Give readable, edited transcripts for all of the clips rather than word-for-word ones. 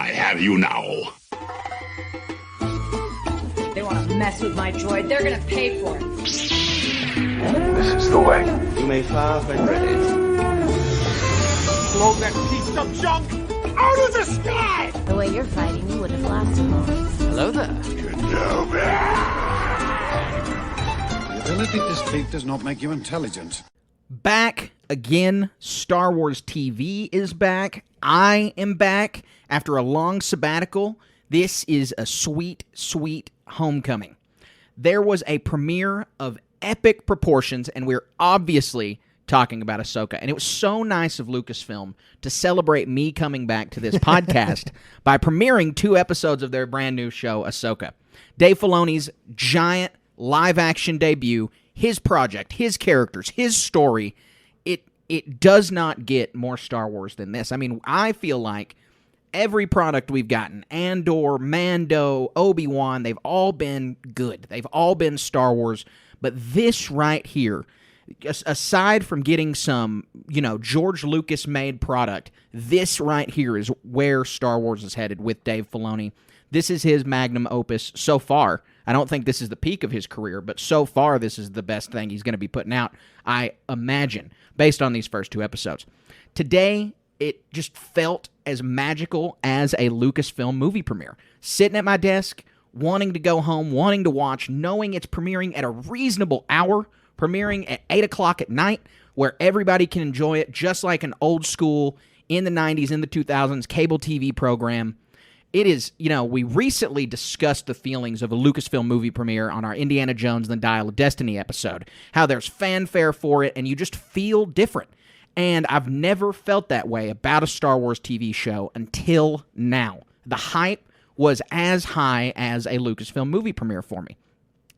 I have you now. They want to mess with my droid. They're going to pay for it. This is the way. You may fire when ready. Blow that piece of junk out of the sky! The way you're fighting, you wouldn't have lasted long. Hello there. The ability to speak does not make you intelligent. Back again. Star Wars TV is back. I am back after a long sabbatical. This is a sweet, sweet homecoming. There was a premiere of epic proportions, and we're obviously talking about Ahsoka. And it was so nice of Lucasfilm to celebrate me coming back to this podcast by premiering 2 episodes of their brand new show, Ahsoka. Dave Filoni's giant live-action debut, his project, his characters, his story. It does not get more Star Wars than this. I mean, I feel like every product we've gotten, Andor, Mando, Obi-Wan, they've all been good. They've all been Star Wars. But this right here, aside from getting some, George Lucas-made product, this right here is where Star Wars is headed with Dave Filoni. This is his magnum opus so far. I don't think this is the peak of his career, but so far this is the best thing he's going to be putting out, I imagine, based on these first 2 episodes. Today, it just felt as magical as a Lucasfilm movie premiere. Sitting at my desk, wanting to go home, wanting to watch, knowing it's premiering at a reasonable hour, premiering at 8 o'clock at night, where everybody can enjoy it, just like an old school, in the 90s, in the 2000s, cable TV program. It is, we recently discussed the feelings of a Lucasfilm movie premiere on our Indiana Jones and the Dial of Destiny episode, how there's fanfare for it, and you just feel different. And I've never felt that way about a Star Wars TV show until now. The hype was as high as a Lucasfilm movie premiere for me.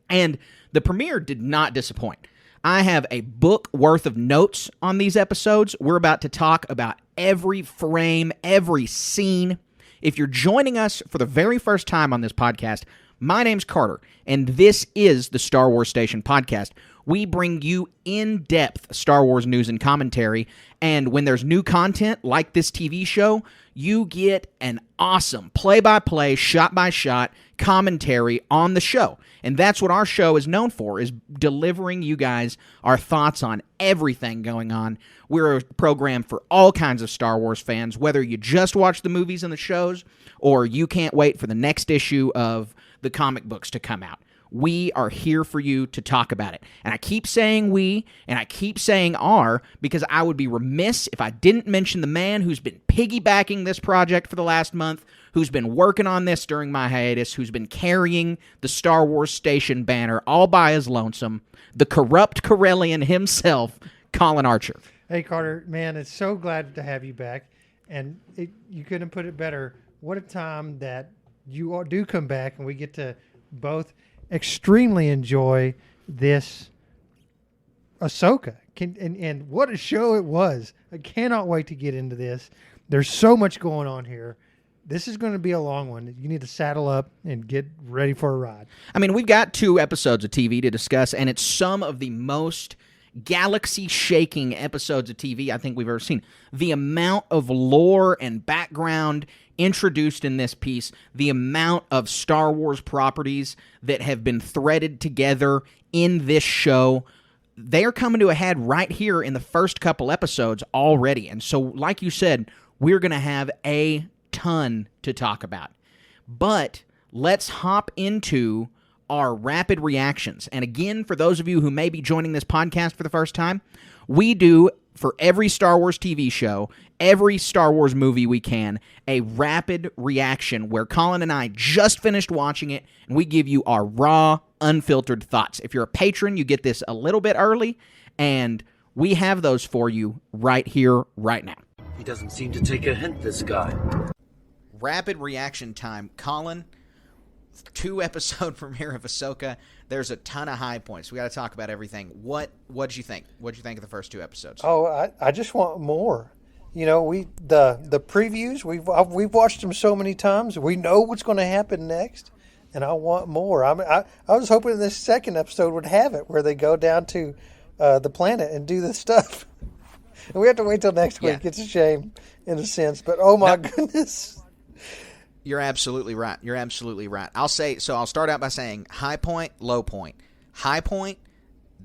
And the premiere did not disappoint. I have a book worth of notes on these episodes. We're about to talk about every frame, every scene. If you're joining us for the very first time on this podcast, my name's Carter, and this is the Star Wars Station podcast. We bring you in-depth Star Wars news and commentary, and when there's new content like this TV show, you get an awesome play-by-play, shot-by-shot commentary on the show. And that's what our show is known for, is delivering you guys our thoughts on everything going on. We're a program for all kinds of Star Wars fans, whether you just watch the movies and the shows, or you can't wait for the next issue of the comic books to come out. We are here for you to talk about it. And I keep saying we, and I keep saying our, because I would be remiss if I didn't mention the man who's been piggybacking this project for the last month, who's been working on this during my hiatus, who's been carrying the Star Wars Station banner all by his lonesome, the corrupt Corellian himself, Colin Archer. Hey, Carter, man, it's so glad to have you back. And you couldn't put it better. What a time that you all do come back and we get to both extremely enjoy this Ahsoka. And what a show it was. I cannot wait to get into this. There's so much going on here. This is going to be a long one. You need to saddle up and get ready for a ride. I mean, we've got 2 episodes of TV to discuss, and it's some of the most galaxy-shaking episodes of TV I think we've ever seen. The amount of lore and background introduced in this piece, the amount of Star Wars properties that have been threaded together in this show, they're coming to a head right here in the first couple episodes already. And so, like you said, we're going to have a ton to talk about. But let's hop into our rapid reactions. And again, for those of you who may be joining this podcast for the first time, we do, for every Star Wars TV show, every Star Wars movie we can, a rapid reaction where Colin and I just finished watching it, and we give you our raw, unfiltered thoughts. If you're a patron, you get this a little bit early, and we have those for you right here, right now. He doesn't seem to take a hint, this guy. Rapid reaction time. Colin, 2-episode premiere of Ahsoka. There's a ton of high points. We got to talk about everything. What'd you think? What'd you think of the first 2 episodes? Oh, I just want more. The previews, we've watched them so many times. We know what's going to happen next, and I want more. I was hoping this second episode would have it, where they go down to the planet and do this stuff. And we have to wait till next week. Yeah. It's a shame, in a sense. But, oh, my goodness. You're absolutely right. You're absolutely right. I'll start out by saying high point, low point. High point,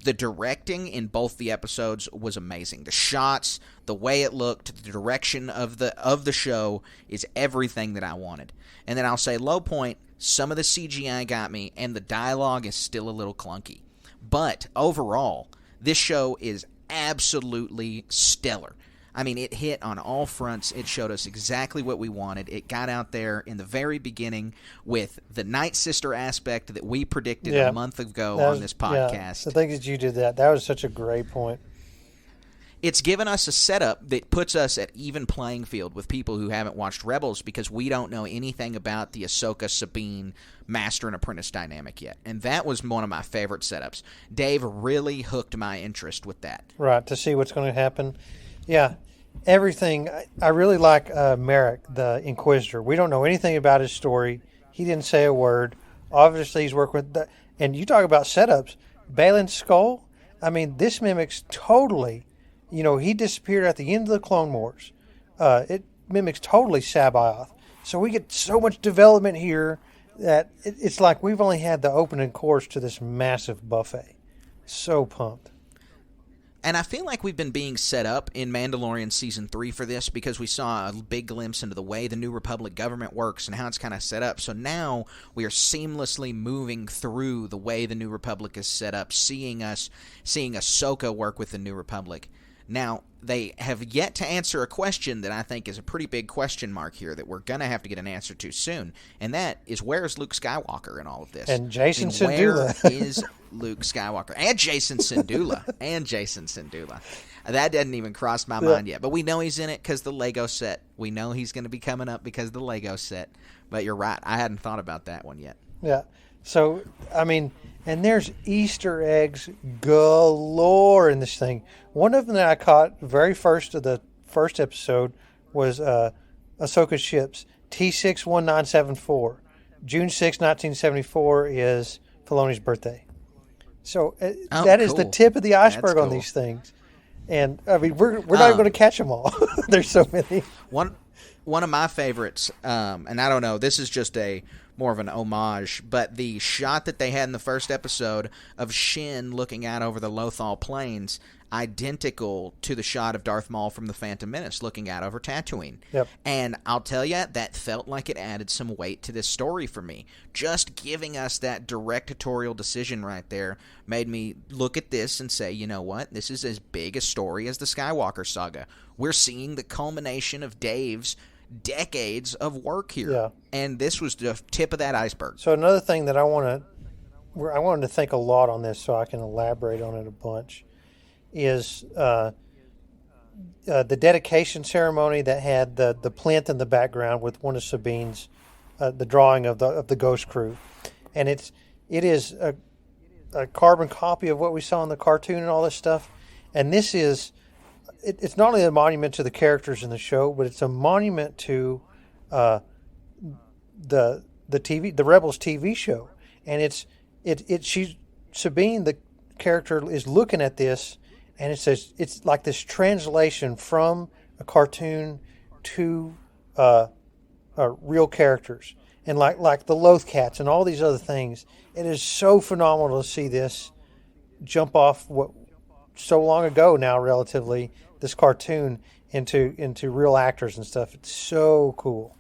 the directing in both the episodes was amazing. The shots, the way it looked, the direction of the show is everything that I wanted. And then I'll say low point, some of the CGI got me, and the dialogue is still a little clunky. But overall, this show is absolutely stellar. I mean, it hit on all fronts. It showed us exactly what we wanted. It got out there in the very beginning with the Night Sister aspect that we predicted a month ago on this podcast. I think that you did that. That was such a great point. It's given us a setup that puts us at even playing field with people who haven't watched Rebels because we don't know anything about the Ahsoka Sabine Master and Apprentice dynamic yet. And that was one of my favorite setups. Dave really hooked my interest with that. Right, to see what's going to happen. Yeah, everything. I really like Merrick, the Inquisitor. We don't know anything about his story. He didn't say a word. Obviously, he's working with the, and you talk about setups. Balin's skull. I mean, this mimics totally. You know, he disappeared at the end of the Clone Wars. It mimics totally Sabaoth. So we get so much development here that it's like we've only had the opening course to this massive buffet. So pumped. And I feel like we've been being set up in Mandalorian Season 3 for this because we saw a big glimpse into the way the New Republic government works and how it's kind of set up. So now we are seamlessly moving through the way the New Republic is set up, seeing Ahsoka work with the New Republic. Now, they have yet to answer a question that I think is a pretty big question mark here that we're going to have to get an answer to soon, and that is where is Luke Skywalker in all of this? And Jason Syndulla. Syndulla. Where is Luke Skywalker? And Jason Syndulla. That doesn't even cross my mind yet, but we know he's in it because the Lego set. We know he's going to be coming up because of the Lego set, but you're right. I hadn't thought about that one yet. Yeah. So, I mean, and there's Easter eggs galore in this thing. One of them that I caught very first of the first episode was Ahsoka's ships, T61974. June 6, 1974 is Filoni's birthday. So that is the tip of the iceberg on these things. And, I mean, we're not even going to catch them all. There's so many. One of my favorites, and I don't know, this is just more of an homage, but the shot that they had in the first episode of Shin looking out over the Lothal Plains, identical to the shot of Darth Maul from The Phantom Menace looking out over Tatooine. Yep. And I'll tell you, that felt like it added some weight to this story for me. Just giving us that directorial decision right there made me look at this and say, you know what? This is as big a story as the Skywalker saga. We're seeing the culmination of Dave's decades of work here. Yeah. And this was the tip of that iceberg. So another thing that I wanted to think a lot on this so I can elaborate on it a bunch is the dedication ceremony that had the plinth in the background with one of Sabine's the drawing of the Ghost Crew, and it is a carbon copy of what we saw in the cartoon and all this stuff, and this is it's not only a monument to the characters in the show, but it's a monument to the Rebels TV show, and Sabine, the character, is looking at this. And it says it's like this translation from a cartoon to real characters, and like the Loth Cats and all these other things. It is so phenomenal to see this jump off what so long ago now, relatively, this cartoon into real actors and stuff. It's so cool.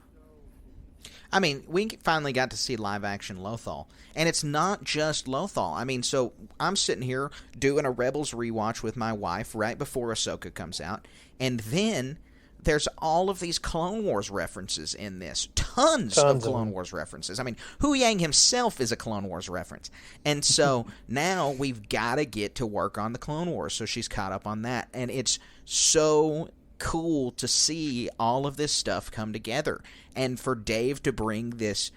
I mean, we finally got to see live-action Lothal. And it's not just Lothal. I mean, so I'm sitting here doing a Rebels rewatch with my wife right before Ahsoka comes out. And then there's all of these Clone Wars references in this. Tons of Clone Wars references. I mean, Hu Yang himself is a Clone Wars reference. And so now we've got to get to work on the Clone Wars. So she's caught up on that. And it's so cool to see all of this stuff come together. And for Dave to bring this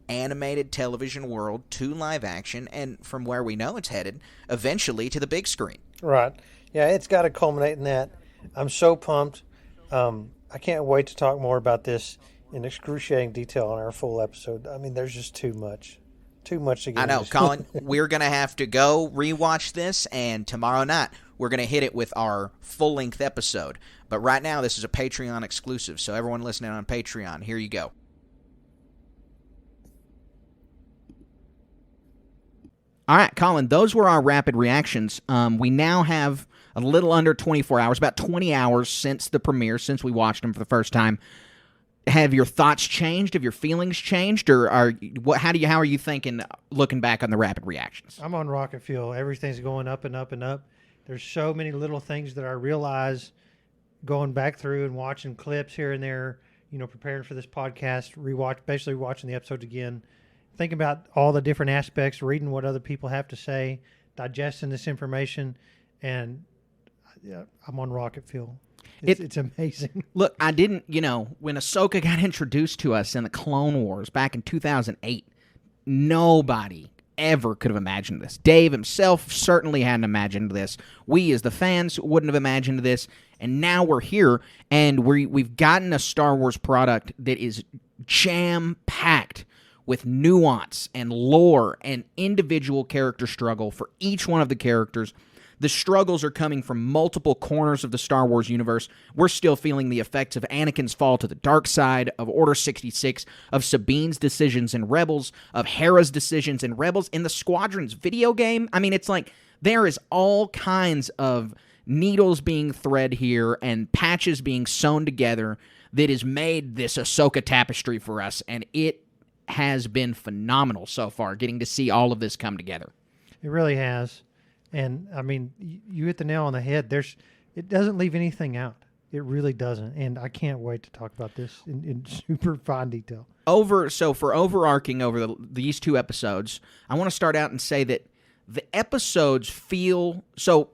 animated television world to live action, and from where we know it's headed, eventually to the big screen. Right. Yeah, it's got to culminate in that. I'm so pumped. I can't wait to talk more about this in excruciating detail on our full episode. I mean, there's just too much. Too much to get I know, into. Colin, we're going to have to go rewatch this, and tomorrow night we're going to hit it with our full-length episode. But right now, this is a Patreon exclusive, so everyone listening on Patreon, here you go. All right, Colin, those were our rapid reactions. We now have a little under 24 hours, about 20 hours since the premiere, since we watched them for the first time. Have your thoughts changed? Have your feelings changed? Or how are you thinking looking back on the rapid reactions? I'm on rocket fuel. Everything's going up and up and up. There's so many little things that I realize going back through and watching clips here and there, preparing for this podcast, basically watching the episodes again, thinking about all the different aspects, reading what other people have to say, digesting this information, and I'm on rocket fuel. It's amazing. Look, I didn't, when Ahsoka got introduced to us in the Clone Wars back in 2008, nobody ever could have imagined this. Dave himself certainly hadn't imagined this. We, as the fans, wouldn't have imagined this. And now we're here, and we've gotten a Star Wars product that is jam-packed with nuance and lore and individual character struggle for each one of the characters. The struggles are coming from multiple corners of the Star Wars universe. We're still feeling the effects of Anakin's fall to the dark side, of Order 66, of Sabine's decisions in Rebels, of Hera's decisions in Rebels, in the Squadrons video game. I mean, it's like there is all kinds of needles being thread here and patches being sewn together that has made this Ahsoka tapestry for us, and it has been phenomenal so far, getting to see all of this come together. It really has. And, I mean, you hit the nail on the head. It doesn't leave anything out. It really doesn't. And I can't wait to talk about this in super fine detail. So for overarching over these two episodes, I want to start out and say that the episodes feel... So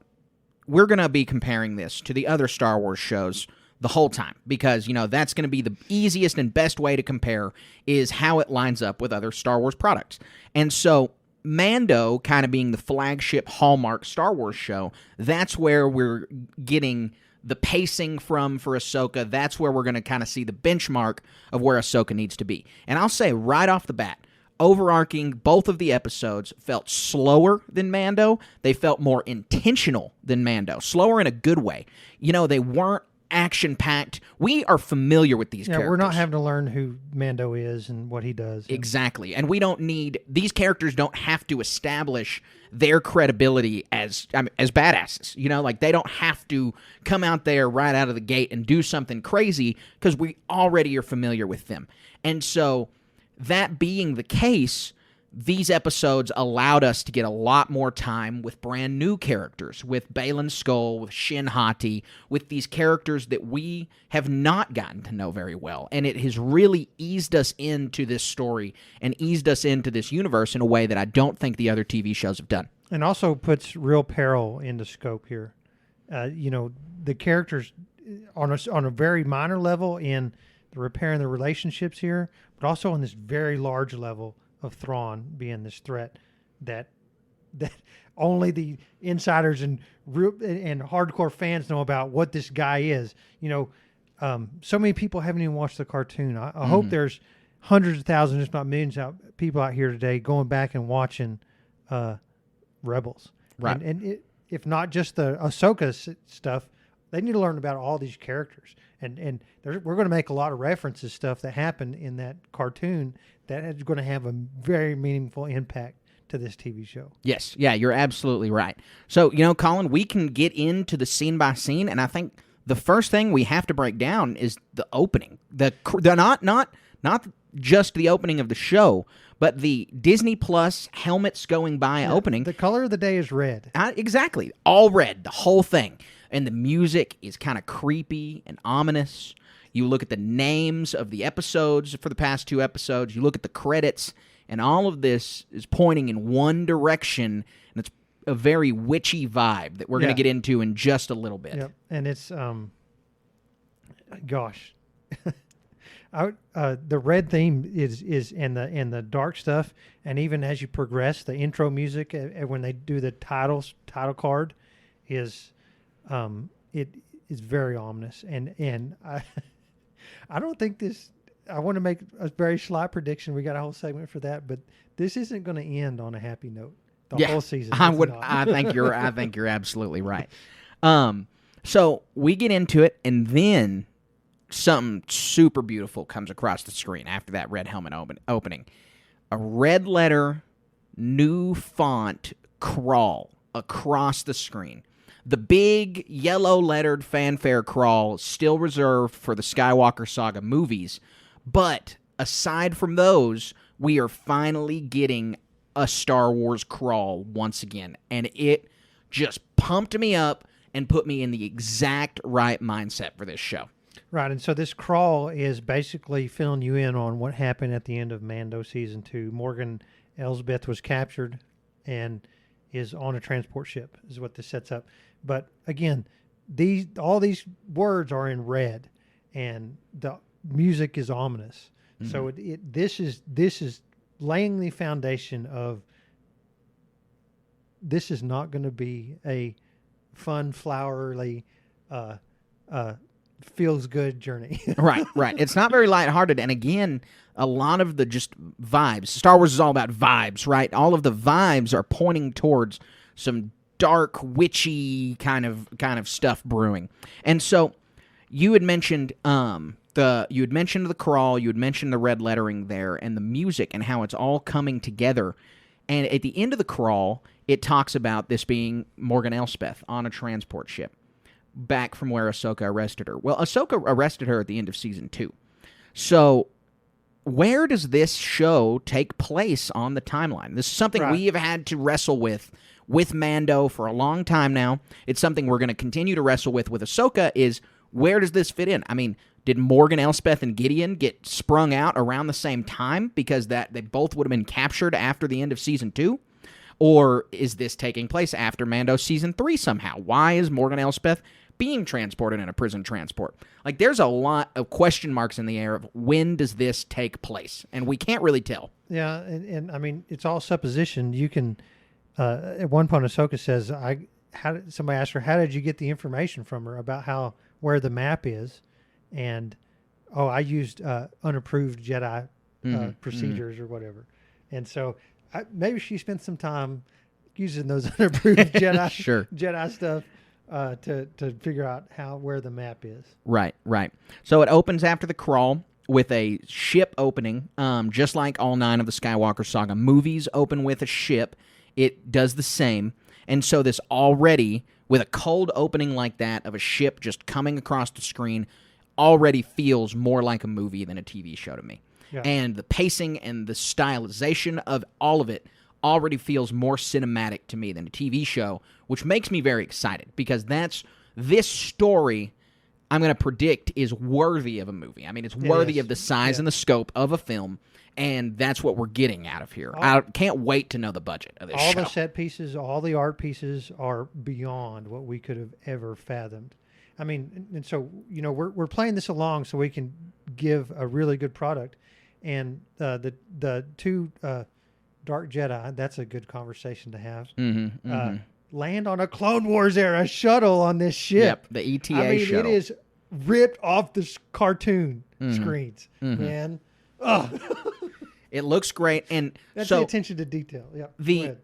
we're going to be comparing this to the other Star Wars shows the whole time because, that's going to be the easiest and best way to compare is how it lines up with other Star Wars products. And so... Mando kind of being the flagship Hallmark Star Wars show, that's where we're getting the pacing for Ahsoka. That's where we're going to kind of see the benchmark of where Ahsoka needs to be. And I'll say right off the bat, overarching, both of the episodes felt slower than Mando. They felt more intentional than Mando. Slower in a good way. They weren't action-packed. We are familiar with these characters. We're not having to learn who Mando is and what he does. Exactly. And we don't need... These characters don't have to establish their credibility as badasses. They don't have to come out there right out of the gate and do something crazy because we already are familiar with them. And so, that being the case... These episodes allowed us to get a lot more time with brand new characters, with Baylan Skoll, with Shin Hati, with these characters that we have not gotten to know very well. And it has really eased us into this story and eased us into this universe in a way that I don't think the other TV shows have done. And also puts real peril into scope here. The characters on a very minor level in the repairing the relationships here, but also on this very large level of Thrawn being this threat that only the insiders and hardcore fans know about what this guy is. So many people haven't even watched the cartoon. I hope there's hundreds of thousands, if not millions, of people out here today going back and watching Rebels. Right. And if not just the Ahsoka stuff, they need to learn about all these characters. And we're going to make a lot of references stuff that happened in that cartoon that is going to have a very meaningful impact to this TV show. Yes. Yeah, you're absolutely right. So, Colin, we can get into the scene by scene, and I think the first thing we have to break down is the opening. Not just the opening of the show, but the Disney Plus helmets going by opening. The color of the day is red. Exactly. All red, the whole thing. And the music is kind of creepy and ominous. You look at the names of the episodes for the past two episodes. You look at the credits, and all of this is pointing in one direction, and it's a very witchy vibe that we're going to get into in just a little bit. Yep. And it's, the red theme is in the dark stuff, and even as you progress, the intro music when they do the title card is, it is very ominous, and I don't think this. I want to make a very slight prediction. We got a whole segment for that, but this isn't going to end on a happy note. The whole season. I think you're absolutely right. So we get into it, and then something super beautiful comes across the screen after that red helmet opening. A red letter new font crawl across the screen. The big yellow lettered fanfare crawl still reserved for the Skywalker Saga movies, but aside from those, we are finally getting a Star Wars crawl once again, and it just pumped me up and put me in the exact right mindset for this show. Right, and so this crawl is basically filling you in on what happened at the end of Mando Season 2. Morgan Elsbeth was captured and is on a transport ship, is what this sets up. But again, all these words are in red, and the music is ominous. Mm-hmm. So this is laying the foundation of this is not going to be a fun, flowery, feels good journey. Right. It's not very lighthearted. And again, a lot of the just vibes. Star Wars is all about vibes, right? All of the vibes are pointing towards some dark, witchy kind of stuff brewing. And so you had mentioned the crawl, you had mentioned the red lettering there, and the music and how it's all coming together. And at the end of the crawl, it talks about this being Morgan Elsbeth on a transport ship back from where Ahsoka arrested her. Well, Ahsoka arrested her at the end of Season 2. So where does this show take place on the timeline? This is something we have had to wrestle with Mando for a long time now. It's something we're going to continue to wrestle with Ahsoka is where does this fit in? I mean, did Morgan Elsbeth and Gideon get sprung out around the same time because that they both would have been captured after the end of Season 2? Or is this taking place after Mando Season 3 somehow? Why is Morgan Elsbeth being transported in a prison transport? Like, there's a lot of question marks in the air of when does this take place? And we can't really tell. Yeah, and I mean, it's all supposition. You can, at one point, Ahsoka says, somebody asked her, how did you get the information from her about where the map is? And, I used unapproved Jedi procedures or whatever. And so maybe she spent some time using those unapproved Jedi stuff to figure out where the map is. Right. So it opens after the crawl with a ship opening, just like all 9 of the Skywalker Saga movies open with a ship. It does the same. And so this already, with a cold opening like that of a ship just coming across the screen, already feels more like a movie than a TV show to me. Yeah. And the pacing and the stylization of all of it already feels more cinematic to me than a TV show, which makes me very excited because this story, I'm going to predict, is worthy of a movie. I mean, it's worthy of the size and the scope of a film, and that's what we're getting out of here. I can't wait to know the budget of this show. All the set pieces, all the art pieces are beyond what we could have ever fathomed. I mean, and so, we're playing this along so we can give a really good product. And the 2 Dark Jedi, that's a good conversation to have. Land on a Clone Wars era shuttle on this ship. Yep, the ETA shuttle. It is ripped off the cartoon screens, man. It looks great, and that's so the attention to detail. Yep.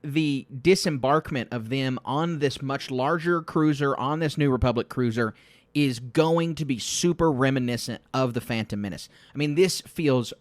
The disembarkment of them on this much larger cruiser, on this New Republic cruiser, is going to be super reminiscent of the Phantom Menace. I mean, this feels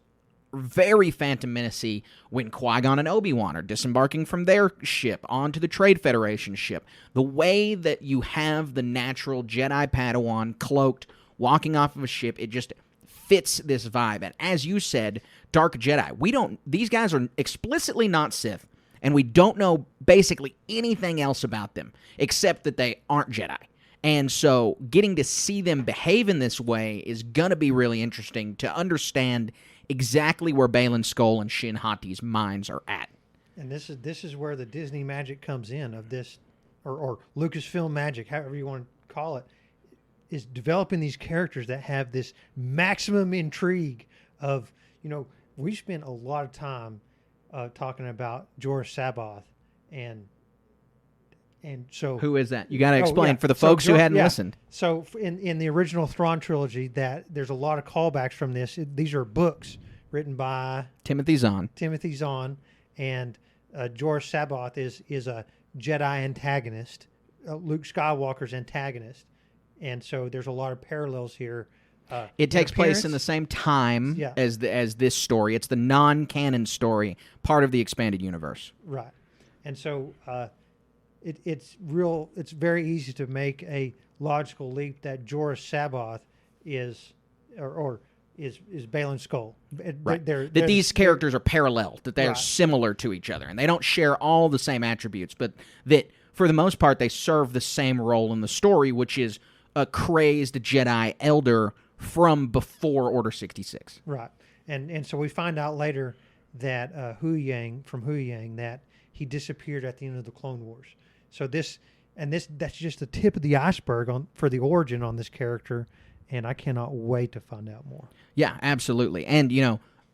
very Phantom Menace-y when Qui-Gon and Obi-Wan are disembarking from their ship onto the Trade Federation ship. The way that you have the natural Jedi Padawan cloaked, walking off of a ship, it just fits this vibe. And as you said, Dark Jedi. These guys are explicitly not Sith, and we don't know basically anything else about them, except that they aren't Jedi. And so getting to see them behave in this way is going to be really interesting to understand exactly where Baylan Skoll and Shin Hati's minds are at. And this is where the Disney magic comes in of this, or Lucasfilm magic, however you want to call it, is developing these characters that have this maximum intrigue of, we spent a lot of time talking about Jorah Sabaoth, and so who is that? You got to explain for the folks who hadn't listened. So in the original Thrawn trilogy, that there's a lot of callbacks from this. These are books written by Timothy Zahn, and Jorah Sabaoth is a Jedi antagonist, Luke Skywalker's antagonist, and so there's a lot of parallels here It takes place in the appearance. same time Yeah. as this story. It's the non-canon story, part of the expanded universe. Right. And so it's very easy to make a logical leap that Jorah Sabaoth is Balin Skull. Right. They're These characters are parallel, that they're Right. similar to each other, and they don't share all the same attributes, but that for the most part they serve the same role in the story, which is a crazed Jedi elder from before Order 66. Right. And so we find out later that Huyang that he disappeared at the end of the Clone Wars. So that's just the tip of the iceberg for the origin on this character, and I cannot wait to find out more. Yeah, absolutely. And,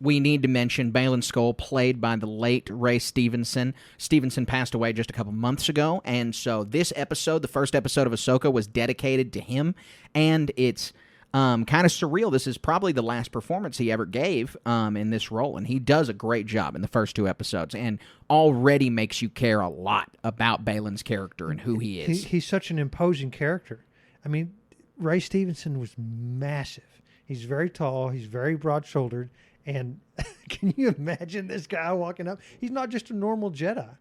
we need to mention Balin Skull, played by the late Ray Stevenson. Stevenson passed away just a couple months ago, and so this episode, the first episode of Ahsoka, was dedicated to him, and it's kind of surreal. This is probably the last performance he ever gave in this role, and he does a great job in the first 2 episodes, and already makes you care a lot about Balin's character and who he is. He's such an imposing character. I mean, Ray Stevenson was massive. He's very tall. He's very broad-shouldered. And can you imagine this guy walking up? He's not just a normal Jedi.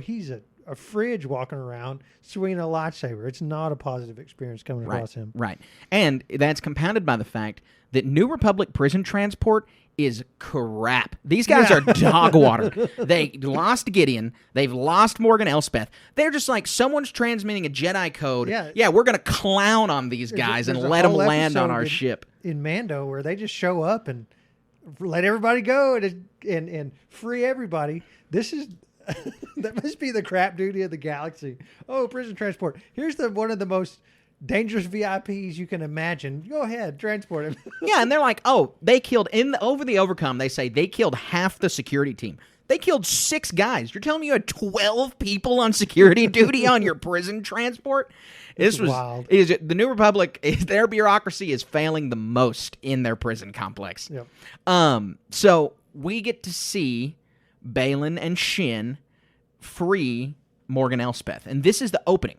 He's a fridge walking around swinging a lightsaber. It's not a positive experience coming across him. Right. And that's compounded by the fact that New Republic prison transport is crap. These guys are dog water. They lost Gideon. They've lost Morgan Elspeth. They're just like, someone's transmitting a Jedi code. Yeah, we're going to clown on these guys and let them land on our ship. In Mando, where they just show up and let everybody go and free everybody. This is that must be the crap duty of the galaxy. Oh, prison transport. Here's one of the most dangerous VIPs you can imagine. Go ahead, transport him. Yeah, and they're like, oh, they killed over the overcome. They say they killed half the security team. They killed 6 guys. You're telling me you had 12 people on security duty on your prison transport? This was wild. The New Republic, their bureaucracy is failing the most in their prison complex. Yep. So we get to see Balin and Shin free Morgan Elspeth, and this is the opening.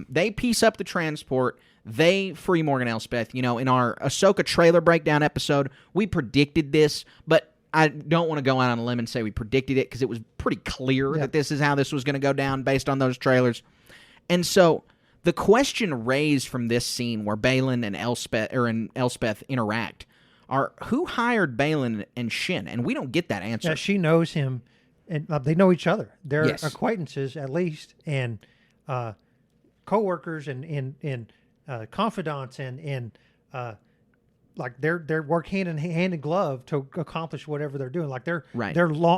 They piece up the transport. They free Morgan Elspeth. In our Ahsoka trailer breakdown episode, we predicted this, but I don't want to go out on a limb and say we predicted it because it was pretty clear that this is how this was going to go down based on those trailers. And so the question raised from this scene where Balin and Elspeth interact are, who hired Balin and Shin? And we don't get that answer. Yeah, she knows him, and they know each other. They're Yes. acquaintances at least, and co-workers and confidants and like they're work hand in glove to accomplish whatever they're doing. Like they're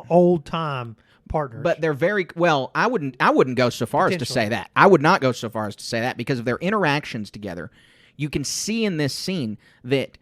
old time partners. But they're very well. I wouldn't go so far as to say that. I would not go so far as to say that because of their interactions together. You can see in this scene that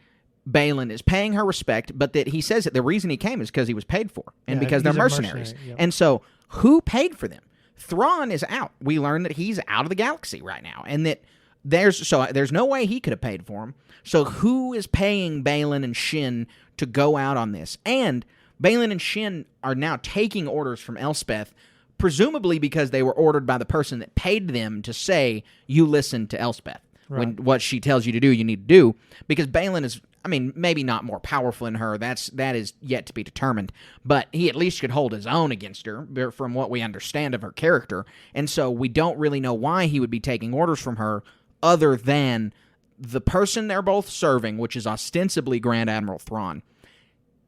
Balin is paying her respect, but that he says that the reason he came is because he was paid for, and because they're mercenaries. Yep. And so, who paid for them? Thrawn is out. We learn that he's out of the galaxy right now, and that there's no way he could have paid for him. So who is paying Balin and Shin to go out on this? And Balin and Shin are now taking orders from Elspeth, presumably because they were ordered by the person that paid them to say, you listen to Elspeth. Right. When what she tells you to do, you need to do. Because Balin is, maybe not more powerful than her. That is yet to be determined. But he at least could hold his own against her, from what we understand of her character. And so we don't really know why he would be taking orders from her, other than the person they're both serving, which is ostensibly Grand Admiral Thrawn,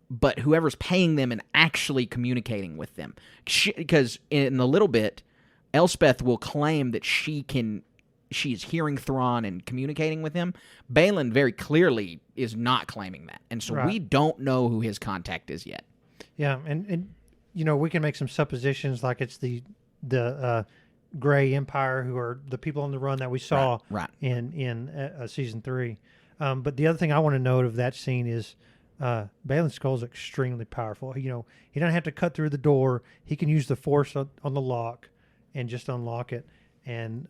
but whoever's paying them and actually communicating with them. Because in a little bit, Elspeth will claim that she is hearing Thrawn and communicating with him. Balin very clearly is not claiming that. And so we don't know who his contact is yet. Yeah, and we can make some suppositions like it's the Gray Empire, who are the people on the run that we saw in season 3. But the other thing I want to note of that scene is Balin Skull is extremely powerful. He doesn't have to cut through the door. He can use the Force on the lock and just unlock it. And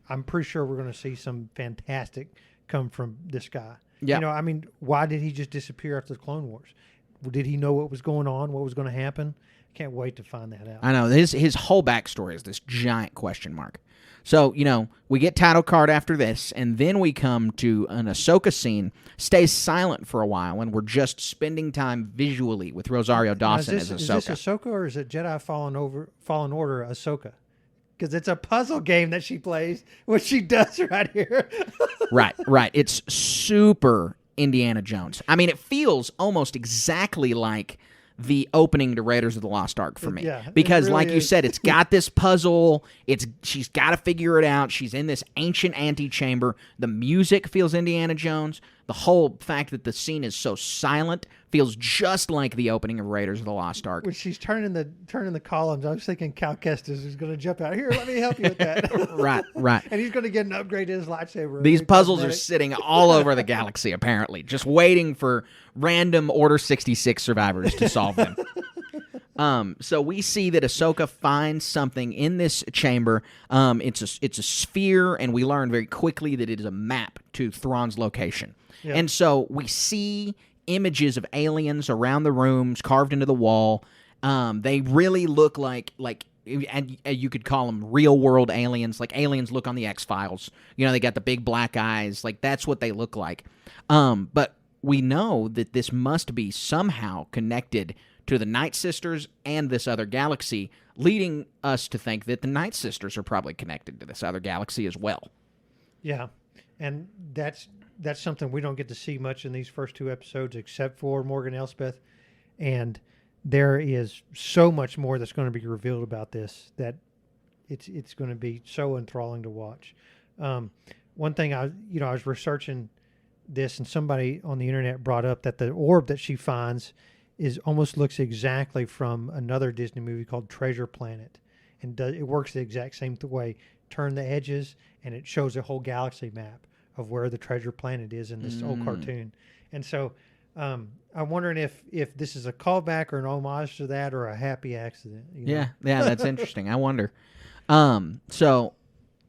I'm pretty sure we're going to see some fantastic come from this guy. Yeah. Why did he just disappear after the Clone Wars? Did he know what was going on? What was going to happen? Can't wait to find that out. I know. His whole backstory is this giant question mark. So, we get title card after this, and then we come to an Ahsoka scene, stays silent for a while, and we're just spending time visually with Rosario Dawson as Ahsoka. Is this Ahsoka or is it Jedi Fallen Order Ahsoka? Because it's a puzzle game that she plays, what she does right here. Right. It's super Indiana Jones. I mean, it feels almost exactly like the opening to Raiders of the Lost Ark for me. Yeah, because really like you said, it's got this puzzle. She's got to figure it out. She's in this ancient antechamber. The music feels Indiana Jones. The whole fact that the scene is so silent feels just like the opening of Raiders of the Lost Ark. When she's turning the columns, I was thinking Cal Kestis is going to jump out here. Let me help you with that. Right. And he's going to get an upgrade to his lightsaber. These puzzles are sitting all over the galaxy, apparently, just waiting for random Order 66 survivors to solve them. So we see that Ahsoka finds something in this chamber. It's a sphere, and we learn very quickly that it is a map to Thrawn's location. Yep. And so we see images of aliens around the rooms, carved into the wall. They really look like and you could call them real-world aliens, like aliens look on the X-Files. They got the big black eyes. Like, that's what they look like. But we know that this must be somehow connected to the Night Sisters and this other galaxy, leading us to think that the Night Sisters are probably connected to this other galaxy as well. Yeah, and that's something we don't get to see much in these first 2 episodes, except for Morgan Elsbeth, and there is so much more that's going to be revealed about this that it's going to be so enthralling to watch. One thing I was researching this, and somebody on the internet brought up that the orb that she finds almost looks exactly from another Disney movie called Treasure Planet, and it works the exact same way. Turn the edges, and it shows a whole galaxy map of where the treasure planet is in this old cartoon. And so I'm wondering if this is a callback or an homage to that, or a happy accident. Yeah, that's interesting. I wonder. So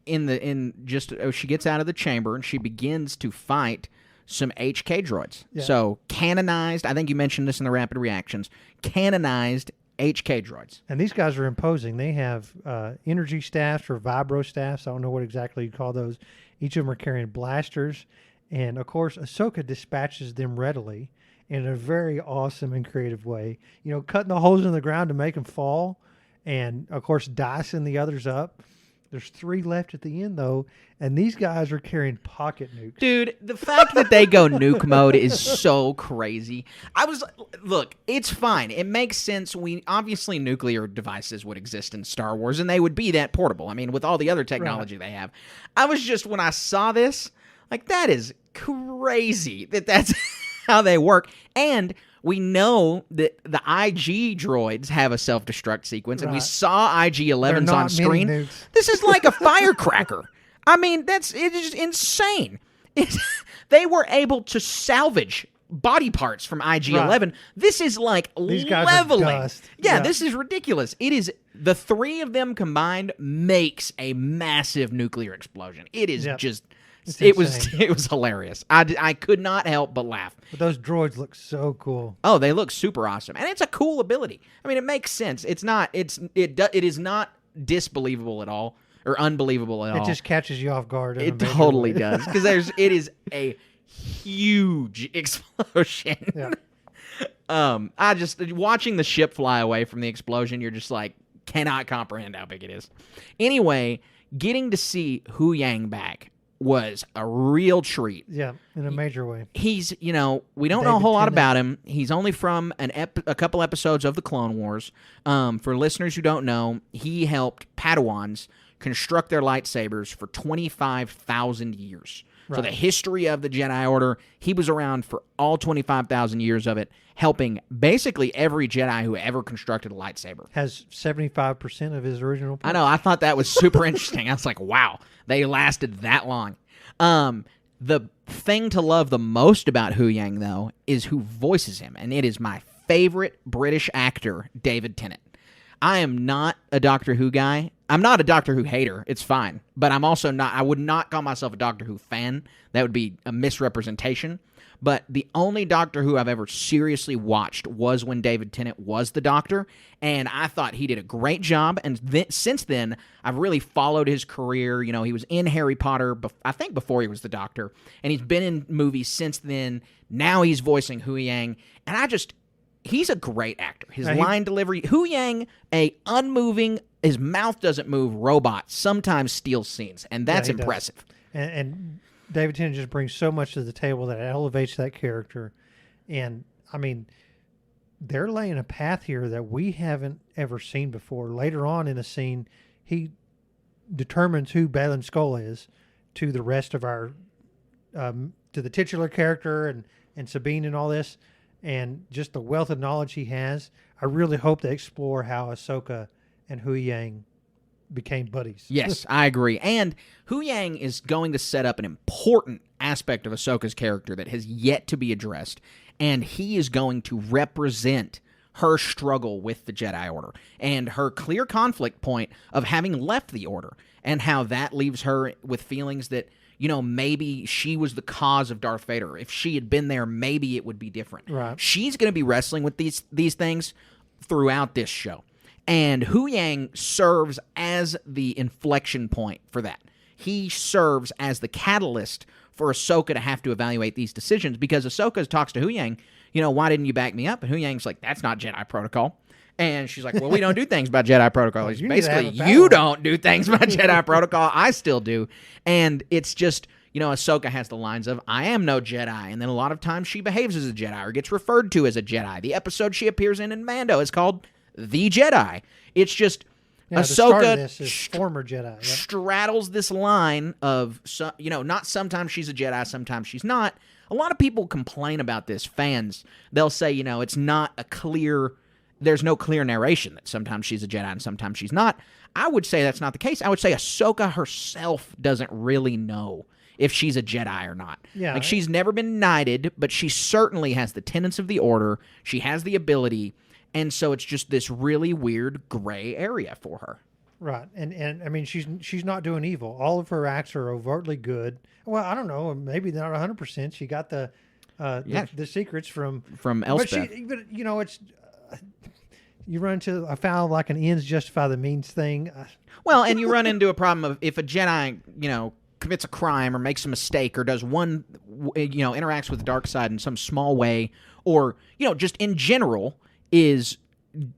she gets out of the chamber and she begins to fight some HK droids. Yeah. So canonized, I think you mentioned this in the rapid reactions, canonized HK droids. And these guys are imposing. They have energy staffs or vibro staffs. I don't know what exactly you call those. Each of them are carrying blasters. And, of course, Ahsoka dispatches them readily in a very awesome and creative way. Cutting the holes in the ground to make them fall. And, of course, dicing the others up. There's 3 left at the end, though, and these guys are carrying pocket nukes. Dude, the fact that they go nuke mode is so crazy. Look, it's fine. It makes sense. Obviously, nuclear devices would exist in Star Wars, and they would be that portable. I mean, with all the other technology they have. I was just, when I saw this, like, that is crazy that's how they work. And we know that the IG droids have a self-destruct sequence, and we saw IG-11s on screen. This is like a firecracker. I mean, it is insane. They were able to salvage body parts from IG-11. Right. This is like these guys leveling. Are dust. Yeah, this is ridiculous. It is the 3 of them combined makes a massive nuclear explosion. It is just. It was hilarious. I could not help but laugh. But those droids look so cool. Oh, they look super awesome, and it's a cool ability. I mean, it makes sense. It is not disbelievable at all or unbelievable at all. It just catches you off guard. It totally does, because it is a huge explosion. Yeah. I just watching the ship fly away from the explosion. You're just like cannot comprehend how big it is. Anyway, getting to see Hu Yang back was a real treat. Yeah, in a major way. He's, we don't know a whole lot about him. He's only from a couple episodes of the Clone Wars. For listeners who don't know, he helped Padawans construct their lightsabers for 25,000 years. Right. So the history of the Jedi Order, he was around for all 25,000 years of it, helping basically every Jedi who ever constructed a lightsaber. Has 75% of his original parts. I know. I thought that was super interesting. I was like, wow, they lasted that long. The thing to love the most about Hu Yang, though, is who voices him, and it is my favorite British actor, David Tennant. I am not a Doctor Who guy. I'm not a Doctor Who hater. It's fine. But I'm also not, I would not call myself a Doctor Who fan. That would be a misrepresentation. but the only Doctor Who I've ever seriously watched was when David Tennant was the Doctor, and I thought he did a great job, and since then, I've really followed his career. You know, he was in Harry Potter, I think before he was the Doctor, and he's been in movies since then. Now he's voicing Hu Yang, and he's a great actor. His line delivery, Hu Yang, a unmoving, his mouth doesn't move robot, sometimes steals scenes, and that's impressive. And David Tennant just brings so much to the table that elevates that character. And, I mean, they're laying a path here that we haven't ever seen before. Later on in a scene, he determines who Balin Skull is to the rest of our, to the titular character and Sabine and all this, and just the wealth of knowledge he has. I really hope they explore how Ahsoka and Hu Yang became buddies. Yes, I agree. And Hu Yang is going to set up an important aspect of Ahsoka's character that has yet to be addressed, and he is going to represent her struggle with the Jedi Order and her clear conflict point of having left the Order, and how that leaves her with feelings that, you know, maybe she was the cause of Darth Vader. If she had been there, maybe it would be different. Right. She's going to be wrestling with these things throughout this show. And Hu Yang serves as the inflection point for that. He serves as the catalyst for Ahsoka to have to evaluate these decisions, because Ahsoka talks to Hu Yang, you know, why didn't you back me up? And Hu Yang's like, that's not Jedi protocol. And she's like, well, we don't do things by Jedi protocol. He's basically, you don't do things by Jedi protocol. I still do. And it's just, you know, Ahsoka has the lines of, I am no Jedi. And then a lot of times she behaves as a Jedi or gets referred to as a Jedi. The episode she appears in Mando is called The Jedi. It's just Ahsoka former Jedi. Yep. Straddles this line of, you know, not sometimes she's a Jedi, sometimes she's not. A lot of people complain about this, fans. They'll say, you know, it's not a clear, there's no clear narration that sometimes she's a Jedi and sometimes she's not. I would say that's not the case. I would say Ahsoka herself doesn't really know if she's a Jedi or not. Yeah. Like, she's never been knighted, but she certainly has the tenets of the Order. She has the ability. And so it's just this really weird gray area for her. Right. And I mean, she's not doing evil. All of her acts are overtly good. Well, I don't know. Maybe not 100%. She got the secrets from Elspeth. But you know, it's you run into a foul like an ends justify the means thing. Well, and you run into a problem of if a Jedi, you know, commits a crime or makes a mistake or does one, you know, interacts with the dark side in some small way, or, you know, just in general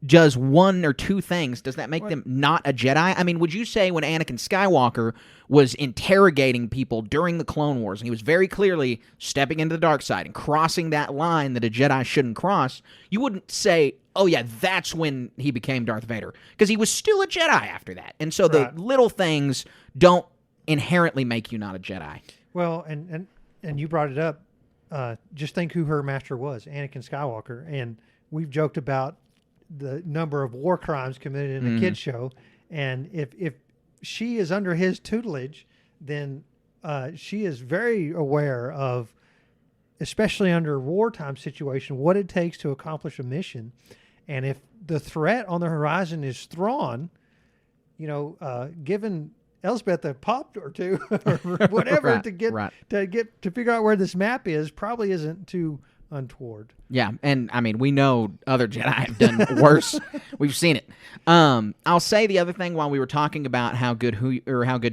does one or two things, does that make them not a Jedi? I mean, would you say when Anakin Skywalker was interrogating people during the Clone Wars, and he was very clearly stepping into the dark side and crossing that line that a Jedi shouldn't cross, you wouldn't say, oh yeah, that's when he became Darth Vader, because he was still a Jedi after that. And so the little things don't inherently make you not a Jedi. Well, and you brought it up. Just think who her master was, Anakin Skywalker, and we've joked about the number of war crimes committed in a kid's show, and if she is under his tutelage, then she is very aware of, especially under a wartime situation, what it takes to accomplish a mission. And if the threat on the horizon is Thrawn, you know, given Elspeth a pop or two or whatever to figure out where this map is, probably isn't too untoward. Yeah, and I mean, we know other Jedi have done worse. We've seen it. I'll say the other thing while we were talking about how good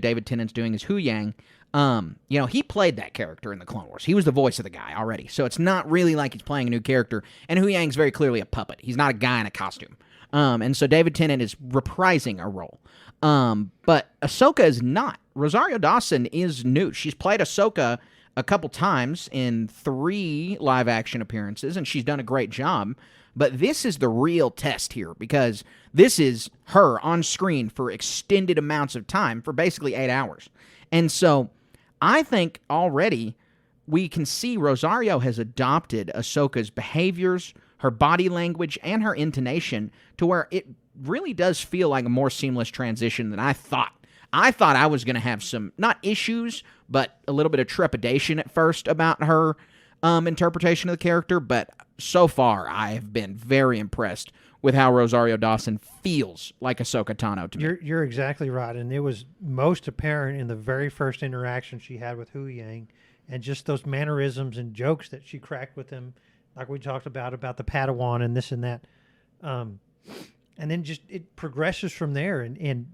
David Tennant's doing is Hu Yang. You know, he played that character in the Clone Wars. He was the voice of the guy already, so it's not really like he's playing a new character. And Hu Yang's very clearly a puppet. He's not a guy in a costume. And so David Tennant is reprising a role. But Ahsoka is not. Rosario Dawson is new. She's played Ahsoka a couple times in 3 live-action appearances, and she's done a great job. But this is the real test here, because this is her on screen for extended amounts of time, for basically 8 hours. And so I think already we can see Rosario has adopted Ahsoka's behaviors, her body language, and her intonation to where it really does feel like a more seamless transition than I thought. I thought I was going to have some, not issues, but a little bit of trepidation at first about her interpretation of the character, but so far I have been very impressed with how Rosario Dawson feels like Ahsoka Tano to me. You're exactly right, and it was most apparent in the very first interaction she had with Hu Yang, and just those mannerisms and jokes that she cracked with him, like we talked about the Padawan and this and that. And then just it progresses from there and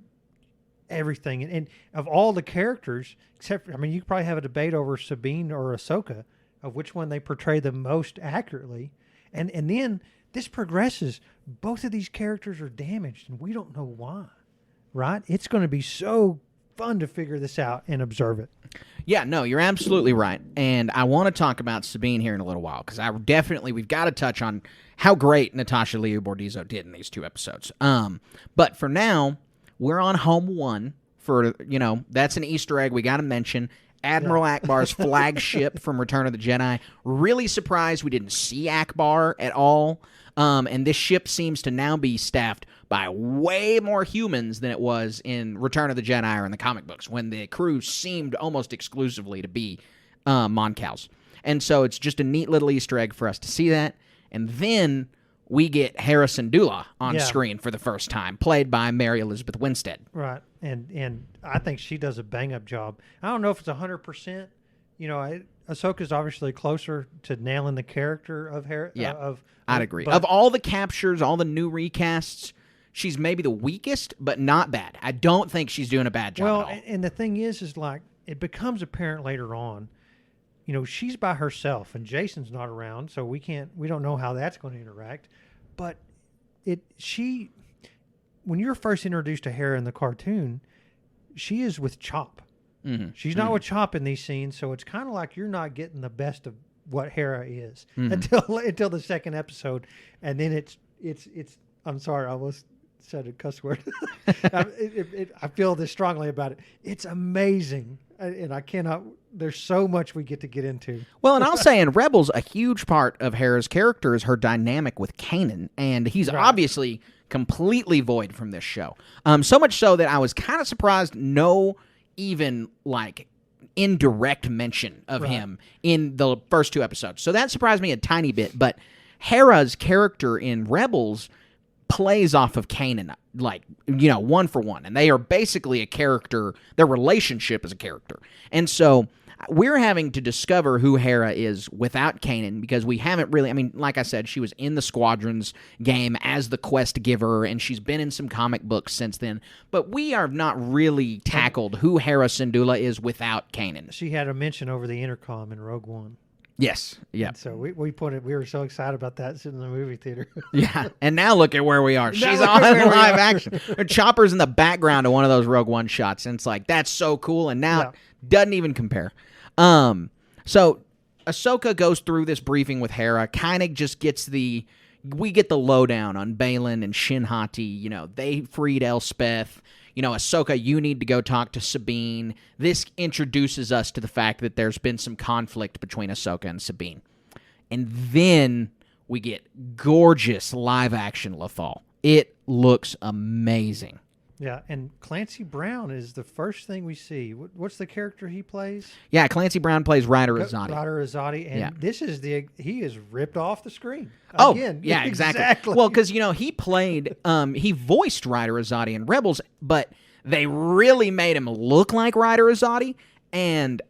everything. And of all the characters, except for, I mean, you could probably have a debate over Sabine or Ahsoka of which one they portray the most accurately. And then this progresses. Both of these characters are damaged, and we don't know why, right? It's going to be so fun to figure this out and observe it. Yeah, no, you're absolutely right. And I want to talk about Sabine here in a little while, because we've got to touch on how great Natasha Liu Bordizzo did in these 2 episodes. But for now, we're on Home 1 for, that's an Easter egg we got to mention. Admiral Akbar's flagship from Return of the Jedi. Really surprised we didn't see Akbar at all. And this ship seems to now be staffed by way more humans than it was in Return of the Jedi or in the comic books, when the crew seemed almost exclusively to be Mon Cals. And so it's just a neat little Easter egg for us to see that. And then we get Hera Syndulla on screen for the first time, played by Mary Elizabeth Winstead. Right. And I think she does a bang-up job. I don't know if it's 100%. Ahsoka's obviously closer to nailing the character of Hera. Yeah, I'd agree. Of all the captures, all the new recasts, she's maybe the weakest, but not bad. I don't think she's doing a bad job at all. And the thing is like, it becomes apparent later on, she's by herself, and Jason's not around, so we don't know how that's going to interact. But when you're first introduced to Hera in the cartoon, she is with Chop. Mm-hmm. She's not with Chop in these scenes, so it's kind of like you're not getting the best of what Hera is until the second episode, and then it's. I'm sorry, I almost said a cuss word. I feel this strongly about it. It's amazing, and I cannot. There's so much we get to get into. Well, and I'll say in Rebels, a huge part of Hera's character is her dynamic with Kanan, and he's obviously completely void from this show. So much so that I was kind of surprised no even like indirect mention of him in the first 2 episodes. So that surprised me a tiny bit, but Hera's character in Rebels plays off of Kanan, like, 1 for 1, and they are basically a character. Their relationship is a character. And so we're having to discover who Hera is without Kanan, because we haven't really, like I said, she was in the Squadrons game as the quest giver, and she's been in some comic books since then, but we have not really tackled who Hera Syndulla is without Kanan. She had a mention over the intercom in Rogue One. Yes, yeah. And so we were so excited about that sitting in the movie theater. Yeah, and now look at where we are. She's on live action. Her Chopper's in the background of one of those Rogue One shots, and it's like, that's so cool, and now it doesn't even compare. So Ahsoka goes through this briefing with Hera, kind of just we get the lowdown on Balin and Shin Hati. They freed Elspeth. Ahsoka, you need to go talk to Sabine. This introduces us to the fact that there's been some conflict between Ahsoka and Sabine. And then we get gorgeous live-action Lothal. It looks amazing. Yeah, and Clancy Brown is the first thing we see. What's the character he plays? Yeah, Clancy Brown plays Ryder Azadi. Ryder Azadi, and this is he is ripped off the screen. Oh, again, yeah, exactly. Well, because, he played, he voiced Ryder Azadi in Rebels, but they really made him look like Ryder Azadi, and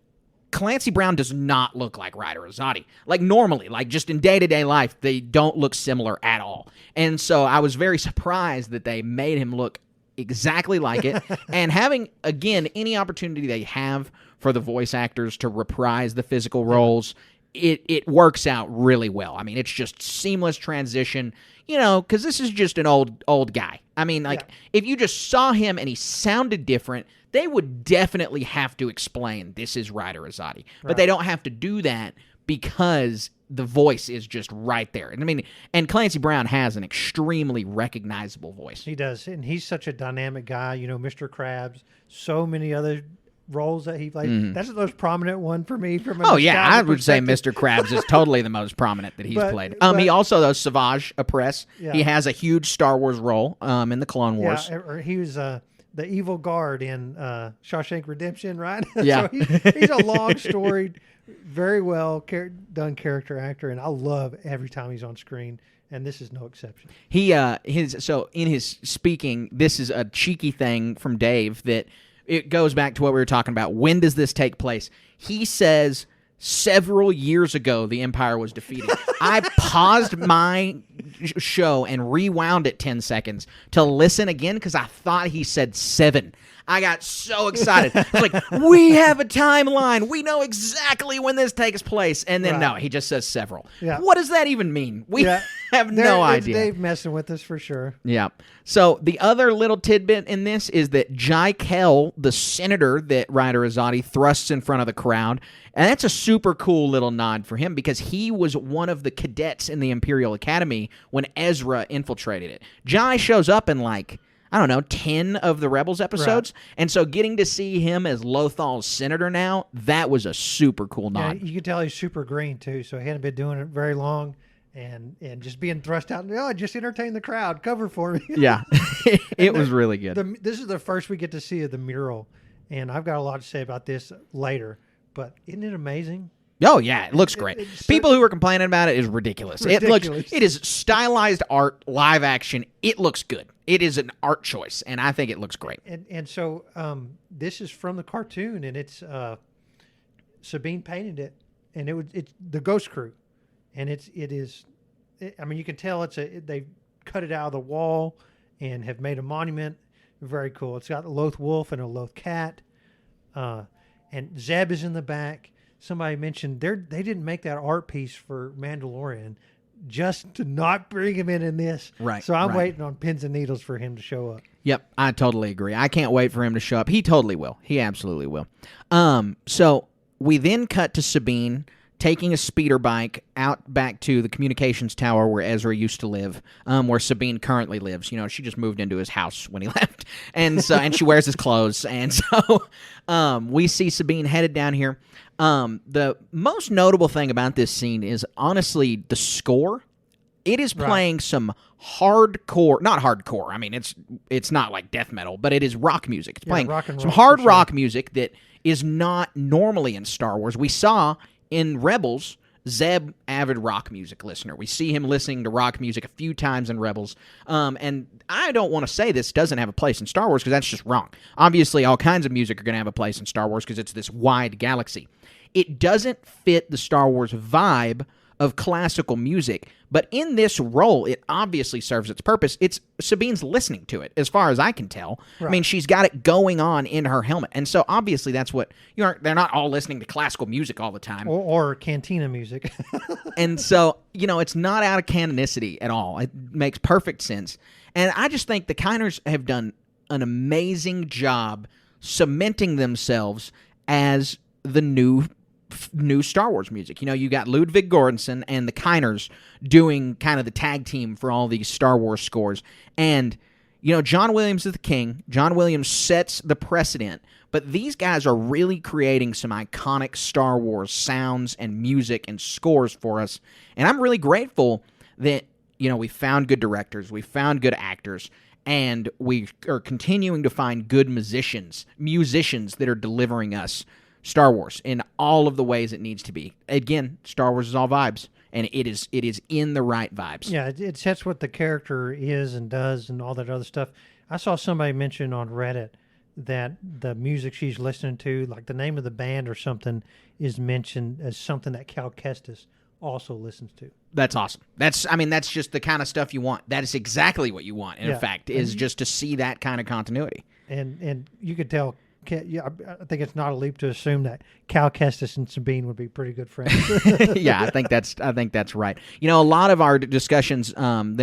Clancy Brown does not look like Ryder Azadi. Like, normally, like, just in day-to-day life, they don't look similar at all. And so I was very surprised that they made him look exactly like it. And having, again, any opportunity they have for the voice actors to reprise the physical roles, it works out really well. It's just seamless transition, because this is just an old guy. If you just saw him and he sounded different, they would definitely have to explain this is Ryder Azadi. But they don't have to do that because the voice is just right there. And Clancy Brown has an extremely recognizable voice. He does, and he's such a dynamic guy. Mr. Krabs, so many other roles that he plays. Mm-hmm. That's the most prominent one for me. From I would say Mr. Krabs is totally the most prominent that he's played. He also does Savage Opress. Yeah. He has a huge Star Wars role in the Clone Wars. Yeah, he was the evil guard in Shawshank Redemption, right? Yeah. So he's a long storied, very well done character actor, and I love every time he's on screen, and this is no exception. So in his speaking, this is a cheeky thing from Dave that it goes back to what we were talking about. When does this take place? He says several years ago the Empire was defeated. I paused my show and rewound it 10 seconds to listen again because I thought he said 7. I got so excited. I was like, we have a timeline. We know exactly when this takes place. And then, no, he just says several. Yeah. What does that even mean? We have no idea. Dave messing with us for sure. Yeah. So the other little tidbit in this is that Jai Kell, the senator that Ryder Azadi thrusts in front of the crowd, and that's a super cool little nod for him because he was one of the cadets in the Imperial Academy when Ezra infiltrated it. Jai shows up in like, I don't know, 10 of the Rebels episodes. Right. And so getting to see him as Lothal's senator now, that was a super cool nod. Yeah, you can tell he's super green, too, so he hadn't been doing it very long. And just being thrust out, just entertain the crowd, cover for me. Yeah, it was really good. This is the first we get to see of the mural, and I've got a lot to say about this later, but isn't it amazing? Oh, yeah, it looks great. People who are complaining about it is ridiculous. It is stylized art, live action. It looks good. It is an art choice, and I think it looks great. And so this is from the cartoon, and it's Sabine painted it, and it's the Ghost Crew, and it is. I mean, you can tell they cut it out of the wall and have made a monument. Very cool. It's got a Loth wolf and a Loth cat, and Zeb is in the back. Somebody mentioned they didn't make that art piece for Mandalorian just to not bring him in this. Right. So I'm waiting on pins and needles for him to show up. Yep, I totally agree. I can't wait for him to show up. He totally will. He absolutely will. So we then cut to Sabine taking a speeder bike out back to the communications tower where Ezra used to live, where Sabine currently lives. You know, she just moved into his house when he left. And so, and she wears his clothes. And so we see Sabine headed down here. The most notable thing about this scene is honestly the score. It is playing some hardcore, not hardcore. I mean, it's not like death metal, but it is rock music. It's playing some hard rock music that is not normally in Star Wars. We saw in Rebels, Zeb, avid rock music listener. We see him listening to rock music a few times in Rebels. And I don't want to say this doesn't have a place in Star Wars because that's just wrong. Obviously, all kinds of music are going to have a place in Star Wars because it's this wide galaxy. It doesn't fit the Star Wars vibe of classical music, but in this role, it obviously serves its purpose. It's Sabine's listening to it, as far as I can tell. Right. I mean, she's got it going on in her helmet, and so obviously that's what they're not all listening to classical music all the time, or cantina music. And so it's not out of canonicity at all. It makes perfect sense, and I just think the Kiners have done an amazing job cementing themselves as the new Star Wars music. You got Ludwig Göransson and the Kiners doing kind of the tag team for all these Star Wars scores. And, John Williams is the king. John Williams sets the precedent. But these guys are really creating some iconic Star Wars sounds and music and scores for us. And I'm really grateful that, we found good directors, we found good actors, and we are continuing to find good musicians that are delivering us Star Wars in all of the ways it needs to be. Again, Star Wars is all vibes, and it is in the right vibes. Yeah, it sets what the character is and does and all that other stuff. I saw somebody mention on Reddit that the music she's listening to, like the name of the band or something, is mentioned as something that Cal Kestis also listens to. That's awesome. That's just the kind of stuff you want. That is exactly what you want, in fact, is just to see that kind of continuity. And you could tell... Yeah, I think it's not a leap to assume that Cal Kestis and Sabine would be pretty good friends. Yeah, I think that's right. A lot of our discussions that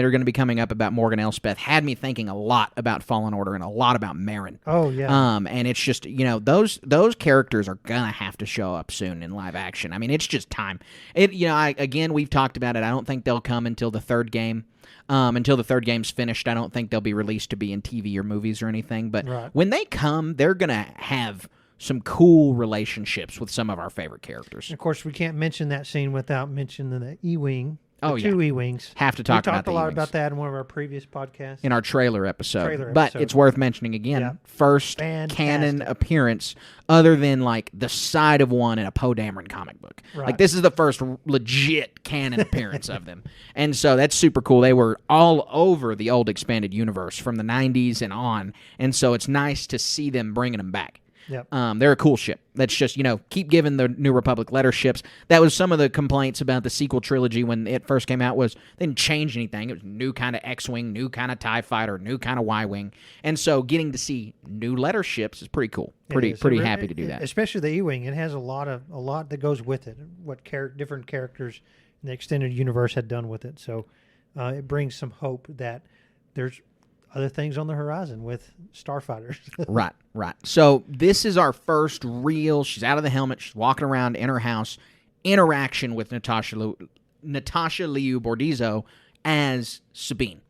are going to be coming up about Morgan Elspeth had me thinking a lot about Fallen Order and a lot about Marin. Oh yeah. And it's just those characters are gonna have to show up soon in live action. I mean, it's just time. Again, we've talked about it. I don't think they'll come until the third game. Until the third game's finished, I don't think they'll be released to be in TV or movies or anything. But when they come, they're going to have some cool relationships with some of our favorite characters. And of course, we can't mention that scene without mentioning the E-Wing. Two E-Wings. Have to talk about the E-Wings. We talked a lot E-Wings about that in one of our previous podcasts. In our trailer episode. But it's worth mentioning again. First canon appearance other than like the side of one in a Poe Dameron comic book. Right. Like this is the first legit canon appearance of them. And so that's super cool. They were all over the old expanded universe from the 90s and on. And so it's nice to see them bringing them back. Yep. They're a cool ship. That's just, keep giving the New Republic letter ships. That was some of the complaints about the sequel trilogy when it first came out, was they didn't change anything. It was new kind of X-Wing, new kind of TIE fighter, new kind of Y-Wing. And so getting to see new letter ships is pretty cool. Pretty happy to do that. Especially the E-Wing. It has a lot that goes with it, what different characters in the extended universe had done with it. So it brings some hope that there's other things on the horizon with starfighters. Right. So this is our first real, she's out of the helmet, she's walking around in her house, interaction with Natasha Liu Bordizzo as Sabine.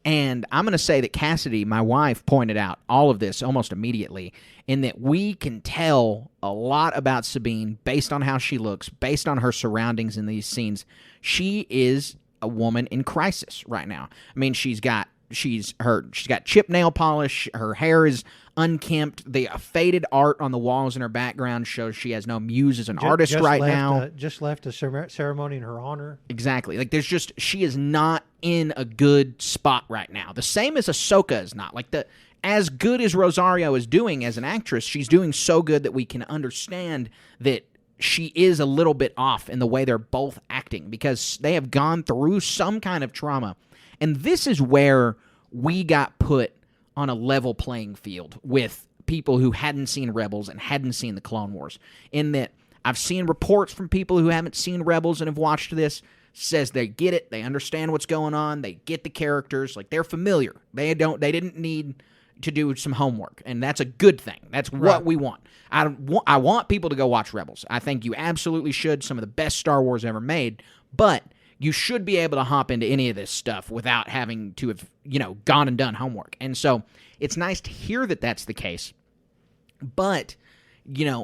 And I'm going to say that Cassidy, my wife, pointed out all of this almost immediately, in that we can tell a lot about Sabine based on how she looks, based on her surroundings in these scenes. She is a woman in crisis right now. I mean, she's got chip nail polish, her hair is unkempt, the faded art on the walls in her background shows she has no muse as an artist right now. Just left a ceremony in her honor. Exactly. Like, she is not in a good spot right now. The same as Ahsoka is not. Like, as good as Rosario is doing as an actress, she's doing so good that we can understand that she is a little bit off in the way they're both acting, because they have gone through some kind of trauma. And this is where we got put on a level playing field with people who hadn't seen Rebels and hadn't seen the Clone Wars. In that, I've seen reports from people who haven't seen Rebels and have watched this, says they get it, they understand what's going on, they get the characters, like, they're familiar. They didn't need to do some homework, and that's a good thing. That's what we want. I want people to go watch Rebels. I think you absolutely should. Some of the best Star Wars ever made, but you should be able to hop into any of this stuff without having to have, gone and done homework. And so it's nice to hear that that's the case. But,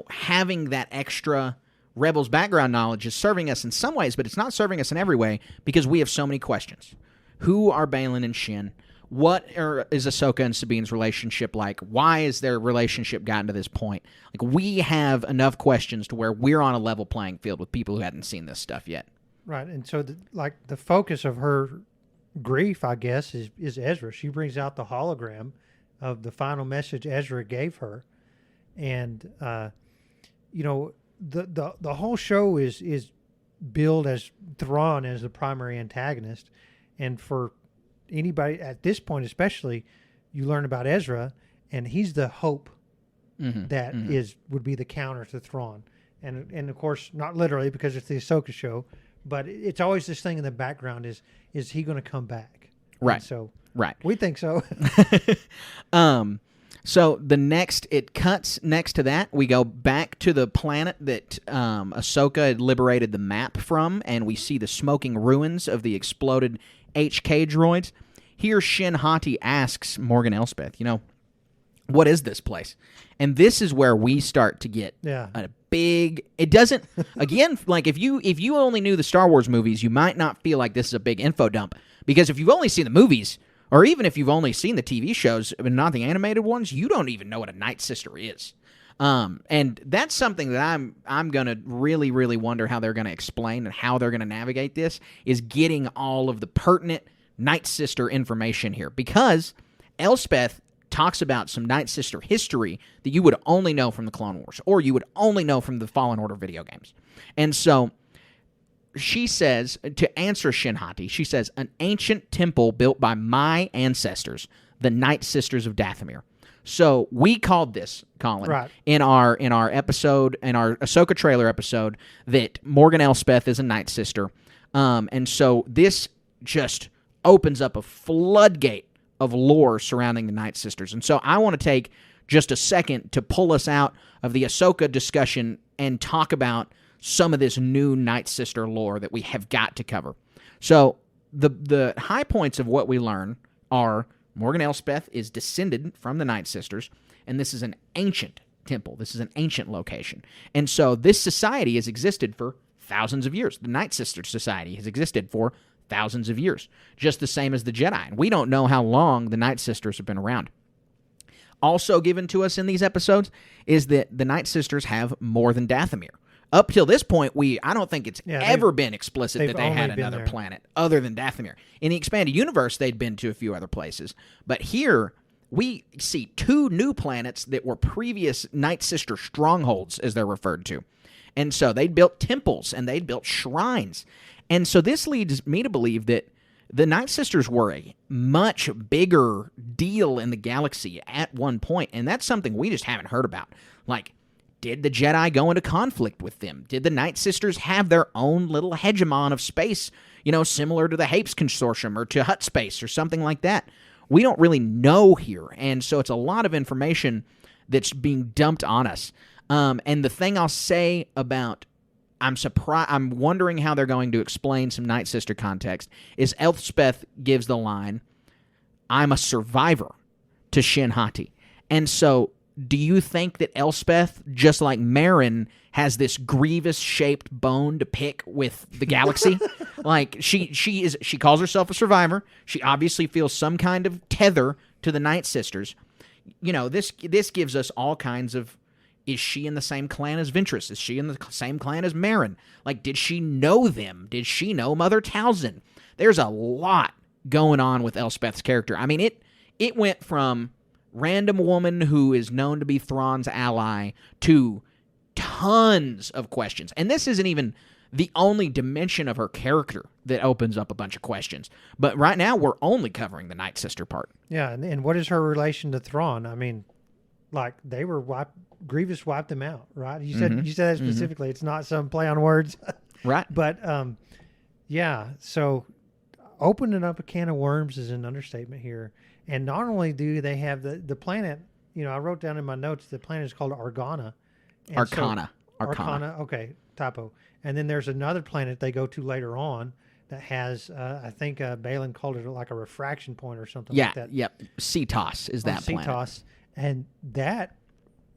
having that extra Rebels background knowledge is serving us in some ways, but it's not serving us in every way, because we have so many questions. Who are Baylan and Shin? What is Ahsoka and Sabine's relationship like? Why is their relationship gotten to this point? Like, we have enough questions to where we're on a level playing field with people who hadn't seen this stuff yet. Right, and so the focus of her grief, I guess, is Ezra. She brings out the hologram of the final message Ezra gave her, and the whole show is billed as Thrawn as the primary antagonist, and for anybody at this point, especially, you learn about Ezra, and he's the hope that would be the counter to Thrawn, and of course not literally, because it's the Ahsoka show. But it's always this thing in the background: is he going to come back? Right. And so right, we think so. So it cuts next to that. We go back to the planet that Ahsoka had liberated the map from, and we see the smoking ruins of the exploded HK droids. Here, Shin Hati asks Morgan Elsbeth, what is this place? And this is where we start to get a big... It doesn't... Again, like, if you only knew the Star Wars movies, you might not feel like this is a big info dump. Because if you've only seen the movies, or even if you've only seen the TV shows, but not the animated ones, you don't even know what a Night Sister is. And that's something that I'm going to really, really wonder how they're going to explain and how they're going to navigate this, is getting all of the pertinent Night Sister information here. Because Elspeth talks about some Night Sister history that you would only know from the Clone Wars, or you would only know from the Fallen Order video games. And so she says, to answer Shin Hati, she says, an ancient temple built by my ancestors, the Night Sisters of Dathomir. So we called this, Colin, in our episode, in our Ahsoka trailer episode, that Morgan Elspeth is a Night Sister. And so this just opens up a floodgate of lore surrounding the Night Sisters. And so I want to take just a second to pull us out of the Ahsoka discussion and talk about some of this new Night Sister lore that we have got to cover. So the high points of what we learn are Morgan Elspeth is descended from the Night Sisters, and this is an ancient temple. This is an ancient location. And so this society has existed for thousands of years. The Night Sister Society has existed for thousands of years, just the same as the Jedi. And we don't know how long the Night Sisters have been around. Also given to us in these episodes is that the Night Sisters have more than Dathomir. Up till this point, I don't think it's ever been explicit that they had another planet other than Dathomir. In the expanded universe, they'd been to a few other places. But here, we see 2 new planets that were previous Night Sister strongholds, as they're referred to. And so they'd built temples and they'd built shrines. And so this leads me to believe that the Night Sisters were a much bigger deal in the galaxy at one point, and that's something we just haven't heard about. Like, did the Jedi go into conflict with them? Did the Night Sisters have their own little hegemon of space, similar to the Hapes Consortium or to Hutt Space or something like that? We don't really know here, and so it's a lot of information that's being dumped on us. And the thing I'll say about I'm wondering how they're going to explain some Night Sister context is Elspeth gives the line, "I'm a survivor," to Shin Hati. And so do you think that Elspeth, just like Marin, has this Grievous-shaped bone to pick with the galaxy? Like, she calls herself a survivor. She obviously feels some kind of tether to the Night Sisters. This gives us all kinds of, is she in the same clan as Ventress? Is she in the same clan as Marin? Like, did she know them? Did she know Mother Talzin? There's a lot going on with Elspeth's character. I mean, it went from random woman who is known to be Thrawn's ally to tons of questions. And this isn't even the only dimension of her character that opens up a bunch of questions. But right now, we're only covering the Night Sister part. Yeah, and what is her relation to Thrawn? I mean, like, they were Grievous wiped them out, right? You said that specifically. It's not some play on words. Right. But, yeah, so opening up a can of worms is an understatement here. And not only do they have the planet, I wrote down in my notes, the planet is called Argana. And Arcana. Arcana, okay, typo. And then there's another planet they go to later on that has, I think Balin called it like a refraction point or something like that. Yeah, Cetos is that planet. Cetos. And that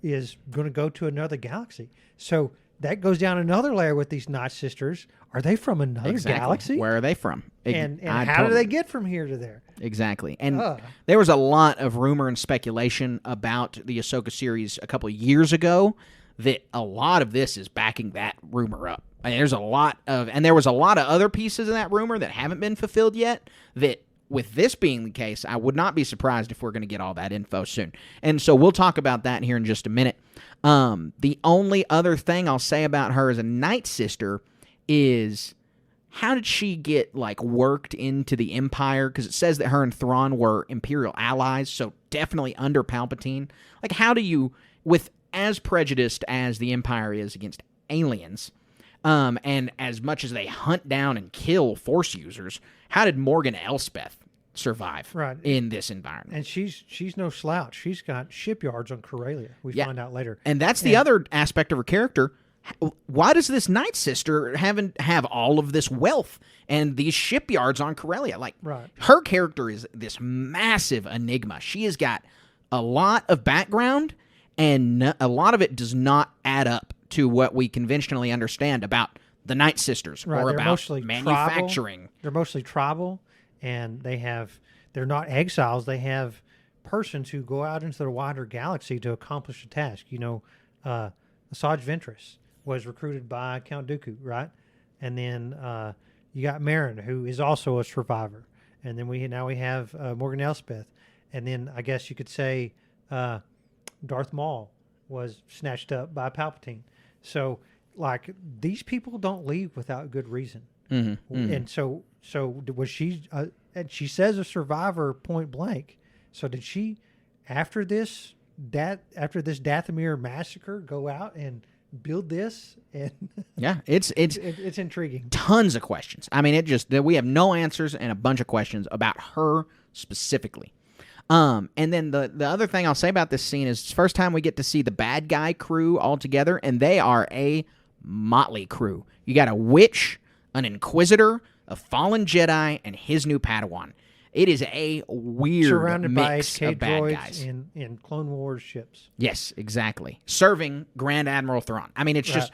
is going to go to another galaxy. So that goes down another layer with these Night Sisters. Are they from another galaxy? Where are they from? And how do they get from here to there? Exactly. And there was a lot of rumor and speculation about the Ahsoka series a couple of years ago that a lot of this is backing that rumor up. And there was a lot of other pieces of that rumor that haven't been fulfilled yet that, with this being the case, I would not be surprised if we're going to get all that info soon. And so we'll talk about that here in just a minute. The only other thing I'll say about her as a Night Sister is, how did she get, worked into the Empire? Because it says that her and Thrawn were Imperial allies, so definitely under Palpatine. Like, how do you, with as prejudiced as the Empire is against aliens, and as much as they hunt down and kill Force users, how did Morgan Elspeth survive in this environment? And she's no slouch. She's got shipyards on Corellia. We find out later. And that's the other aspect of her character. Why does this Night Sister have all of this wealth and these shipyards on Corellia? Her character is this massive enigma. She has got a lot of background, and a lot of it does not add up to what we conventionally understand about the Night Sisters or about manufacturing. They're mostly tribal, and they're not exiles. They have persons who go out into the wider galaxy to accomplish a task. Asajj Ventress was recruited by Count Dooku, right? And then you got Marin, who is also a survivor. And then we have Morgan Elspeth. And then I guess you could say Darth Maul was snatched up by Palpatine. So, these people don't leave without good reason. And so was she? And she says a survivor point blank. So did she, after this Dathomir massacre, go out and build this? And yeah, it's intriguing. Tons of questions. I mean, we have no answers and a bunch of questions about her specifically. And then the other thing I'll say about this scene is it's the first time we get to see the bad guy crew all together, and they are a motley crew. You got a witch, an inquisitor, a fallen Jedi, and his new Padawan. It is a weird surrounded mix by of bad guys. In Clone Wars ships. Yes, exactly. Serving Grand Admiral Thrawn. I mean, it's just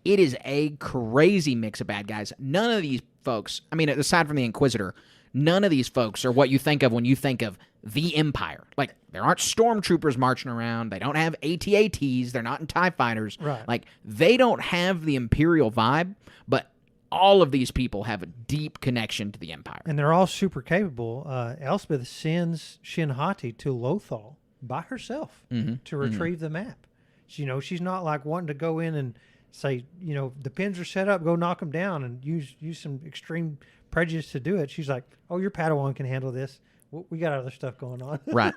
it is a crazy mix of bad guys. None of these folks, I mean, aside from the Inquisitor, none of these folks are what you think of when you think of the Empire. There aren't stormtroopers marching around. They don't have AT-ATs. They're not in TIE fighters. Right. They don't have the Imperial vibe, but all of these people have a deep connection to the Empire. And they're all super capable. Elspeth sends Shin Hati to Lothal by herself to retrieve the map. She's not like wanting to go in and say, the pins are set up, go knock them down, and use some extreme prejudice to do it. She's like, oh, your Padawan can handle this. We got other stuff going on. Right.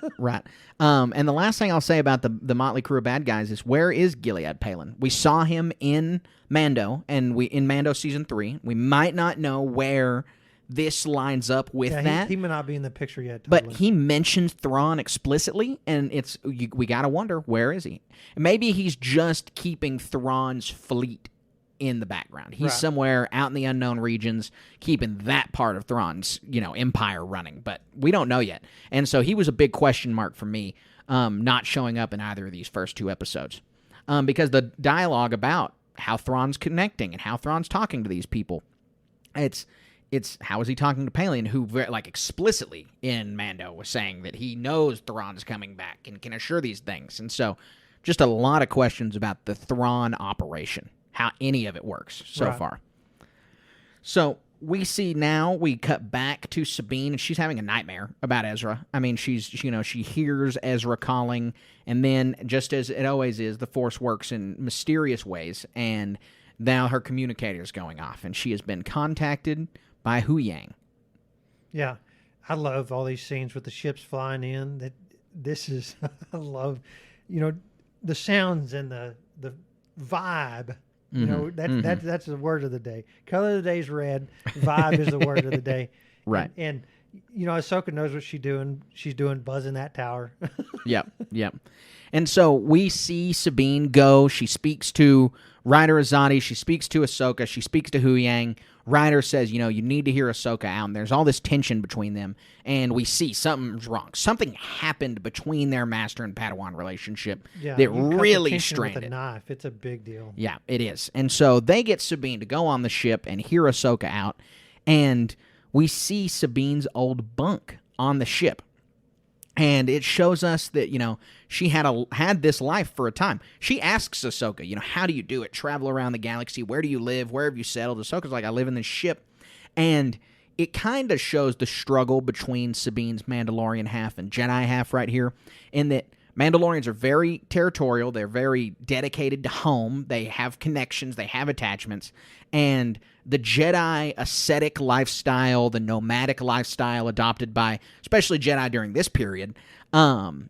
And the last thing I'll say about the motley crew of bad guys is, where is Gilead Palin? We saw him in Mando, and in Mando Season 3. We might not know where this lines up with that. He may not be in the picture yet. But he mentions Thrawn explicitly, and we got to wonder, where is he? Maybe he's just keeping Thrawn's fleet in the background. He's somewhere out in the unknown regions keeping that part of Thrawn's, empire running, but we don't know yet. And so he was a big question mark for me, not showing up in either of these first 2 episodes. Because the dialogue about how Thrawn's connecting and how Thrawn's talking to these people, it's how is he talking to Palin, who explicitly in Mando was saying that he knows Thrawn's coming back and can assure these things. And so just a lot of questions about the Thrawn operation, how any of it works so far. So we cut back to Sabine, and she's having a nightmare about Ezra. I mean, she hears Ezra calling, and then, just as it always is, the Force works in mysterious ways, and now her communicator's going off, and she has been contacted by Hu Yang. Yeah, I love all these scenes with the ships flying in. I love, the sounds and the vibe. That's the word of the day. Color of the day is red. Vibe is the word of the day. Right. And Ahsoka knows what she's doing. She's doing buzzing that tower. Yep. And so we see Sabine go. She speaks to Ryder Azadi. She speaks to Ahsoka. She speaks to Hu Yang. Ryder says, you need to hear Ahsoka out. And there's all this tension between them. And we see something's wrong. Something happened between their master and Padawan relationship that really strained with a knife. It's a big deal. Yeah, it is. And so they get Sabine to go on the ship and hear Ahsoka out. And we see Sabine's old bunk on the ship. And it shows us that, she had this life for a time. She asks Ahsoka, how do you do it? Travel around the galaxy? Where do you live? Where have you settled? Ahsoka's like, I live in this ship. And it kind of shows the struggle between Sabine's Mandalorian half and Jedi half right here, in that Mandalorians are very territorial. They're very dedicated to home. They have connections. They have attachments. And the Jedi ascetic lifestyle, the nomadic lifestyle adopted by especially Jedi during this period,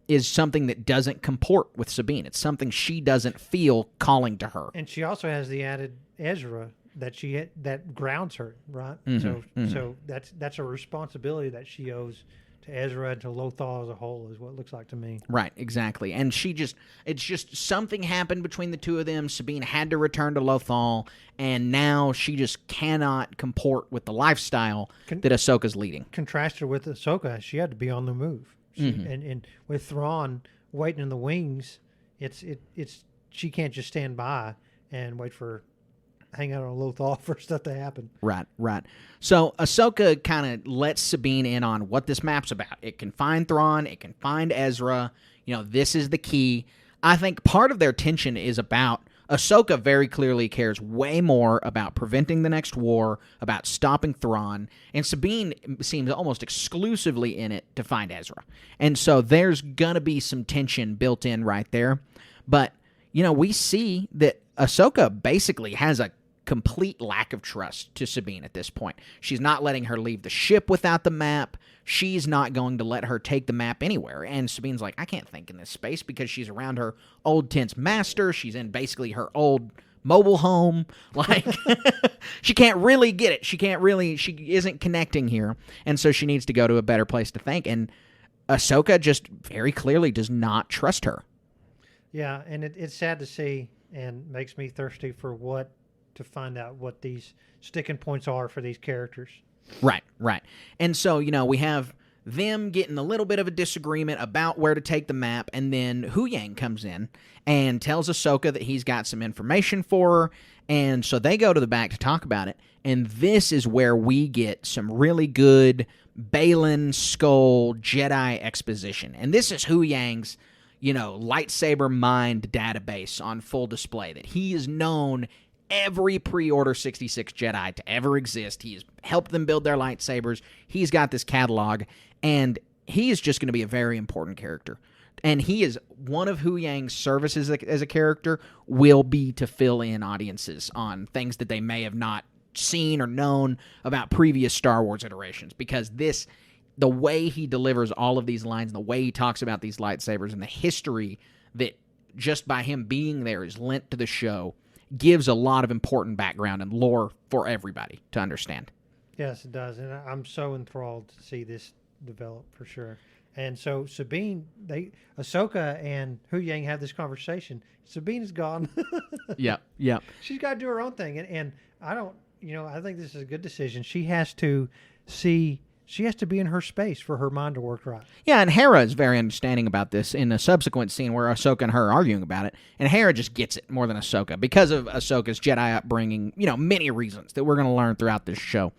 is something that doesn't comport with Sabine. It's something she doesn't feel calling to her. And she also has the added Ezra that grounds her, right? So that's a responsibility that she owes to Ezra and to Lothal as a whole, is what it looks like to me. Right, exactly. And it's just something happened between the two of them. Sabine had to return to Lothal, and now she just cannot comport with the lifestyle that Ahsoka's leading. Contrasted with Ahsoka, she had to be on the move. And with Thrawn waiting in the wings, she can't just stand by and wait for hang out on Lothal for stuff to happen. Right. So Ahsoka kind of lets Sabine in on what this map's about. It can find Thrawn. It can find Ezra. This is the key. I think part of their tension is about Ahsoka very clearly cares way more about preventing the next war, about stopping Thrawn, and Sabine seems almost exclusively in it to find Ezra. And so there's going to be some tension built in right there. But, we see that Ahsoka basically has a complete lack of trust to Sabine at this point. She's not letting her leave the ship without the map. She's not going to let her take the map anywhere. And Sabine's like, I can't think in this space, because she's around her old tense master. She's in basically her old mobile home. Like, she can't really get it. She isn't connecting here. And so she needs to go to a better place to think. And Ahsoka just very clearly does not trust her. Yeah, and it's sad to see, and makes me thirsty to find out what these sticking points are for these characters. Right. And so, we have them getting a little bit of a disagreement about where to take the map, and then Hu Yang comes in and tells Ahsoka that he's got some information for her, and so they go to the back to talk about it, and this is where we get some really good Baylan Skull Jedi exposition. And this is Hu Yang's lightsaber mind database on full display, that he is known every pre-order 66 Jedi to ever exist. He has helped them build their lightsabers. He's got this catalog, and he is just going to be a very important character. And he is one of Hu Yang's services as a character will be to fill in audiences on things that they may have not seen or known about previous Star Wars iterations. Because the way he delivers all of these lines, and the way he talks about these lightsabers, and the history that just by him being there is lent to the show, gives a lot of important background and lore for everybody to understand. Yes, it does. And I'm so enthralled to see this develop for sure. And so Sabine, Ahsoka and Hu Yang have this conversation. Sabine is gone. Yep. She's got to do her own thing. And I don't, I think this is a good decision. She has to be in her space for her mind to work right. Yeah, and Hera is very understanding about this in a subsequent scene where Ahsoka and her are arguing about it, and Hera just gets it more than Ahsoka because of Ahsoka's Jedi upbringing, many reasons that we're going to learn throughout this show.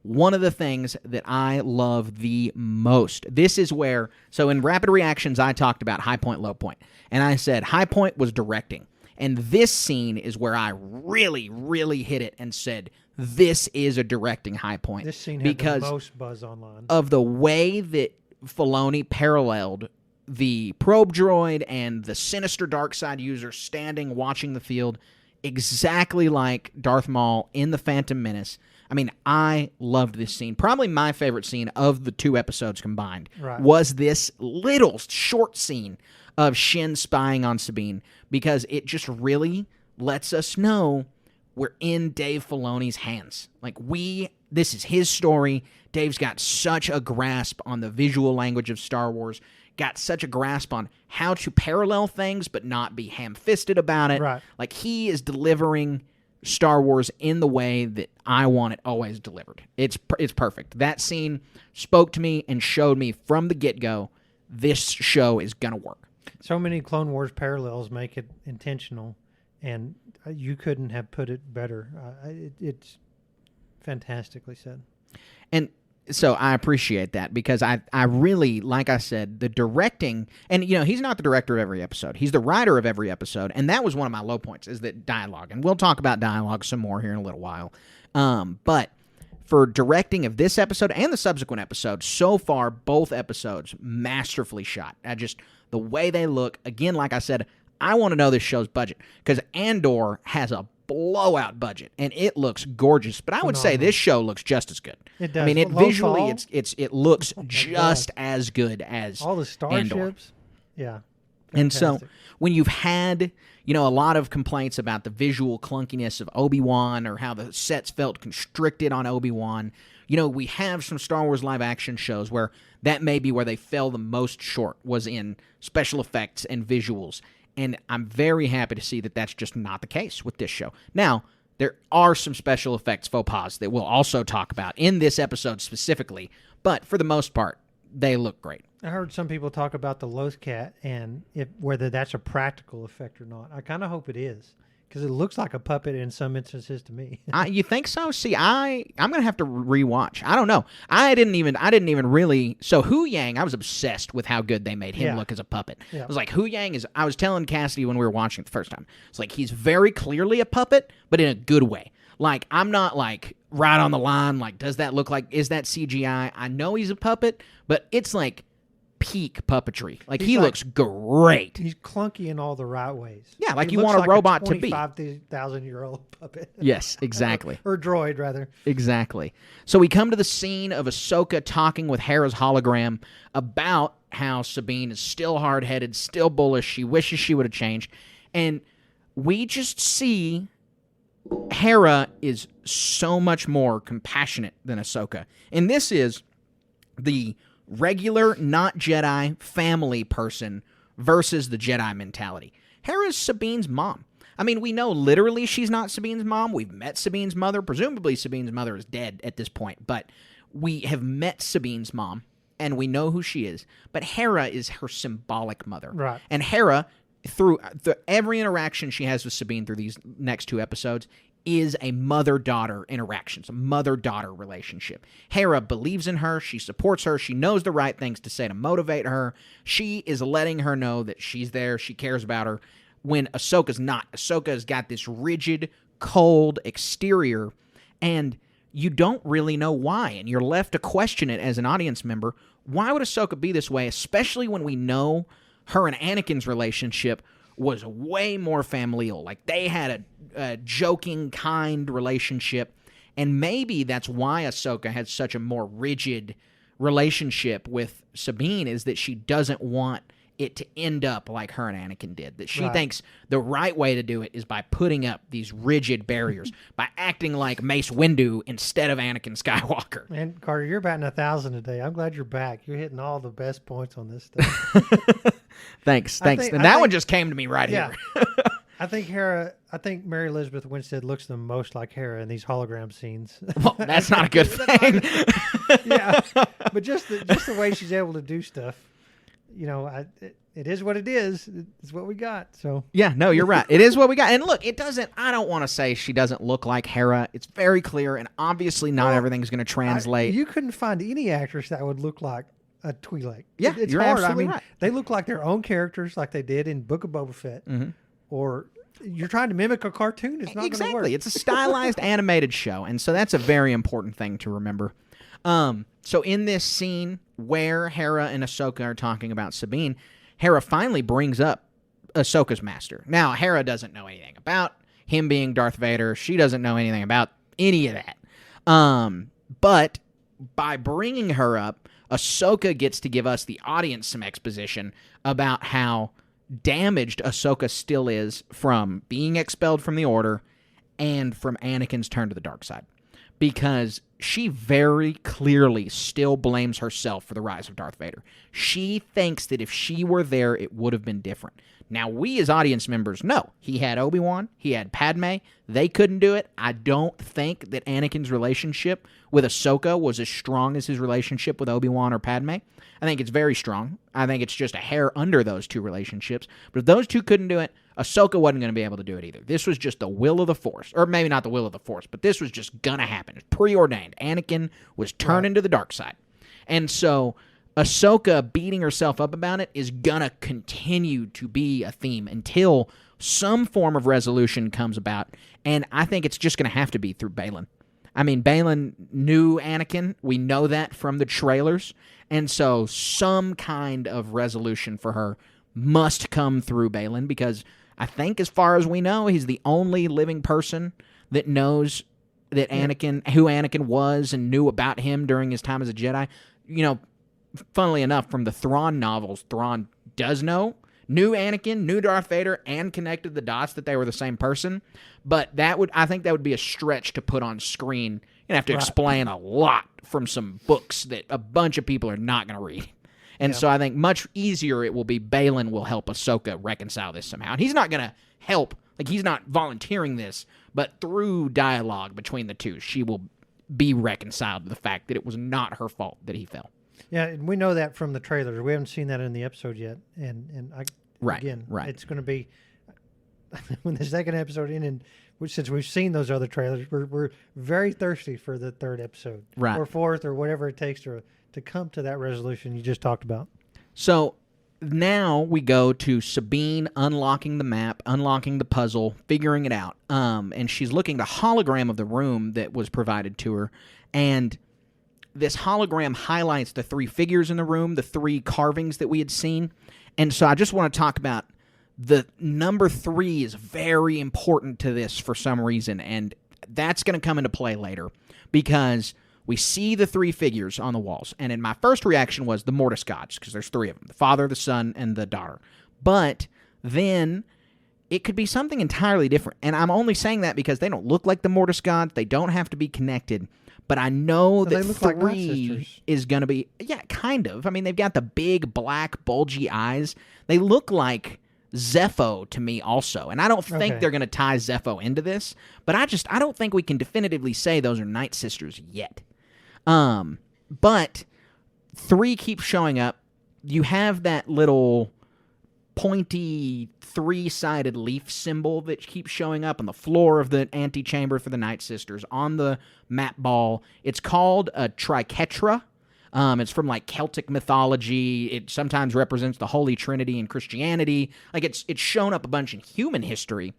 One of the things that I love the most, this is where, so in Rapid Reactions, I talked about high point, low point, and I said high point was directing, and this scene is where I really, really hit it and said, this is a directing high point. This scene had the most buzz online. Of the way that Filoni paralleled the probe droid and the sinister dark side user standing watching the field exactly like Darth Maul in The Phantom Menace. I mean, I loved this scene. Probably my favorite scene of the 2 episodes combined was this little short scene of Shin spying on Sabine, because it just really lets us know we're in Dave Filoni's hands. This is his story. Dave's got such a grasp on the visual language of Star Wars, got such a grasp on how to parallel things but not be ham-fisted about it. Right. He is delivering Star Wars in the way that I want it always delivered. It's perfect. That scene spoke to me and showed me from the get-go this show is going to work. So many Clone Wars parallels make it intentional, and you couldn't have put it better. It's fantastically said. And so I appreciate that, because I really, like I said, the directing, and he's not the director of every episode. He's the writer of every episode, and that was one of my low points, is that dialogue. And we'll talk about dialogue some more here in a little while. But for directing of this episode and the subsequent episode, so far, both episodes masterfully shot. The way they look, again, like I said, I want to know this show's budget, because Andor has a blowout budget, and it looks gorgeous. But I would say this show looks just as good. It does. I mean, visually, it looks just as good as all the starships. Andor. Yeah. And so when you've had, a lot of complaints about the visual clunkiness of Obi-Wan, or how the sets felt constricted on Obi-Wan, we have some Star Wars live-action shows where that may be where they fell the most short, was in special effects and visuals. And I'm very happy to see that that's just not the case with this show. Now, there are some special effects faux pas that we'll also talk about in this episode specifically, but for the most part, they look great. I heard some people talk about the Lothcat and whether that's a practical effect or not. I kind of hope it is, because it looks like a puppet in some instances to me. You think so? See, I'm gonna have to rewatch. I don't know. I didn't even really. So Hu Yang, I was obsessed with how good they made him look as a puppet. Yeah. I was like, Hu Yang is. I was telling Cassidy when we were watching it the first time. It's like he's very clearly a puppet, but in a good way. I'm not right on the line. Does that look like? Is that CGI? I know he's a puppet, but it's peak puppetry. He looks great. He's clunky in all the right ways. Yeah, you want a robot to be. 25,000-year-old puppet. Yes, exactly. or droid, rather. Exactly. So we come to the scene of Ahsoka talking with Hera's hologram about how Sabine is still hard-headed, still bullish. She wishes she would have changed. And we just see Hera is so much more compassionate than Ahsoka. And this is the regular, not Jedi, family person versus the Jedi mentality. Hera's Sabine's mom. I mean, we know literally she's not Sabine's mom. We've met Sabine's mother. Presumably Sabine's mother is dead at this point, but we have met Sabine's mom, and we know who she is. But Hera is her symbolic mother. Right. And Hera, through every interaction she has with Sabine through these next 2 episodes, is a mother-daughter interaction, a mother-daughter relationship. Hera believes in her. She supports her. She knows the right things to say to motivate her. She is letting her know that she's there. She cares about her. when Ahsoka's not. Ahsoka's got this rigid, cold exterior, and you don't really know why, and you're left to question it as an audience member. Why would Ahsoka be this way, especially when we know her and Anakin's relationship was way more familial? Like, they had a joking, kind relationship, and maybe that's why Ahsoka had such a more rigid relationship with Sabine, is that she doesn't want it to end up like her and Anakin did. That she thinks the right way to do it is by putting up these rigid barriers, by acting like Mace Windu instead of Anakin Skywalker. And Carter, you're batting 1,000 today. I'm glad you're back. You're hitting all the best points on this stuff. Thanks. I And think- that one just came to me right Yeah. here. I think Mary Elizabeth Winstead looks the most like Hera in these hologram scenes. Well, that's not a good thing. Yeah, but just the way she's able to do stuff, it is what it is. It's what we got. So Yeah, no, you're right. It is what we got. And look, I don't want to say she doesn't look like Hera. It's very clear, and obviously not everything's going to translate. You couldn't find any actress that would look like a Twi'lek. Yeah, it's you're hard. absolutely right. They look like their own characters, like they did in Book of Boba Fett. Mm-hmm. Or you're trying to mimic a cartoon. It's not going to work. Exactly. It's a stylized animated show, and so that's a very important thing to remember. So in this scene where Hera and Ahsoka are talking about Sabine, Hera finally brings up Ahsoka's master. Now, Hera doesn't know anything about him being Darth Vader. She doesn't know anything about any of that. But by bringing her up, Ahsoka gets to give us, the audience, some exposition about how damaged Ahsoka still is from being expelled from the Order and from Anakin's turn to the dark side. Because she very clearly still blames herself for the rise of Darth Vader. She thinks that if she were there, it would have been different. Now, we as audience members know he had Obi-Wan, he had Padme, they couldn't do it. I don't think that Anakin's relationship with Ahsoka was as strong as his relationship with Obi-Wan or Padme. I think it's very strong. I think it's just a hair under those two relationships. But if those two couldn't do it, Ahsoka wasn't going to be able to do it either. This was just the will of the Force. Or maybe not the will of the Force, but this was just going to happen. It's preordained. Anakin was turning to the dark side. And so Ahsoka beating herself up about it is going to continue to be a theme until some form of resolution comes about. And I think it's just going to have to be through Baylan. I mean, Baylan knew Anakin. We know that from the trailers. And so some kind of resolution for her must come through Baylan, because I think, as far as we know, he's the only living person that knows that who Anakin was and knew about him during his time as a Jedi. Funnily enough, from the Thrawn novels, Thrawn knew Anakin, knew Darth Vader, and connected the dots that they were the same person. But I think that would be a stretch to put on screen. You'd have to explain a lot from some books that a bunch of people are not going to read. And so I think much easier it will be Baylan will help Ahsoka reconcile this somehow. And he's not going to help, like, he's not volunteering this, but through dialogue between the two, she will be reconciled to the fact that it was not her fault that he fell. Yeah, and we know that from the trailers. We haven't seen that in the episode yet. Again, it's going to be when the second episode since we've seen those other trailers, we're very thirsty for the third episode, or fourth, or whatever it takes to come to that resolution you just talked about. So now we go to Sabine unlocking the map, unlocking the puzzle, figuring it out. And she's looking at the hologram of the room that was provided to her, and this hologram highlights the three figures in the room, the three carvings that we had seen. And so I just want to talk about the number 3 is very important to this for some reason, and that's going to come into play later, because we see the 3 figures on the walls, and in my first reaction was the Mortis gods, because there's 3 of them, the father, the son, and the daughter. But then it could be something entirely different, and I'm only saying that because they don't look like the Mortis gods, they don't have to be connected, but I know that 3 is going to be, kind of. I mean, they've got the big, black, bulgy eyes. They look like Zepho to me also, and I don't think they're going to tie Zepho into this, but I don't think we can definitively say those are Night Sisters yet. But 3 keeps showing up. You have that little pointy 3-sided leaf symbol that keeps showing up on the floor of the antechamber for the Night Sisters, on the map ball. It's called a triquetra. It's from like Celtic mythology. It sometimes represents the Holy Trinity in Christianity. Like it's shown up a bunch in human history.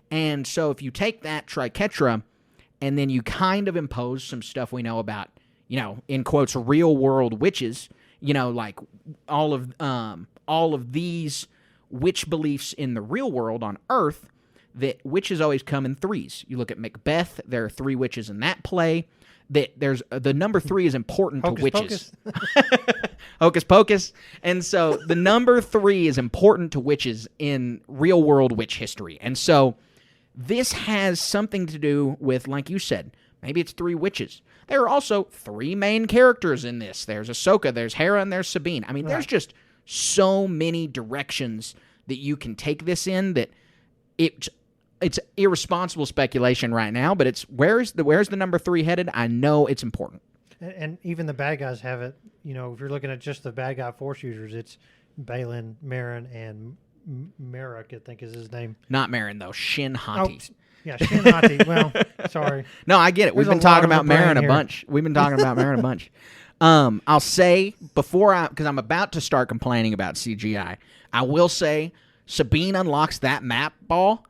And so if you take that triquetra and then you kind of impose some stuff we know about, in quotes, real world witches, like all of these witch beliefs in the real world on Earth, that witches always come in threes. You look at Macbeth, there are 3 witches in that play. That there's the number 3 is important to witches. Hocus pocus. And so the number 3 is important to witches in real world witch history. And so this has something to do with, like you said, maybe it's 3 witches. There are also 3 main characters in this. There's Ahsoka, there's Hera, and there's Sabine. I mean, there's just so many directions that you can take this in that it's irresponsible speculation right now, but it's where's the number 3 headed? I know it's important. And even the bad guys have it. If you're looking at just the bad guy Force users, it's Balin, Marin, and Merrick, I think is his name. Not Marin, though. Shin Hati. Oh, yeah, Shin Hati. Well, sorry. No, I get it. We've been talking about Marin a bunch. I'll say because I'm about to start complaining about CGI, I will say Sabine unlocks that map ball,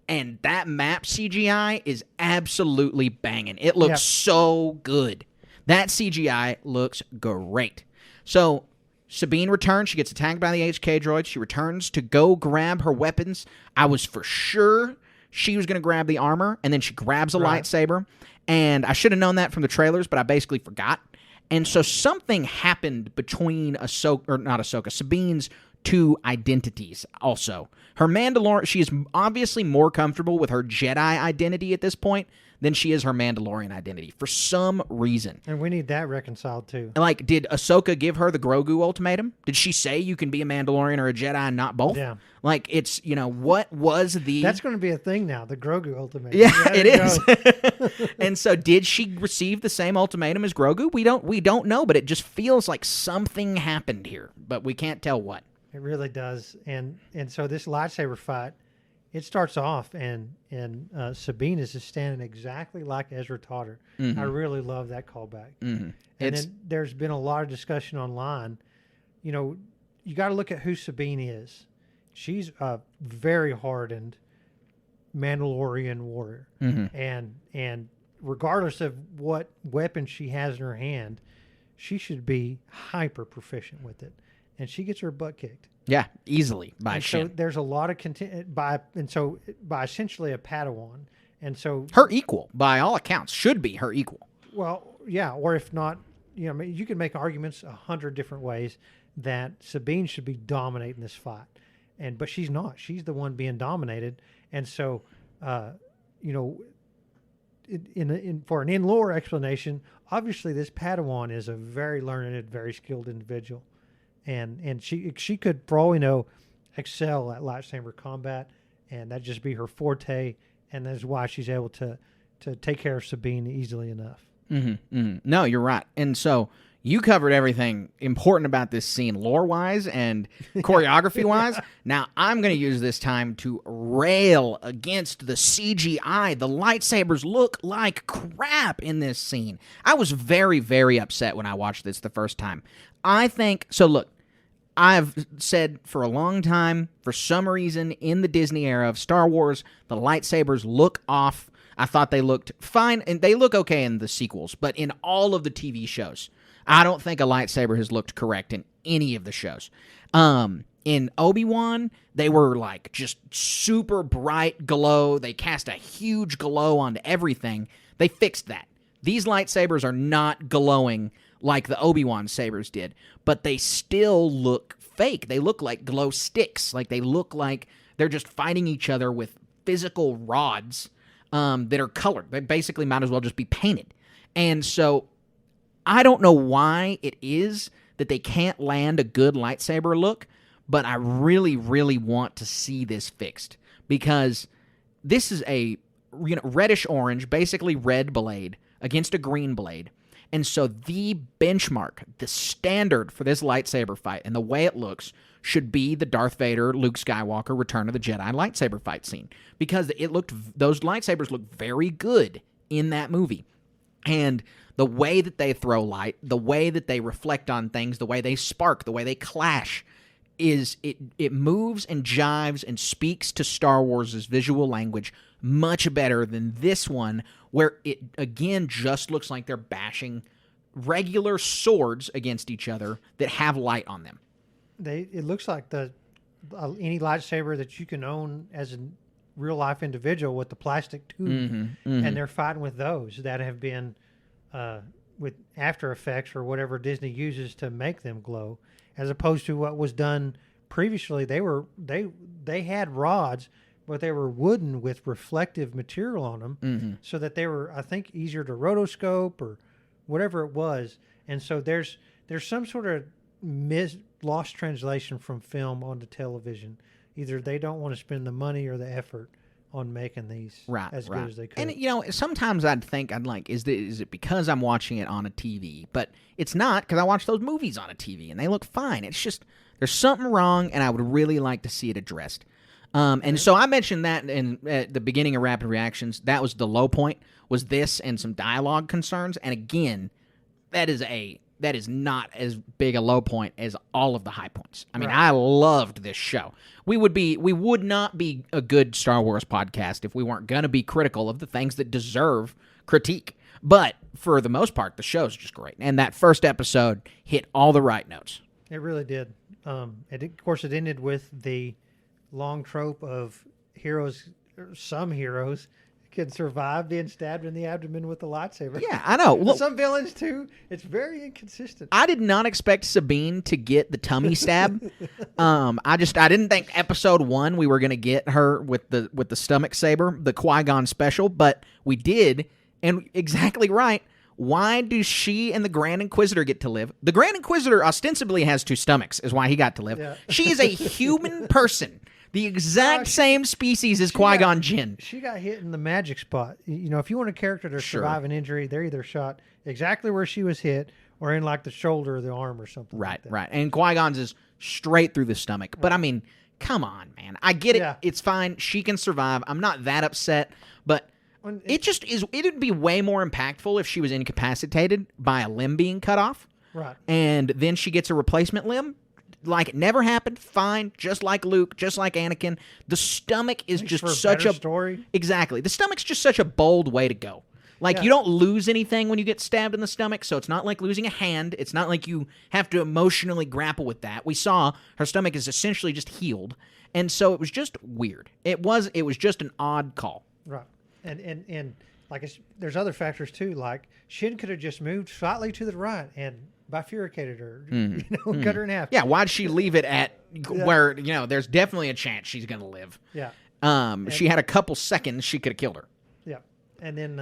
and that map CGI is absolutely banging. It looks so good. That CGI looks great. So Sabine returns. She gets attacked by the HK droids. She returns to go grab her weapons. I was for sure she was going to grab the armor, and then she grabs a lightsaber. And I should have known that from the trailers, but I basically forgot. And so something happened between Sabine's 2 identities also. Her Mandalorian, she is obviously more comfortable with her Jedi identity at this point than she is her Mandalorian identity for some reason. And we need that reconciled too. Like, did Ahsoka give her the Grogu ultimatum? Did she say you can be a Mandalorian or a Jedi and not both? Yeah. Like, it's, what was the... That's going to be a thing now, the Grogu ultimatum. Yeah, it is. And so did she receive the same ultimatum as Grogu? We don't know, but it just feels like something happened here, but we can't tell what. It really does. And so this lightsaber fight, it starts off and Sabine is just standing exactly like Ezra taught her. Mm-hmm. I really love that callback. Mm-hmm. And then there's been a lot of discussion online. You got to look at who Sabine is. She's a very hardened Mandalorian warrior. Mm-hmm. And regardless of what weapon she has in her hand, she should be hyper proficient with it. And she gets her butt kicked. Yeah, easily by Shin. So there's a lot of by essentially a Padawan, and so her equal by all accounts should be her equal. Well, yeah, or if not, you can make arguments 100 different ways that Sabine should be dominating this fight, but she's not. She's the one being dominated, and so for an in-lore explanation, obviously this Padawan is a very learned, very skilled individual. And she could, for all we know, excel at lightsaber combat, and that'd just be her forte, and that's why she's able to take care of Sabine easily enough. Mm-hmm, mm-hmm. No, you're right. And so you covered everything important about this scene lore-wise and choreography-wise. Now I'm going to use this time to rail against the CGI. The lightsabers look like crap in this scene. I was very, very upset when I watched this the first time. Look, I've said for a long time, for some reason, in the Disney era of Star Wars, the lightsabers look off. I thought they looked fine, and they look okay in the sequels, but in all of the TV shows, I don't think a lightsaber has looked correct in any of the shows. In Obi-Wan, they were like just super bright glow. They cast a huge glow onto everything. They fixed that. These lightsabers are not glowing like the Obi-Wan sabers did, but they still look fake. They look like glow sticks. Like they look like they're just fighting each other with physical rods that are colored. They basically might as well just be painted. And so I don't know why it is that they can't land a good lightsaber look, but I really, really want to see this fixed because this is a reddish-orange, basically red blade against a green blade. And so the benchmark, the standard for this lightsaber fight and the way it looks should be the Darth Vader, Luke Skywalker, Return of the Jedi lightsaber fight scene. Because those lightsabers look very good in that movie. And the way that they throw light, the way that they reflect on things, the way they spark, the way they clash, it moves and jives and speaks to Star Wars' visual language much better than this one, where it, again, just looks like they're bashing regular swords against each other that have light on them. It looks like any lightsaber that you can own as a real-life individual with the plastic tube, and they're fighting with those that have been with After Effects or whatever Disney uses to make them glow, as opposed to what was done previously. They had rods, but they were wooden with reflective material on them, so that they were, I think, easier to rotoscope or whatever it was. And so there's some sort of lost translation from film onto television. Either they don't want to spend the money or the effort on making these as good as they could. And, sometimes I'd think, is it because I'm watching it on a TV? But it's not, because I watch those movies on a TV, and they look fine. It's just, there's something wrong, and I would really like to see it addressed. And so I mentioned that at the beginning of Rapid Reactions. That was the low point, was this and some dialogue concerns. And again, that is not as big a low point as all of the high points. I mean, I loved this show. We would not be a good Star Wars podcast if we weren't going to be critical of the things that deserve critique. But for the most part, the show's just great. And that first episode hit all the right notes. It really did. Of course, it ended with the long trope of some heroes can survive being stabbed in the abdomen with a lightsaber. Yeah, I know. Look, some villains too. It's very inconsistent. I did not expect Sabine to get the tummy stab. I didn't think episode 1 we were going to get her with the stomach saber, the Qui-Gon special, but we did, and exactly right. Why do she and the Grand Inquisitor get to live? The Grand Inquisitor ostensibly has 2 stomachs, is why he got to live. Yeah. She is a human person. The exact same species as Qui-Gon Jinn. She got hit in the magic spot. If you want a character to survive an injury, they're either shot exactly where she was hit or in like the shoulder or the arm or something. Right, like that. right. And Qui-Gon's is straight through the stomach. Right. But I mean, come on, man. I get it. Yeah. It's fine. She can survive. I'm not that upset. But it'd be way more impactful if she was incapacitated by a limb being cut off. Right. And then she gets a replacement limb. Like it never happened, fine, just like Luke, just like Anakin. The stomach is just such a story. Exactly. The stomach's just such a bold way to go. Like you don't lose anything when you get stabbed in the stomach, so it's not like losing a hand. It's not like you have to emotionally grapple with that. We saw her stomach is essentially just healed. And so it was just weird. It was just an odd call. Right. And like there's other factors too, like Shin could have just moved slightly to the right and bifurcated her, cut her in half. Yeah, why'd she leave it at where, there's definitely a chance she's going to live. Yeah. She had a couple seconds, she could have killed her. Yeah. And then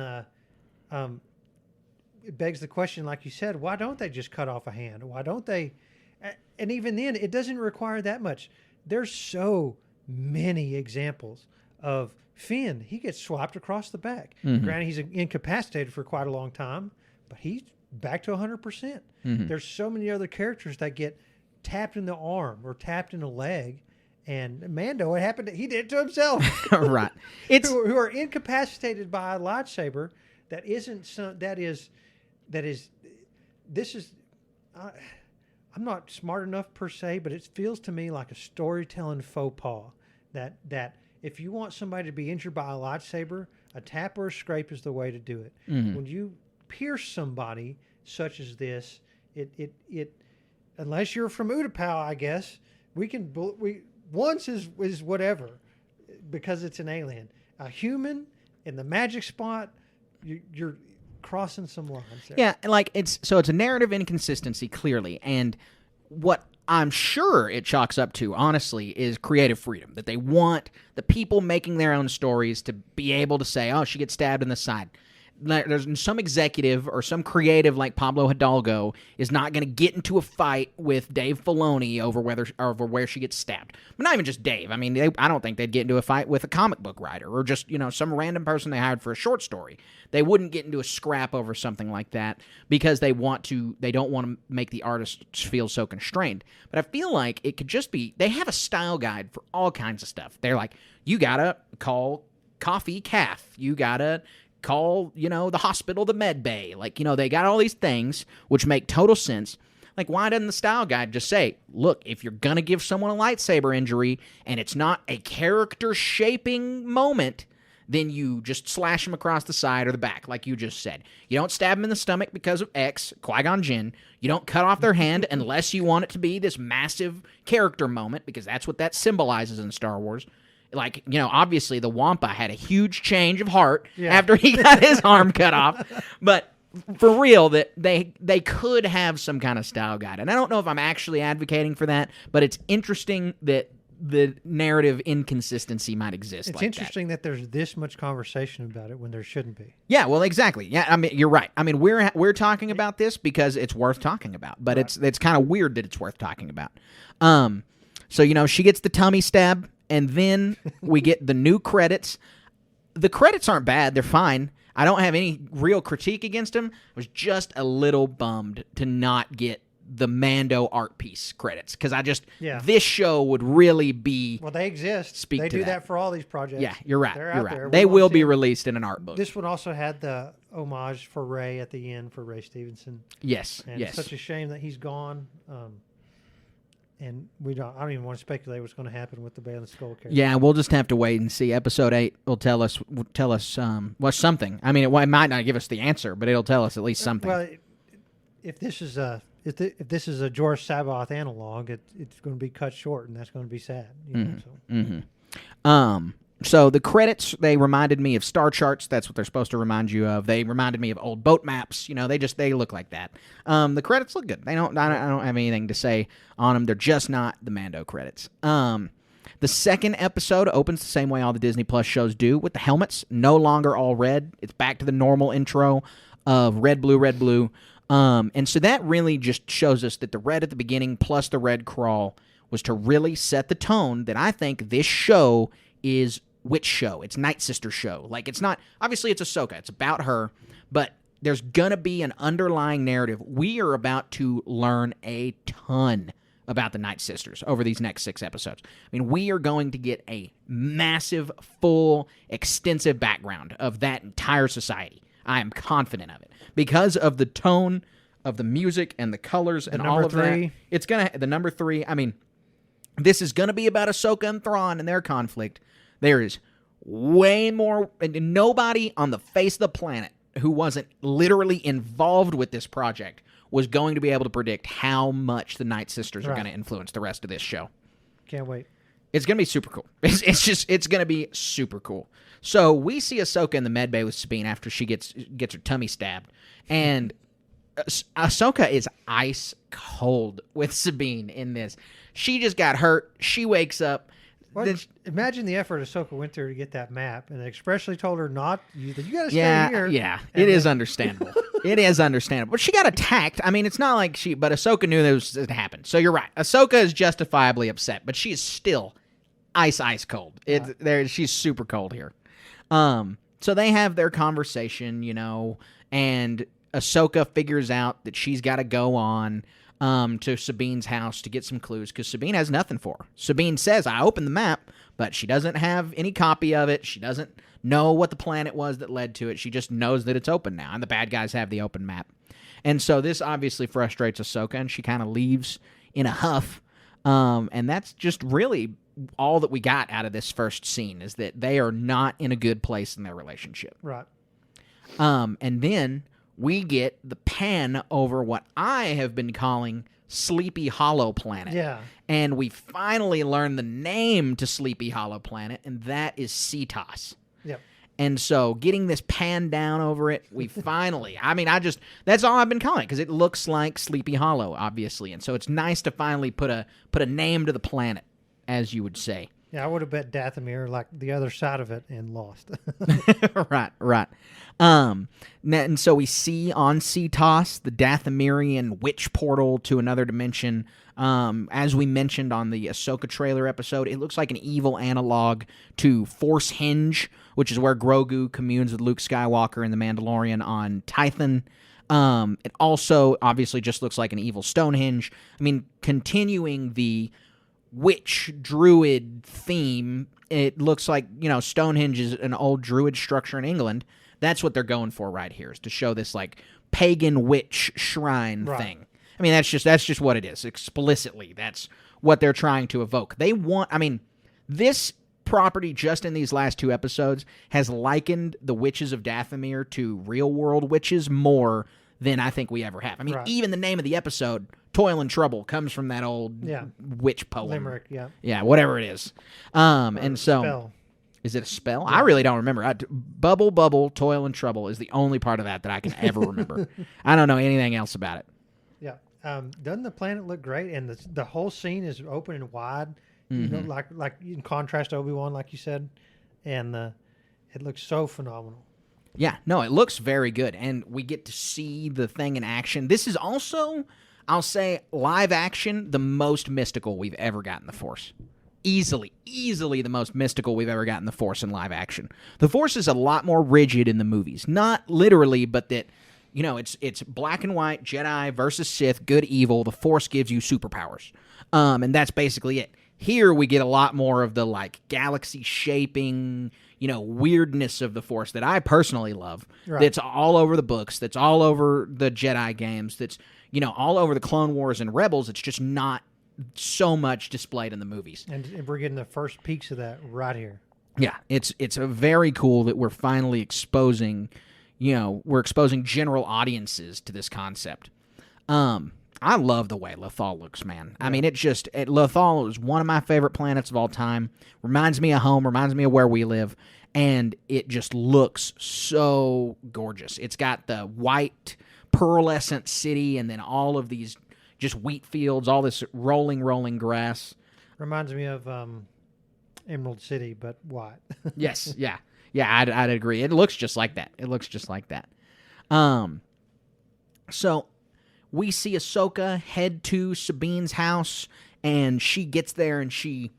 it begs the question, like you said, why don't they just cut off a hand? Why don't they? And even then, it doesn't require that much. There's so many examples of Finn. He gets swapped across the back. Granted, he's incapacitated for quite a long time, but he's back to 100%. There's so many other characters that get tapped in the arm or tapped in the leg, and Mando, he did it to himself. Right. It's who are incapacitated by a lightsaber that isn't I'm not smart enough per se, but it feels to me like a storytelling faux pas that if you want somebody to be injured by a lightsaber, a tap or a scrape is the way to do it. When you pierce somebody such as this, it unless you're from Utapau, I guess once is whatever, because it's an alien. A human in the magic spot, you're crossing some lines there. Yeah, like it's a narrative inconsistency clearly, and what I'm sure it chalks up to, honestly, is creative freedom. That they want the people making their own stories to be able to say, oh, she gets stabbed in the side. There's some executive or some creative like Pablo Hidalgo is not going to get into a fight with Dave Filoni over where she gets stabbed. But not even just Dave. I mean, I don't think they'd get into a fight with a comic book writer or just, some random person they hired for a short story. They wouldn't get into a scrap over something like that because they don't want to make the artists feel so constrained. But I feel like it could just be, they have a style guide for all kinds of stuff. They're like, you got to call coffee calf. You got to call, the hospital the med bay. Like, they got all these things which make total sense. Like, why doesn't the style guide just say, look, if you're going to give someone a lightsaber injury and it's not a character-shaping moment, then you just slash them across the side or the back, like you just said. You don't stab them in the stomach because of X, Qui-Gon Jinn. You don't cut off their hand unless you want it to be this massive character moment, because that's what that symbolizes in Star Wars. Like, obviously the Wampa had a huge change of heart after he got his arm cut off. But for real, that they could have some kind of style guide. And I don't know if I'm actually advocating for that, but it's interesting that the narrative inconsistency might exist. It's like interesting that there's this much conversation about it when there shouldn't be. Yeah, well, exactly. Yeah, I mean, you're right. I mean, we're talking about this because it's worth talking about, but it's kind of weird that it's worth talking about. So she gets the tummy stab, and then we get the new credits. The credits aren't bad; they're fine. I don't have any real critique against them. I was just a little bummed to not get the Mando art piece credits, because this show would really be they exist. They do that for all these projects. Yeah, you're right. They're you're out right. there. They will be released in an art book. This one also had the homage for Ray at the end for Ray Stevenson. Yes, and yes. It's such a shame that he's gone. And I don't even want to speculate what's going to happen with the Bale Skull character. Yeah, we'll just have to wait and see. Episode 8 will tell us something. I mean, it might not give us the answer, but it'll tell us at least something. Well, if this is a George Sabath analog, it's going to be cut short, and that's going to be sad. So the credits, they reminded me of star charts. That's what they're supposed to remind you of. They reminded me of old boat maps. They look like that. The credits look good. I don't have anything to say on them. They're just not the Mando credits. The second episode opens the same way all the Disney Plus shows do, with the helmets no longer all red. It's back to the normal intro of red, blue, red, blue. And so that really just shows us that the red at the beginning plus the red crawl was to really set the tone that I think this show is which show? It's Night Sister show. Like, it's not, obviously it's Ahsoka. It's about her, but there's going to be an underlying narrative. We are about to learn a ton about the Night Sisters over these next 6 episodes. I mean, we are going to get a massive, full, extensive background of that entire society. I am confident of it because of the tone of the music and the colors and all of that. It's going to, the number 3, I mean, this is going to be about Ahsoka and Thrawn and their conflict. There is way more, and nobody on the face of the planet who wasn't literally involved with this project was going to be able to predict how much the Night Sisters are going to influence the rest of this show. Can't wait. It's going to be super cool. It's going to be super cool. So we see Ahsoka in the med bay with Sabine after she gets her tummy stabbed. And Ahsoka is ice cold with Sabine in this. She just got hurt. She wakes up. Well, imagine the effort Ahsoka went through to get that map, and expressly told her not. You got to stay here. Yeah, it is understandable. It is understandable. But she got attacked. I mean, it's not like but Ahsoka knew that it happened. So you're right. Ahsoka is justifiably upset, but she is still ice cold. She's super cold here. So they have their conversation, and Ahsoka figures out that she's got to go on to Sabine's house to get some clues, because Sabine has nothing for her. Sabine says, I opened the map, but she doesn't have any copy of it. She doesn't know what the planet was that led to it. She just knows that it's open now, and the bad guys have the open map. And so this obviously frustrates Ahsoka, and she kind of leaves in a huff. And that's just really all that we got out of this first scene, is that they are not in a good place in their relationship. Right. And then we get the pan over what I have been calling Sleepy Hollow Planet. Yeah. And we finally learn the name to Sleepy Hollow Planet, and that is Cetos. Yep. And so getting this pan down over it, we finally, that's all I've been calling it, because it looks like Sleepy Hollow, obviously. And so it's nice to finally put a name to the planet, as you would say. Yeah, I would have bet Dathomir like the other side of it and lost. Right. And so we see on Cetos the Dathomirian witch portal to another dimension. As we mentioned on the Ahsoka trailer episode, it looks like an evil analog to Force Hinge, which is where Grogu communes with Luke Skywalker and the Mandalorian on Tython. It also obviously just looks like an evil Stonehenge. I mean, continuing the witch druid theme, it looks like, Stonehenge is an old druid structure in England That's what they're going for right here, is to show this like pagan witch shrine thing. I mean, that's just what it is. Explicitly, that's what they're trying to evoke. They want, I mean, this property just in these last 2 episodes has likened the witches of Dathomir to real-world witches more than I think we ever have. I mean, even the name of the episode, Toil and Trouble, comes from that old witch poem. Limerick, Yeah, whatever it is. And so... Spell. Is it a spell? Yeah. I really don't remember. Bubble, bubble, toil, and trouble is the only part of that I can ever remember. I don't know anything else about it. Yeah. Doesn't the planet look great? And the whole scene is open and wide, you know, like in contrast to Obi-Wan, like you said. And it looks so phenomenal. Yeah. No, it looks very good. And we get to see the thing in action. This is also, I'll say, live action, the most mystical we've ever gotten the Force. Easily the most mystical we've ever gotten the Force in live action. The Force is a lot more rigid in the movies. Not literally, but that, you know, it's black and white, Jedi versus Sith, good, evil. The Force gives you superpowers. And that's basically it. Here we get a lot more of the, like, galaxy-shaping, you know, weirdness of the Force that I personally love. Right. That's all over the books, that's all over the Jedi games, that's, you know, all over the Clone Wars and Rebels. It's just not so much displayed in the movies. And we're getting the first peeks of that right here. Yeah, it's a very cool that we're finally exposing, you know, we're exposing general audiences to this concept. I love the way Lothal looks, man. Yeah. I mean, Lothal is one of my favorite planets of all time. Reminds me of home, reminds me of where we live, and it just looks so gorgeous. It's got the white pearlescent city and then all of these just wheat fields, all this rolling grass. Reminds me of Emerald City, but white. Yes, yeah. Yeah, I'd agree. It looks just like that. So we see Ahsoka head to Sabine's house, and she gets there, and she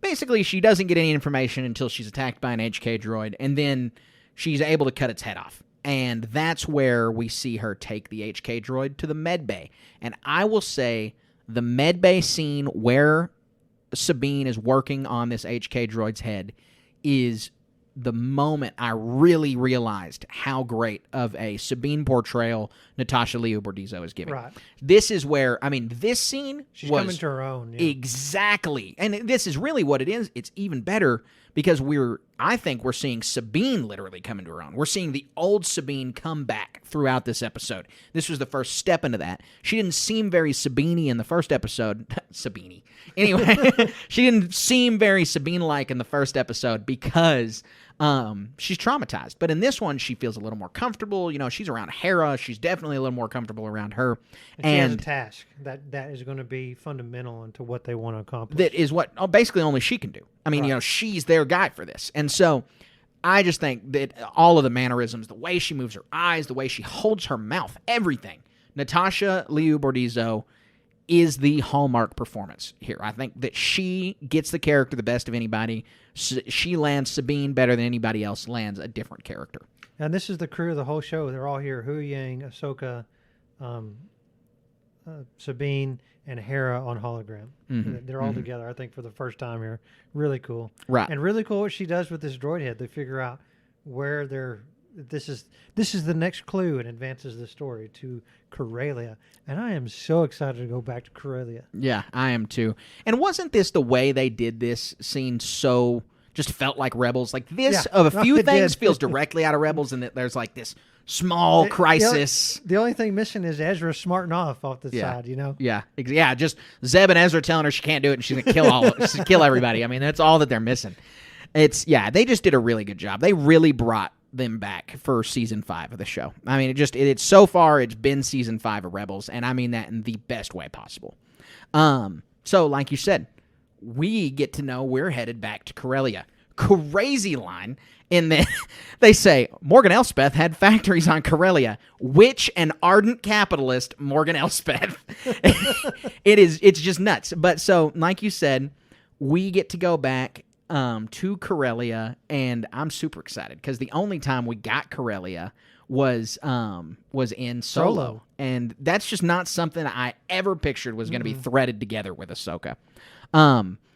doesn't get any information until she's attacked by an HK droid, and then she's able to cut its head off. And that's where we see her take the HK droid to the med bay. And I will say the med bay scene where Sabine is working on this HK droid's head is the moment I really realized how great of a Sabine portrayal Natasha Liu Bordizzo is giving. Right. This is where, I mean, this scene She's coming to her own. Yeah. Exactly. And this is really what it is. It's even better because I think we're seeing Sabine literally come into her own. We're seeing the old Sabine come back throughout this episode. This was the first step into that. She didn't seem very Sabine-y in the first episode. Sabine-y. Anyway, she didn't seem very Sabine-like in the first episode because she's traumatized. But in this one, she feels a little more comfortable. You know, she's around Hera. She's definitely a little more comfortable around her. And she has a task that is going to be fundamental into what they want to accomplish. That is what basically only she can do. I mean, you know, she's their guy for this. And so I just think that all of the mannerisms, the way she moves her eyes, the way she holds her mouth, everything, Natasha Liu Bordizzo is the hallmark performance here. I think that she gets the character the best of anybody. She lands Sabine better than anybody else lands a different character. And this is the crew of the whole show. They're all here. Hu Yang, Ahsoka, Sabine, and Hera on hologram. Mm-hmm. They're all together, I think, for the first time here. Really cool. Right. And really cool what she does with this droid head. They figure out where this is the next clue and advances the story to Corellia. And I am so excited to go back to Corellia. Yeah, I am too. And wasn't this the way they did this scene so just felt like Rebels? Like this of a few things feels directly out of Rebels, and that there's like this small crisis. The only thing missing is Ezra smarting off the side, you know? Yeah. Yeah, just Zeb and Ezra telling her she can't do it and she's going to kill everybody. I mean, that's all that they're missing. They just did a really good job. They really brought them back for season 5 of the show. I mean, it's so far it's been season 5 of Rebels, and I mean that in the best way possible. So like you said, we get to know we're headed back to Corellia. Crazy line in that they say Morgan Elspeth had factories on Corellia. Which an ardent capitalist, Morgan Elspeth. It's just nuts. But so like you said, we get to go back to Corellia, and I'm super excited because the only time we got Corellia was in Solo, and that's just not something I ever pictured was going to be threaded together with Ahsoka.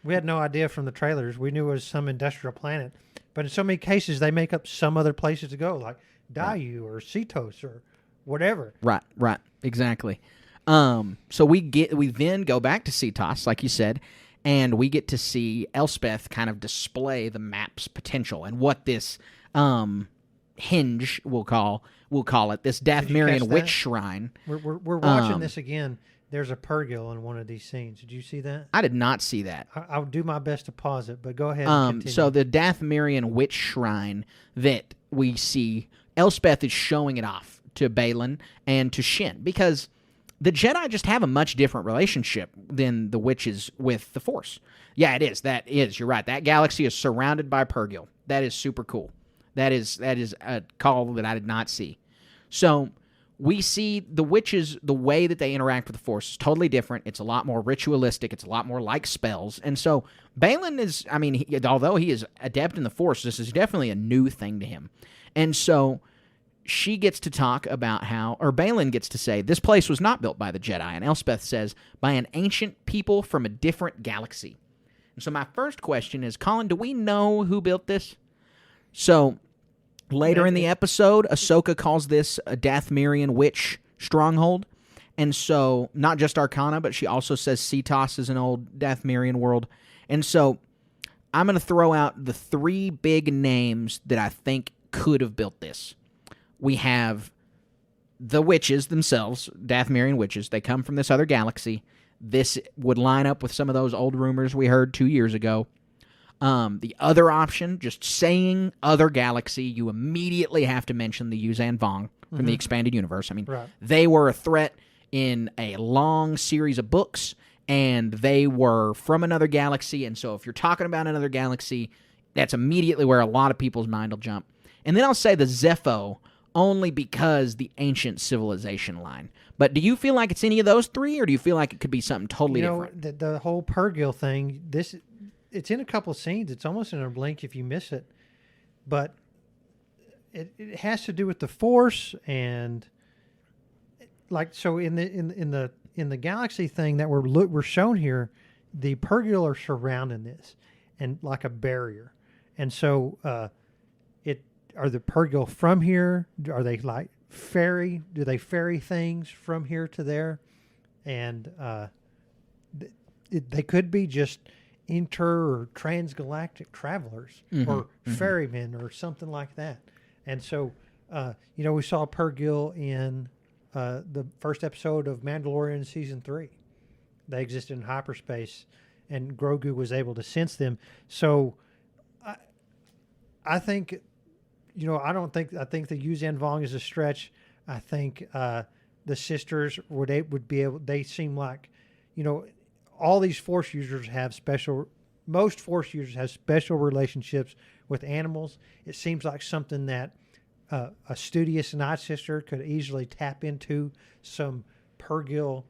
We had no idea from the trailers. We knew it was some industrial planet, but in so many cases they make up some other places to go. Like Dayu or Cetos or whatever. Right, exactly. So we then go back to Cetos, like you said, and we get to see Elspeth kind of display the map's potential and what this hinge we'll call it, this Dathmerian witch shrine. We're watching this again. There's a Purgil in one of these scenes. Did you see that? I did not see that. I'll do my best to pause it, but go ahead and continue. So the Dathmerian witch shrine that we see, Elspeth is showing it off to Balin and to Shin, because the Jedi just have a much different relationship than the witches with the Force. Yeah, it is. That is. You're right. That galaxy is surrounded by Purgil. That is super cool. That is a call that I did not see. So we see the witches, the way that they interact with the Force is totally different. It's a lot more ritualistic. It's a lot more like spells. And so Balin is, although he is adept in the Force, this is definitely a new thing to him. And so she gets to talk about Balin gets to say, this place was not built by the Jedi. And Elspeth says, by an ancient people from a different galaxy. And so my first question is, Colin, do we know who built this? So later in the episode, Ahsoka calls this a Dathmerian witch stronghold. And so, not just Arcana, but she also says Cetos is an old Dathmerian world. And so, I'm going to throw out the three big names that I think could have built this. We have the witches themselves, Dathmerian witches. They come from this other galaxy. This would line up with some of those old rumors we heard 2 years ago. The other option, just saying other galaxy, you immediately have to mention the Yuzan Vong from the expanded universe. They were a threat in a long series of books, and they were from another galaxy. And so if you're talking about another galaxy, that's immediately where a lot of people's mind will jump. And then I'll say the Zepho, only because the ancient civilization line. But do you feel like it's any of those three, or do you feel like it could be something totally different? The whole Purgil thing, it's in a couple of scenes. It's almost in a blink if you miss it. But it has to do with the Force, and so in the galaxy thing that we're shown here, the Purgil are surrounding this and like a barrier. And so are the Purgil from here? Are they like ferry? Do they ferry things from here to there? And they could be just inter or transgalactic travelers or ferrymen or something like that. And so, we saw Purgil in the first episode of Mandalorian Season 3. They existed in hyperspace, and Grogu was able to sense them. So I think, I think the Yuzan Vong is a stretch. I think the sisters would be able, they seem like, all these Force users most Force users have special relationships with animals. It seems like something that a studious Night Sister could easily tap into, some Purgil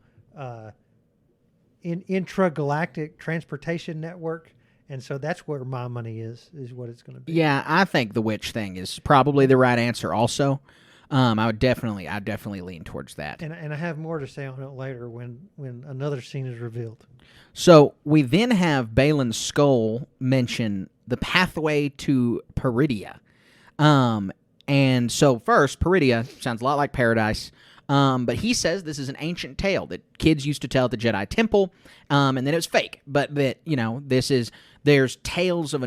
intragalactic transportation network. And so that's where my money is what it's going to be. Yeah, I think the witch thing is probably the right answer also. I'd definitely lean towards that. And I have more to say on it later when another scene is revealed. So we then have Balin's skull mention the pathway to Peridia. And so first, Peridia sounds a lot like paradise. But he says this is an ancient tale that kids used to tell at the Jedi Temple, and then it was fake. But that, there's tales of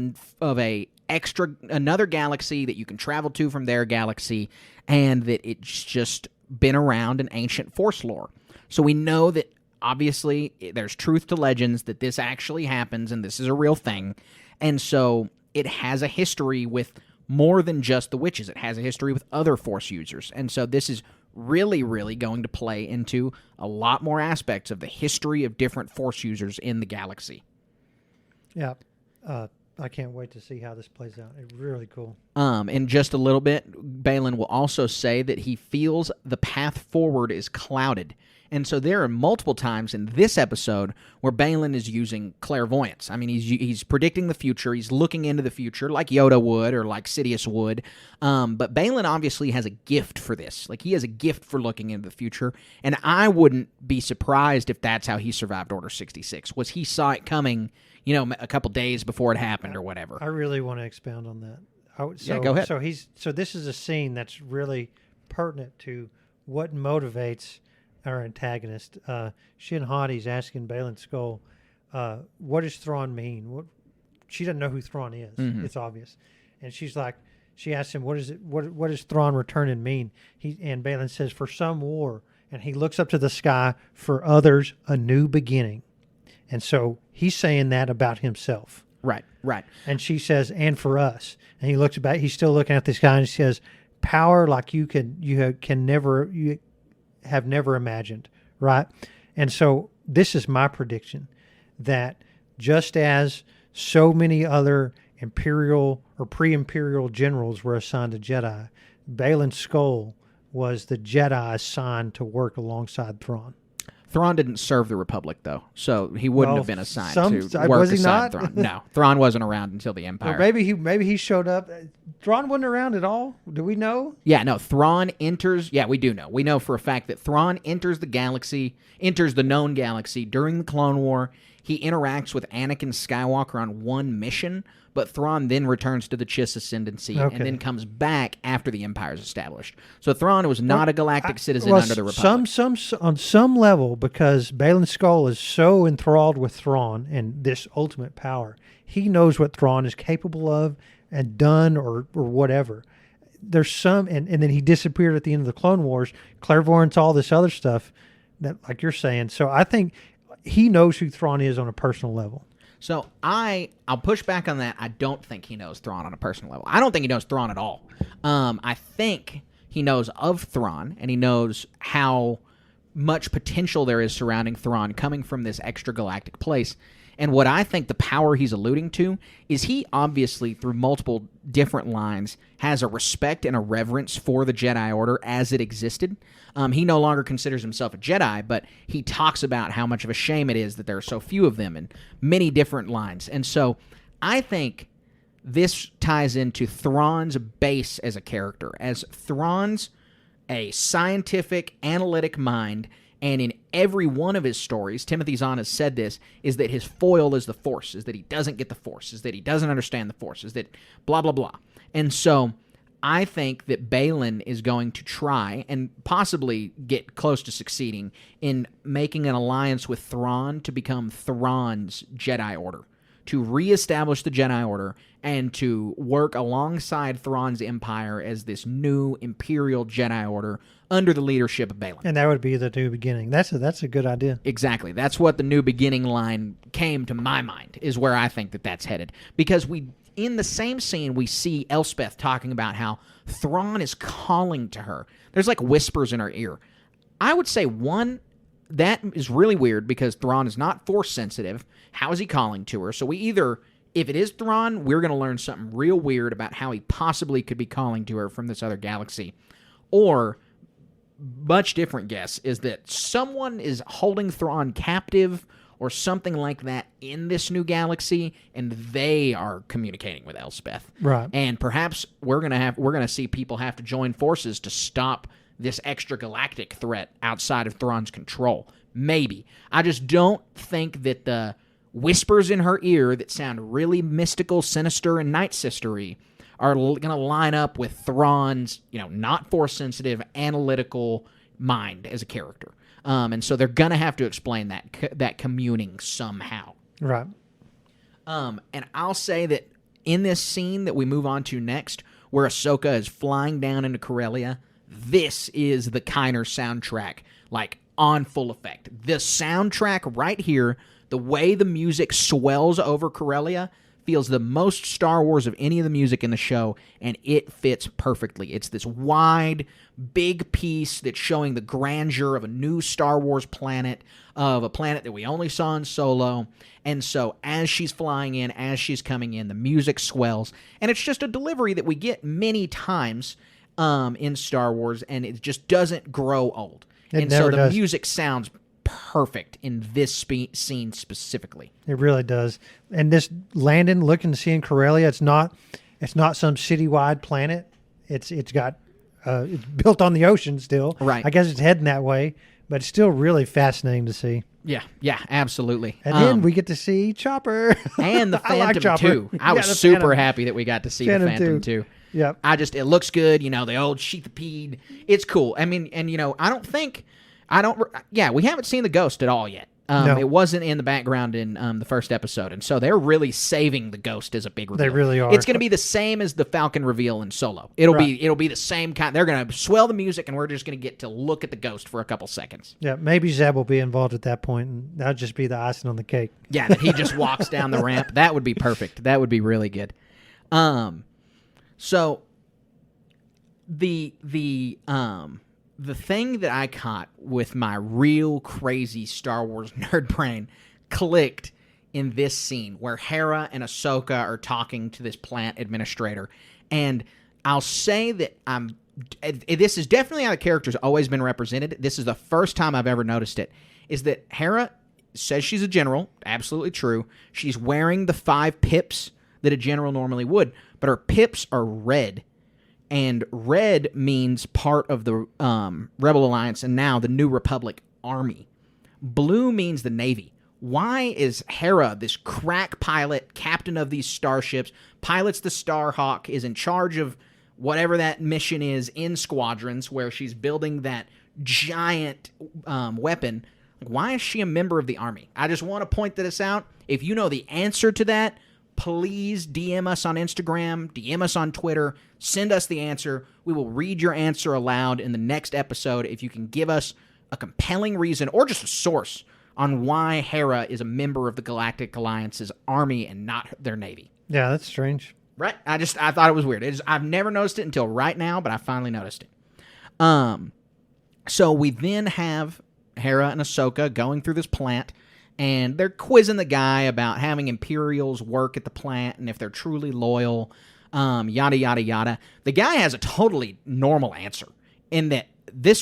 another galaxy that you can travel to from their galaxy, and that it's just been around in ancient Force lore. So we know that obviously there's truth to legends, that this actually happens and this is a real thing. And so it has a history with more than just the witches. It has a history with other Force users. And so this is really, really going to play into a lot more aspects of the history of different Force users in the galaxy. Yeah. I can't wait to see how this plays out. It's really cool. In just a little bit, Balin will also say that he feels the path forward is clouded. And so there are multiple times in this episode where Balin is using clairvoyance. I mean, he's predicting the future. He's looking into the future like Yoda would or like Sidious would. But Balin obviously has a gift for this. Like, he has a gift for looking into the future. And I wouldn't be surprised if that's how he survived Order 66, was he saw it coming, a couple days before it happened or whatever. I really want to expound on that. go ahead. So this is a scene that's really pertinent to what motivates our antagonist. Shin Hati's asking Baylan Skoll, what does Thrawn mean? She doesn't know who Thrawn is. Mm-hmm. It's obvious. And she asks him, what does Thrawn returning mean? And Baylan says, for some war. And he looks up to the sky, for others, a new beginning. And so he's saying that about himself. Right. And she says, and for us. And he looks back, he's still looking at the sky and he says, power like you have never imagined, right? And so this is my prediction, that just as so many other Imperial or pre-Imperial generals were assigned to Jedi, Baylan Skoll was the Jedi assigned to work alongside Thrawn. Thrawn didn't serve the Republic, though, so he wouldn't have been assigned to work was he aside not? Thrawn. No, Thrawn wasn't around until the Empire. Or maybe he showed up. Thrawn wasn't around at all. Do we know? Yeah, no, Thrawn enters... Yeah, we do know. We know for a fact that Thrawn enters the known galaxy during the Clone War. He interacts with Anakin Skywalker on one mission, but Thrawn then returns to the Chiss Ascendancy and then comes back after the Empire is established. So Thrawn was not a galactic citizen under the Republic. On some level, because Baylan Skoll is so enthralled with Thrawn and this ultimate power, he knows what Thrawn is capable of and done or whatever. There's some, and then he disappeared at the end of the Clone Wars, clairvoyance, all this other stuff, that like you're saying. So I think he knows who Thrawn is on a personal level. So I'll push back on that. I don't think he knows Thrawn on a personal level. I don't think he knows Thrawn at all. I think he knows of Thrawn, and he knows how much potential there is surrounding Thrawn coming from this extragalactic place. And what I think the power he's alluding to is he obviously, through multiple different lines, has a respect and a reverence for the Jedi Order as it existed. He no longer considers himself a Jedi, but he talks about how much of a shame it is that there are so few of them in many different lines. And so I think this ties into Thrawn's base as a character, as Thrawn's a scientific, analytic mind. And in every one of his stories, Timothy Zahn has said this, is that his foil is the Force, is that he doesn't get the Force, is that he doesn't understand the Force, is that blah, blah, blah. And so I think that Baylan is going to try and possibly get close to succeeding in making an alliance with Thrawn to become Thrawn's Jedi Order, to reestablish the Jedi Order and to work alongside Thrawn's empire as this new Imperial Jedi Order under the leadership of Baylan. And that would be the new beginning. That's a good idea. Exactly. That's what the new beginning line came to my mind, is where I think that that's headed. Because in the same scene, we see Elspeth talking about how Thrawn is calling to her. There's like whispers in her ear. I would say, one, that is really weird because Thrawn is not Force sensitive. How is he calling to her? So we either, if it is Thrawn, we're going to learn something real weird about how he possibly could be calling to her from this other galaxy. Or, much different guess, is that someone is holding Thrawn captive or something like that in this new galaxy, and they are communicating with Elspeth. Right. And perhaps we're gonna see people have to join forces to stop this extragalactic threat outside of Thrawn's control. Maybe. I just don't think that the whispers in her ear that sound really mystical, sinister, and Night Sistery are going to line up with Thrawn's, not Force-sensitive, analytical mind as a character. And so they're going to have to explain that communing somehow. Right. And I'll say that in this scene that we move on to next, where Ahsoka is flying down into Corellia, this is the Kiner soundtrack, on full effect. The soundtrack right here, the way the music swells over Corellia, feels the most Star Wars of any of the music in the show, and it fits perfectly. It's this wide, big piece that's showing the grandeur of a new Star Wars planet, of a planet that we only saw in Solo. And so as she's flying in, as she's coming in, the music swells, and it's just a delivery that we get many times in Star Wars, and it just doesn't grow old. And so the music sounds perfect in this scene specifically. It really does. And this Landon looking to see in Corellia, it's not some citywide planet. It's built on the ocean still. Right. I guess it's heading that way, but it's still really fascinating to see. Yeah, absolutely. And then we get to see Chopper and the I like Phantom Chopper. too. I was the super Phantom. happy that we got to see the Phantom Phantom too. too. Yep. It looks good, the old sheathipede. It's cool. I mean, and we haven't seen the ghost at all yet. No. It wasn't in the background in the first episode, and so they're really saving the ghost as a big reveal. They really are. It's going to be the same as the Falcon reveal in Solo. It'll be the same kind. They're going to swell the music, and we're just going to get to look at the ghost for a couple seconds. Yeah, maybe Zeb will be involved at that point, and that'll just be the icing on the cake. Yeah, that he just walks down the ramp. That would be perfect. That would be really good. So the thing that I caught with my real crazy Star Wars nerd brain clicked in this scene where Hera and Ahsoka are talking to this plant administrator. And I'll say that this is definitely how the character's always been represented. This is the first time I've ever noticed it, is that Hera says she's a general. Absolutely true. She's wearing the 5 pips that a general normally would, but her pips are red. And red means part of the Rebel Alliance and now the New Republic Army. Blue means the Navy. Why is Hera, this crack pilot, captain of these starships, pilots the Starhawk, is in charge of whatever that mission is in squadrons where she's building that giant weapon? Why is she a member of the Army? I just want to point this out. If you know the answer to that, please DM us on Instagram, DM us on Twitter, send us the answer. We will read your answer aloud in the next episode if you can give us a compelling reason or just a source on why Hera is a member of the Galactic Alliance's army and not their navy. Yeah, that's strange. Right? I thought it was weird. I've never noticed it until right now, but I finally noticed it. So we then have Hera and Ahsoka going through this plant, and they're quizzing the guy about having Imperials work at the plant and if they're truly loyal, yada, yada, yada. The guy has a totally normal answer in that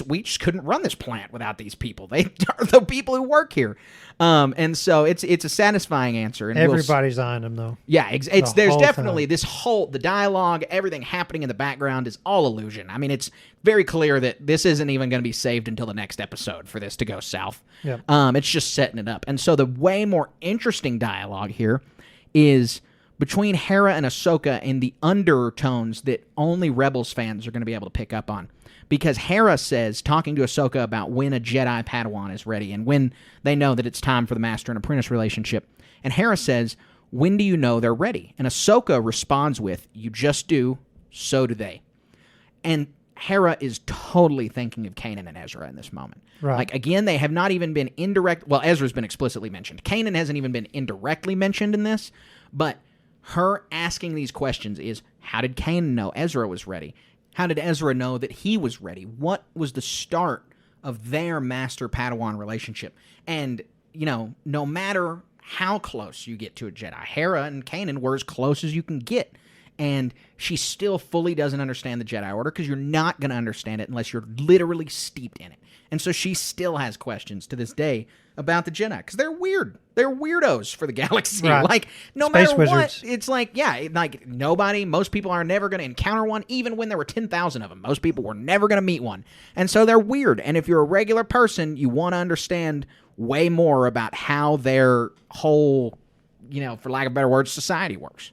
we just couldn't run this plant without these people. They are the people who work here. And so it's a satisfying answer. And everybody's eyeing them, though. Yeah, there's definitely time. the dialogue, everything happening in the background is all illusion. I mean, it's very clear that this isn't even going to be saved until the next episode for this to go south. Yep. It's just setting it up. And so the way more interesting dialogue here is between Hera and Ahsoka in the undertones that only Rebels fans are going to be able to pick up on. Because Hera says, talking to Ahsoka about when a Jedi Padawan is ready and when they know that it's time for the master and apprentice relationship. And Hera says, when do you know they're ready? And Ahsoka responds with, you just do, so do they. And Hera is totally thinking of Kanan and Ezra in this moment. Right. Like, again, they have not even been indirect. Well, Ezra's been explicitly mentioned. Kanan hasn't even been indirectly mentioned in this. But her asking these questions is, how did Kanan know Ezra was ready? How did Ezra know that he was ready? What was the start of their master-Padawan relationship? And, no matter how close you get to a Jedi, Hera and Kanan were as close as you can get. And she still fully doesn't understand the Jedi Order because you're not going to understand it unless you're literally steeped in it. And so she still has questions to this day about the Jedi because they're weird. They're weirdos for the galaxy. Right. Like, no Space matter wizards. what, it's like, most people are never going to encounter one, even when there were 10,000 of them. Most people were never going to meet one. And so they're weird. And if you're a regular person, you want to understand way more about how their whole, for lack of a better word, society works.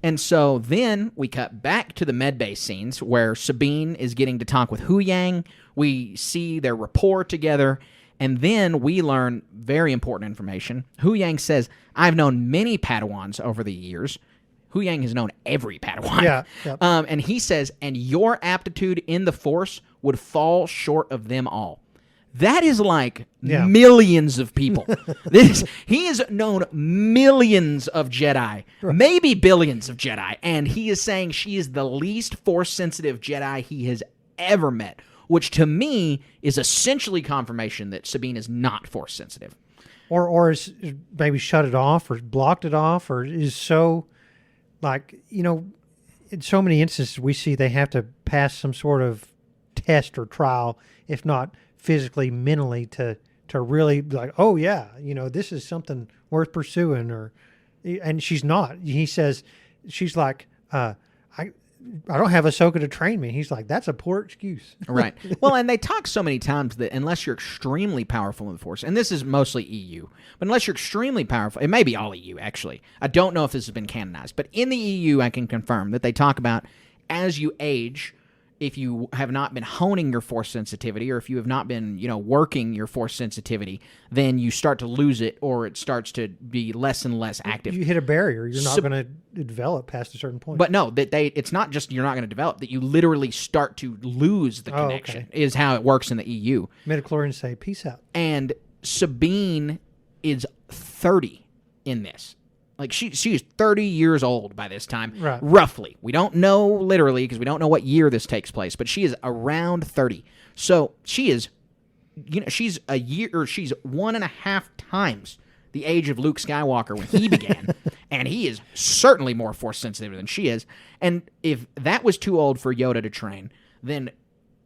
And so then we cut back to the medbay scenes where Sabine is getting to talk with Hu Yang. We see their rapport together, and then we learn very important information. Hu Yang says, I've known many Padawans over the years. Hu Yang has known every Padawan. Yeah. Yep. And he says, and your aptitude in the Force would fall short of them all. That is like millions of people. He has known millions of Jedi, maybe billions of Jedi, and he is saying she is the least Force-sensitive Jedi he has ever met, which to me is essentially confirmation that Sabine is not Force-sensitive. Or is maybe shut it off or blocked it off or is so, in so many instances we see they have to pass some sort of test or trial, if not physically, mentally, to really be like, oh yeah, this is something worth pursuing. And she's not. He says, she's like, I don't have Ahsoka to train me. He's like, that's a poor excuse. Right. Well, and they talk so many times that unless you're extremely powerful in the Force, and this is mostly EU, but unless you're extremely powerful, it may be all EU, actually. I don't know if this has been canonized, but in the EU, I can confirm that they talk about as you age, if you have not been honing your Force sensitivity, or if you have not been, working your Force sensitivity, then you start to lose it, or it starts to be less and less active. You hit a barrier. You're not going to develop past a certain point. But no, it's not just you're not going to develop, that you literally start to lose the connection, is how it works in the EU. Midichlorians say, peace out. And Sabine is 30 in this. Like, she is 30 years old by this time, right. Roughly. We don't know literally because we don't know what year this takes place, but she is around 30. So she is, she's a year, or she's 1.5 times the age of Luke Skywalker when he began, and he is certainly more Force sensitive than she is. And if that was too old for Yoda to train, then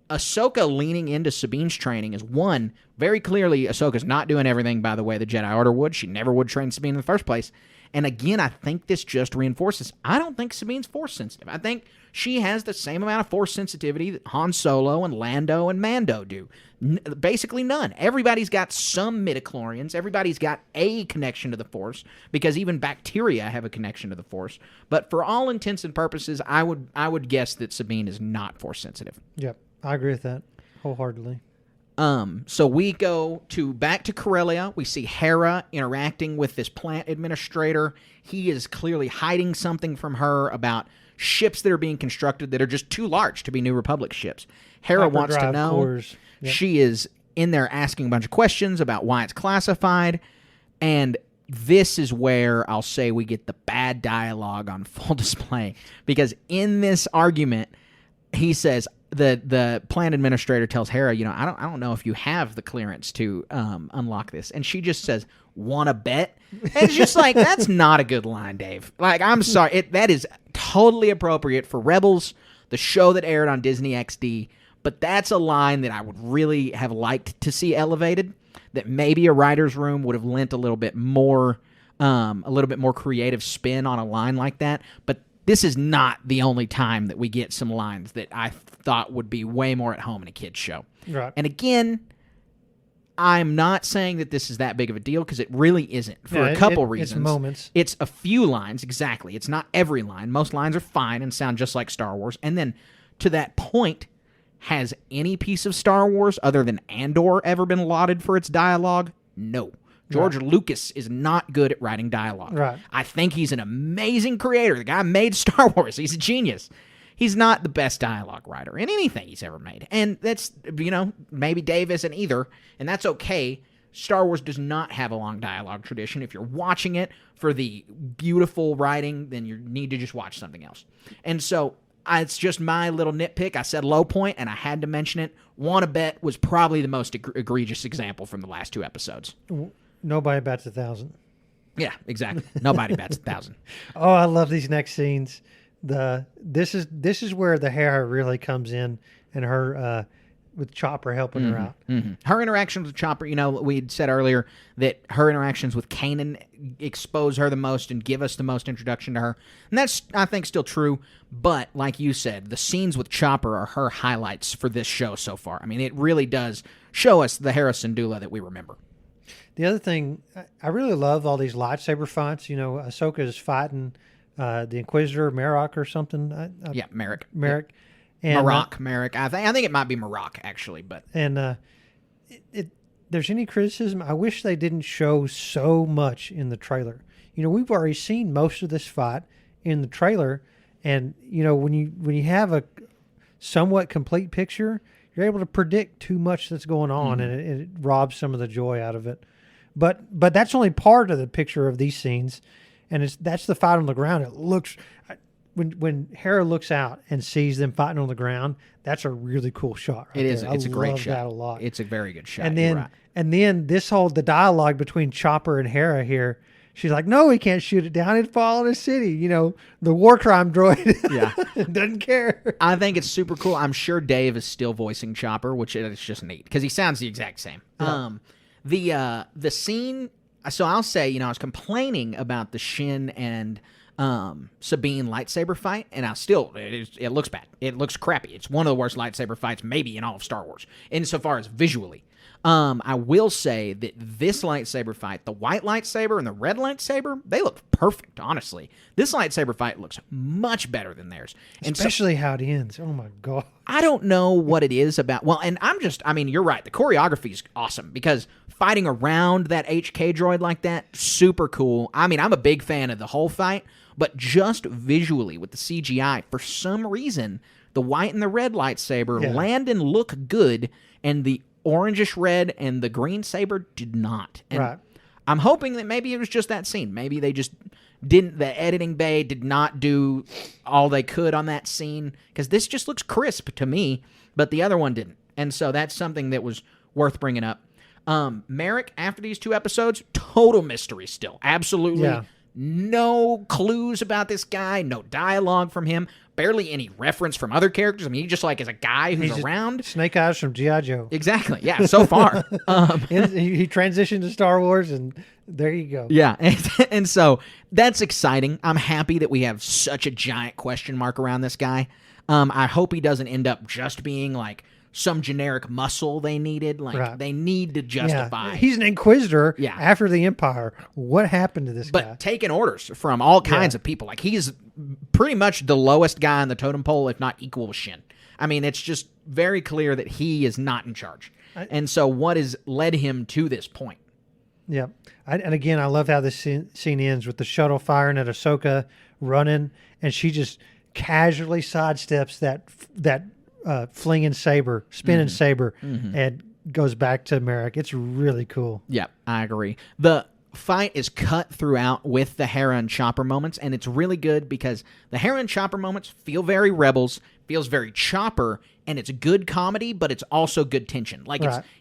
Ahsoka leaning into Sabine's training is, one, very clearly Ahsoka's not doing everything by the way the Jedi Order would. She never would train Sabine in the first place. And again, I think this just reinforces, I don't think Sabine's Force sensitive. I think she has the same amount of Force sensitivity that Han Solo and Lando and Mando do. Basically none. Everybody's got some midichlorians. Everybody's got a connection to the Force, because even bacteria have a connection to the Force. But for all intents and purposes, I would guess that Sabine is not Force sensitive. Yep, I agree with that wholeheartedly. So we go back to Corellia. We see Hera interacting with this plant administrator. He is clearly hiding something from her about ships that are being constructed that are just too large to be New Republic ships. Hera wants to know. Cores. Yep. She is in there asking a bunch of questions about why it's classified. And this is where I'll say we get the bad dialogue on full display. Because in this argument, he says, the plant administrator tells Hera, I don't know if you have the clearance to unlock this. And she just says, "Wanna bet?" And it's just like, that's not a good line, Dave. Like, I'm sorry. That is totally appropriate for Rebels, the show that aired on Disney XD. But that's a line that I would really have liked to see elevated, that maybe a writer's room would have lent a little bit more creative spin on a line like that. But this is not the only time that we get some lines that I thought would be way more at home in a kid's show. Right. And again, I'm not saying that this is that big of a deal, because it really isn't, for a couple reasons. It's moments. It's a few lines, exactly. It's not every line. Most lines are fine and sound just like Star Wars. And then, to that point, has any piece of Star Wars other than Andor ever been lauded for its dialogue? No. George Lucas is not good at writing dialogue. Right. I think he's an amazing creator. The guy made Star Wars. He's a genius. He's not the best dialogue writer in anything he's ever made. And that's, maybe Dave isn't either, and that's okay. Star Wars does not have a long dialogue tradition. If you're watching it for the beautiful writing, then you need to just watch something else. And so it's just my little nitpick. I said low point, and I had to mention it. Wanna Bet was probably the most egregious example from the last 2 episodes. Nobody bats 1,000. Yeah, exactly. Nobody bats 1,000. Oh, I love these next scenes. This is where the Hera really comes in, and her with Chopper helping her out. Mm-hmm. Her interactions with Chopper, we'd said earlier that her interactions with Kanan expose her the most and give us the most introduction to her. And that's, I think, still true. But like you said, the scenes with Chopper are her highlights for this show so far. I mean, it really does show us the Hera Syndulla that we remember. The other thing, I really love all these lightsaber fights. Ahsoka is fighting the Inquisitor, Marok or something. Merrick. Merrick. And, Merrick. I think it might be Marok, actually. But and there's any criticism, I wish they didn't show so much in the trailer. We've already seen most of this fight in the trailer, and when you have a somewhat complete picture, you're able to predict too much that's going on, and it robs some of the joy out of it. But that's only part of the picture of these scenes, and that's the fight on the ground. It looks, when Hera looks out and sees them fighting on the ground, that's a really cool shot. Right, it's a great shot. That a lot. It's a very good shot. And then the dialogue between Chopper and Hera here. She's like, "No, he can't shoot it down. It'd fall in a city." The war crime droid. Yeah, doesn't care. I think it's super cool. I'm sure Dave is still voicing Chopper, which is just neat because he sounds the exact same. Yeah. The scene So I'll say, I was complaining about the Shin and Sabine lightsaber fight, and it looks bad. It looks crappy. It's one of the worst lightsaber fights maybe in all of Star Wars, insofar as visually. I will say that this lightsaber fight, the white lightsaber and the red lightsaber, they look perfect, honestly. This lightsaber fight looks much better than theirs. Especially how it ends. Oh, my God. I don't know what it is about. Well, and you're right. The choreography is awesome because fighting around that HK droid like that, super cool. I'm a big fan of the whole fight, but just visually with the CGI, for some reason, the white and the red lightsaber land and look good, and the orangish red and the green saber did not. And right. I'm hoping that maybe it was just that scene. Maybe they just the editing bay did not do all they could on that scene, because this just looks crisp to me, but the other one didn't. And so that's something that was worth bringing up. Merrick, after these 2 episodes, total mystery still. Absolutely no clues about this guy, no dialogue from him, barely any reference from other characters. He just is a guy who's around. Snake Eyes from G.I. Joe. Exactly, yeah, so far. He transitioned to Star Wars, and there you go. Yeah, and so that's exciting. I'm happy that we have such a giant question mark around this guy. I hope he doesn't end up just being some generic muscle they needed. They need to justify. Yeah. He's an Inquisitor after the Empire. What happened to this guy? But taking orders from all kinds of people. He's pretty much the lowest guy on the totem pole, if not equal with Shin. It's just very clear that he is not in charge. And so what has led him to this point? Yeah. And again, I love how this scene ends with the shuttle firing at Ahsoka, running, and she just casually sidesteps that flinging saber, spinning saber, and goes back to Merrick. It's really cool. Yeah, I agree. The fight is cut throughout with the Hera and Chopper moments, and it's really good because the Hera and Chopper moments feel very Rebels, feels very Chopper, and it's good comedy, but it's also good tension.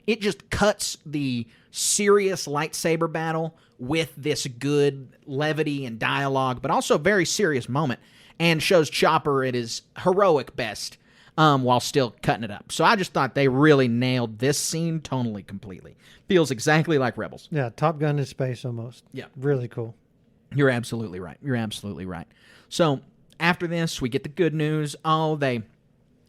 It just cuts the serious lightsaber battle with this good levity and dialogue, but also very serious moment, and shows Chopper at his heroic best, while still cutting it up. So I just thought they really nailed this scene tonally completely. Feels exactly like Rebels. Yeah, Top Gun in space almost. Yeah. Really cool. You're absolutely right. So after this, we get the good news. They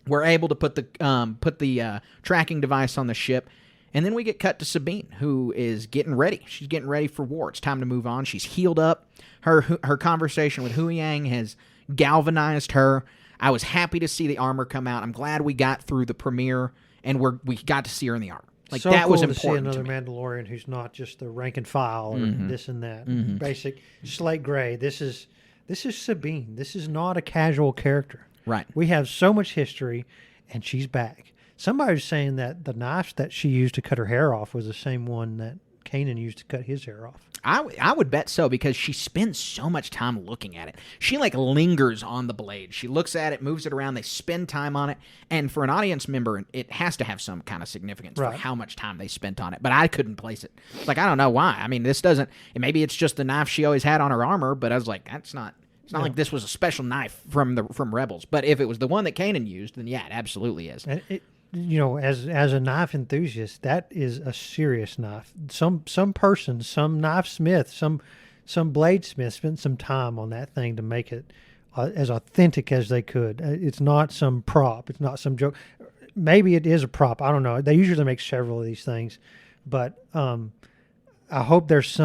were able to put the tracking device on the ship. And then we get cut to Sabine, who is getting ready. She's getting ready for war. It's time to move on. She's healed up. Her conversation with Hu Yang has galvanized her. I was happy to see the armor come out. I'm glad we got through the premiere and we got to see her in the armor. So that cool was to important see to another me. Mandalorian who's not just the rank and file or this and that. Basic slate gray. This is Sabine. This is not a casual character. Right. We have so much history, and she's back. Somebody was saying that the knife that she used to cut her hair off was the same one that Kanan used to cut his hair off. I would bet so, because she spends so much time looking at it. She lingers on the blade. She looks at it, moves it around. They spend time on it. And for an audience member, it has to have some kind of significance for how much time they spent on it. But I couldn't place it. I don't know why. This doesn't. Maybe it's just the knife she always had on her armor. But I was like, that's not. It's not like this was a special knife from Rebels. But if it was the one that Kanan used, then yeah, it absolutely is. And as a knife enthusiast, that is a serious knife. Some person, some knife smith, some bladesmith spent some time on that thing to make it as authentic as they could. It's not some prop. It's not some joke. Maybe it is a prop. I don't know. They usually make several of these things, but I hope there's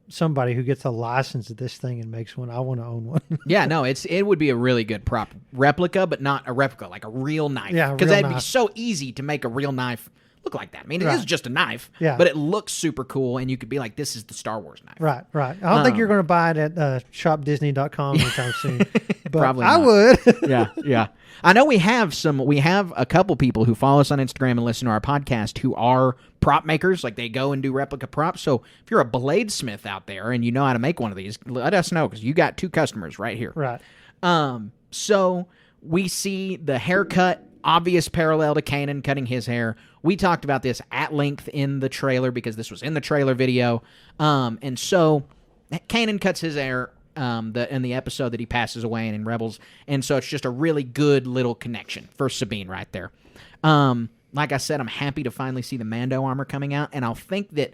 somebody who gets a license of this thing and makes one. I want to own one. Yeah, no, it would be a really good prop replica, but not a replica, like a real knife. Yeah, because that'd be so easy to make a real knife look like that. It is just a knife, but it looks super cool, and you could be like, this is the Star Wars knife. Right. I don't think you're going to buy it at shopdisney.com anytime soon. But Probably I not. would. Yeah. I know we have a couple people who follow us on Instagram and listen to our podcast who are prop makers. They go and do replica props. So if you're a bladesmith out there and you know how to make one of these, let us know, because you got 2 customers right here. Right. So we see the haircut, obvious parallel to Kanan cutting his hair. We talked about this at length in the trailer because this was in the trailer video. And so Kanan cuts his hair in the episode that he passes away in Rebels. And so it's just a really good little connection for Sabine right there. Like I said, I'm happy to finally see the Mando armor coming out. And I'll think that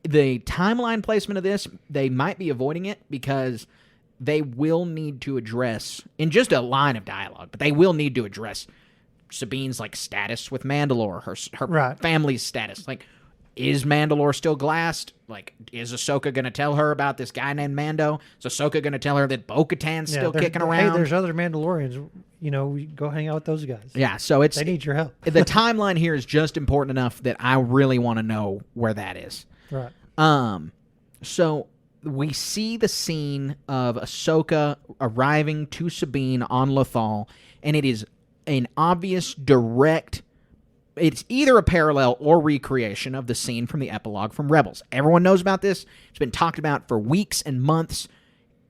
the timeline placement of this, they might be avoiding it because they will need to address, in just a line of dialogue, but they will need to address Sabine's like status with Mandalore, her family's status. Like, is Mandalore still glassed? Like, is Ahsoka going to tell her about this guy named Mando? Is Ahsoka going to tell her that Bo-Katan's still kicking around? Hey, there's other Mandalorians. You know, we go hang out with those guys. Yeah, so they need your help. The timeline here is just important enough that I really want to know where that is. Right. So we see the scene of Ahsoka arriving to Sabine on Lothal, and it is an obvious, direct... It's either a parallel or recreation of the scene from the epilogue from Rebels. Everyone knows about this. It's been talked about for weeks and months.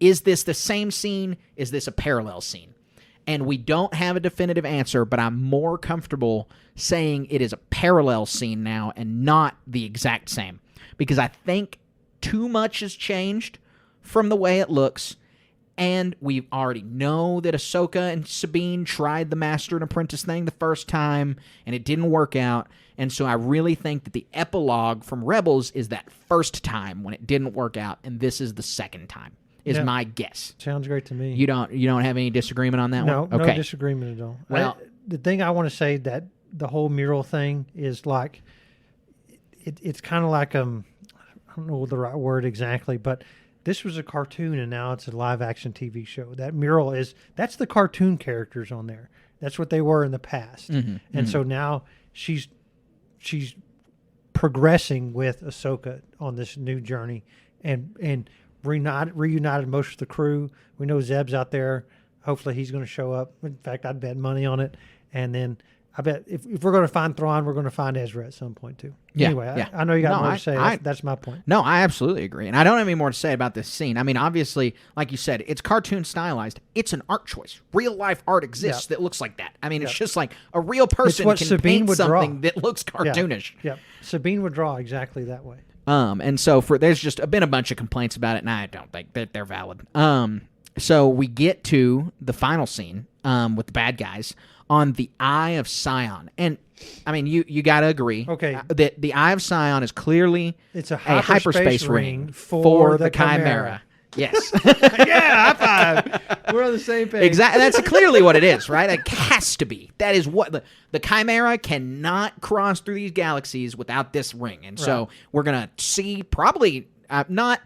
Is this the same scene? Is this a parallel scene? And we don't have a definitive answer, but I'm more comfortable saying it is a parallel scene now and not the exact same. Because I think too much has changed from the way it looks. And we already know that Ahsoka and Sabine tried the Master and Apprentice thing the first time, and it didn't work out. And so I really think that the epilogue from Rebels is that first time when it didn't work out, and this is the second time, is my guess. Sounds great to me. You don't have any disagreement on that one? No, no disagreement at all. Well, the thing I want to say, that the whole mural thing is like, it's kind of like, I don't know the right word exactly, but this was a cartoon and now it's a live action TV show. That mural that's the cartoon characters on there. That's what they were in the past. And so now she's progressing with Ahsoka on this new journey and reunited most of the crew. We know Zeb's out there. Hopefully he's going to show up. In fact, I'd bet money on it. And then I bet if we're going to find Thrawn, we're going to find Ezra at some point too. Yeah, anyway, I know you got more to say. That's my point. No, I absolutely agree. And I don't have any more to say about this scene. I mean, obviously, like you said, it's cartoon stylized. It's an art choice. Real life art exists that looks like that. I mean, it's just like a real person can Sabine paint something that looks cartoonish. Yeah. Sabine would draw exactly that way. And so there's just been a bunch of complaints about it, and I don't think that they're valid. So we get to the final scene with the bad guys on the Eye of Sion. And, I mean, you got to agree that the Eye of Sion is clearly it's a hyperspace ring for the Chimera. Yes. Yeah, high five. We're on the same page. Exactly. That's clearly what it is, right? It has to be. That is what the Chimera cannot cross through these galaxies without this ring. And so we're going to see probably not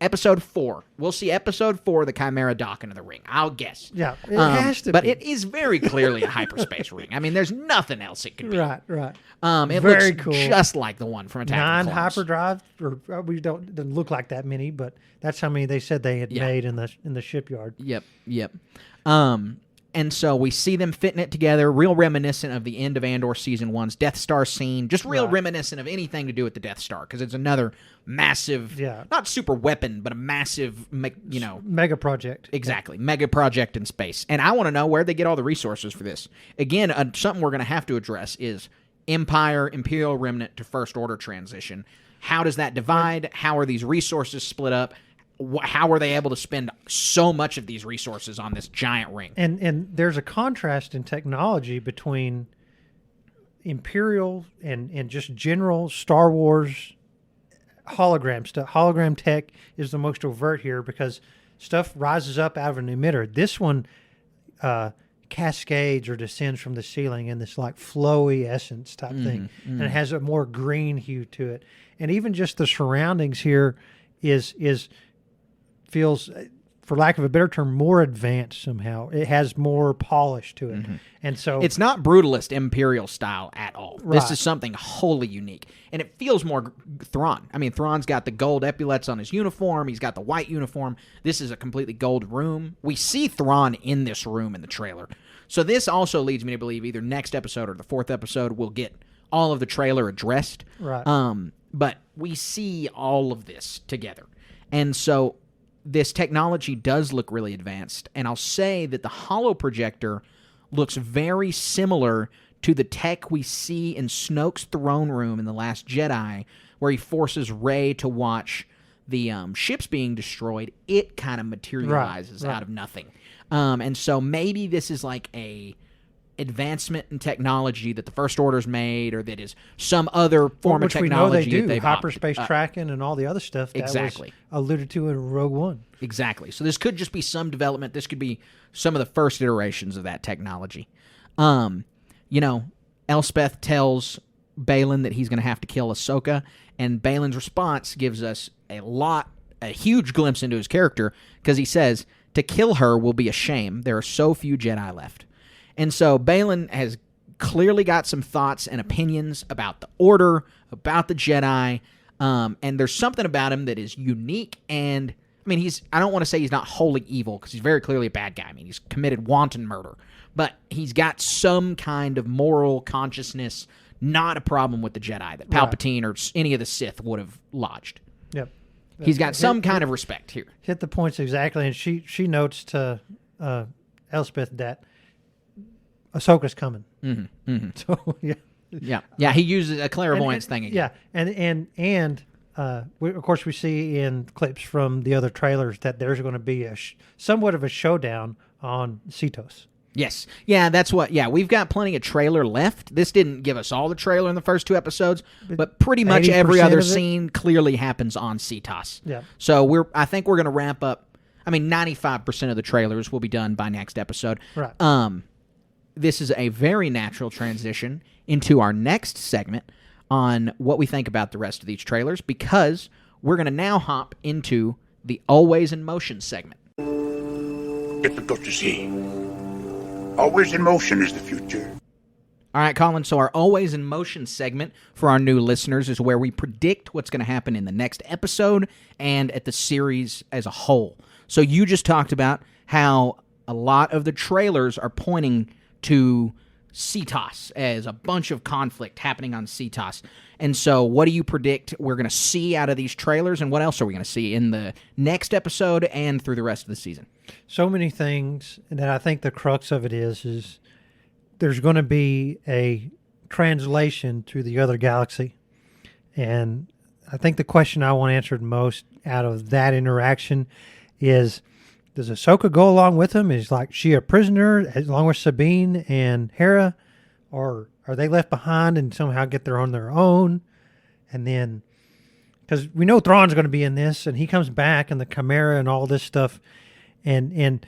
Episode 4. We'll see Episode 4, the Chimera dock into the ring. I'll guess. Yeah, it has to but be. It is very clearly a hyperspace ring. I mean, there's nothing else it could be. Right. It very looks cool. just like the one from Attack of the Clones. Hyperdrive, or we doesn't look like that many, but that's how many they said they had made in the shipyard. Yep. And so we see them fitting it together, real reminiscent of the end of Andor Season 1's Death Star scene, just real reminiscent of anything to do with the Death Star, because it's another massive, not super weapon, but a massive, mega project. Exactly, mega project in space. And I want to know where they get all the resources for this. Again, something we're going to have to address is Empire, Imperial Remnant to First Order transition. How does that divide? How are these resources split up? How are they able to spend so much of these resources on this giant ring? And there's a contrast in technology between Imperial and just general Star Wars hologram stuff. Hologram tech is the most overt here because stuff rises up out of an emitter. This one cascades or descends from the ceiling in this like flowy essence type thing. And it has a more green hue to it. And even just the surroundings here feels, for lack of a better term, more advanced somehow. It has more polish to it. And so it's not brutalist Imperial style at all. This is something wholly unique. And it feels more Thrawn. I mean, Thrawn's got the gold epaulets on his uniform. He's got the white uniform. This is a completely gold room. We see Thrawn in this room in the trailer. So this also leads me to believe either next episode or the 4th episode we'll get all of the trailer addressed. But we see all of this together. And so this technology does look really advanced, and I'll say that the holo projector looks very similar to the tech we see in Snoke's throne room in The Last Jedi, where he forces Rey to watch the ships being destroyed. It kind of materializes out of nothing. And so maybe this is like a advancement in technology that the First Order's made, or that is some other form of Which we know they technology do, that they've hyperspace tracking and all the other stuff that exactly was alluded to in Rogue One. Exactly. So this could just be some development. This could be some of the first iterations of that technology. Elspeth tells Baylan that he's going to have to kill Ahsoka, and Baylan's response gives us a huge glimpse into his character, because he says, to kill her will be a shame. There are so few Jedi left. And so Baylan has clearly got some thoughts and opinions about the Order, about the Jedi, and there's something about him that is unique. And I don't want to say he's not wholly evil, because he's very clearly a bad guy. He's committed wanton murder, but he's got some kind of moral consciousness, not a problem with the Jedi that Palpatine or any of the Sith would have lodged. Yep. He's got some kind of respect here. Hit the points exactly, and she notes to Elspeth that Ahsoka's coming. Mm-hmm, mm-hmm. So yeah. He uses a clairvoyance thing again. Yeah, and of course we see in clips from the other trailers that there's going to be somewhat of a showdown on Cetos. Yes. Yeah, that's what. Yeah, we've got plenty of trailer left. This didn't give us all the trailer in the first 2 episodes, but pretty much every other scene clearly happens on Cetos. Yeah. So I think we're going to wrap up. 95% of the trailers will be done by next episode. Right. This is a very natural transition into our next segment on what we think about the rest of these trailers, because we're going to now hop into the Always in Motion segment. Difficult to see. Always in motion is the future. All right, Colin, so our Always in Motion segment for our new listeners is where we predict what's going to happen in the next episode and at the series as a whole. So you just talked about how a lot of the trailers are pointing to Cetos as a bunch of conflict happening on Cetos. And so what do you predict we're going to see out of these trailers, and what else are we going to see in the next episode and through the rest of the season? So many things, and I think the crux of it is there's going to be a translation to the other galaxy. And I think the question I want answered most out of that interaction is, does Ahsoka go along with him? Is she a prisoner along with Sabine and Hera? Or are they left behind and somehow get there on their own? And then, because we know Thrawn's going to be in this, and he comes back, and the Chimera and all this stuff. And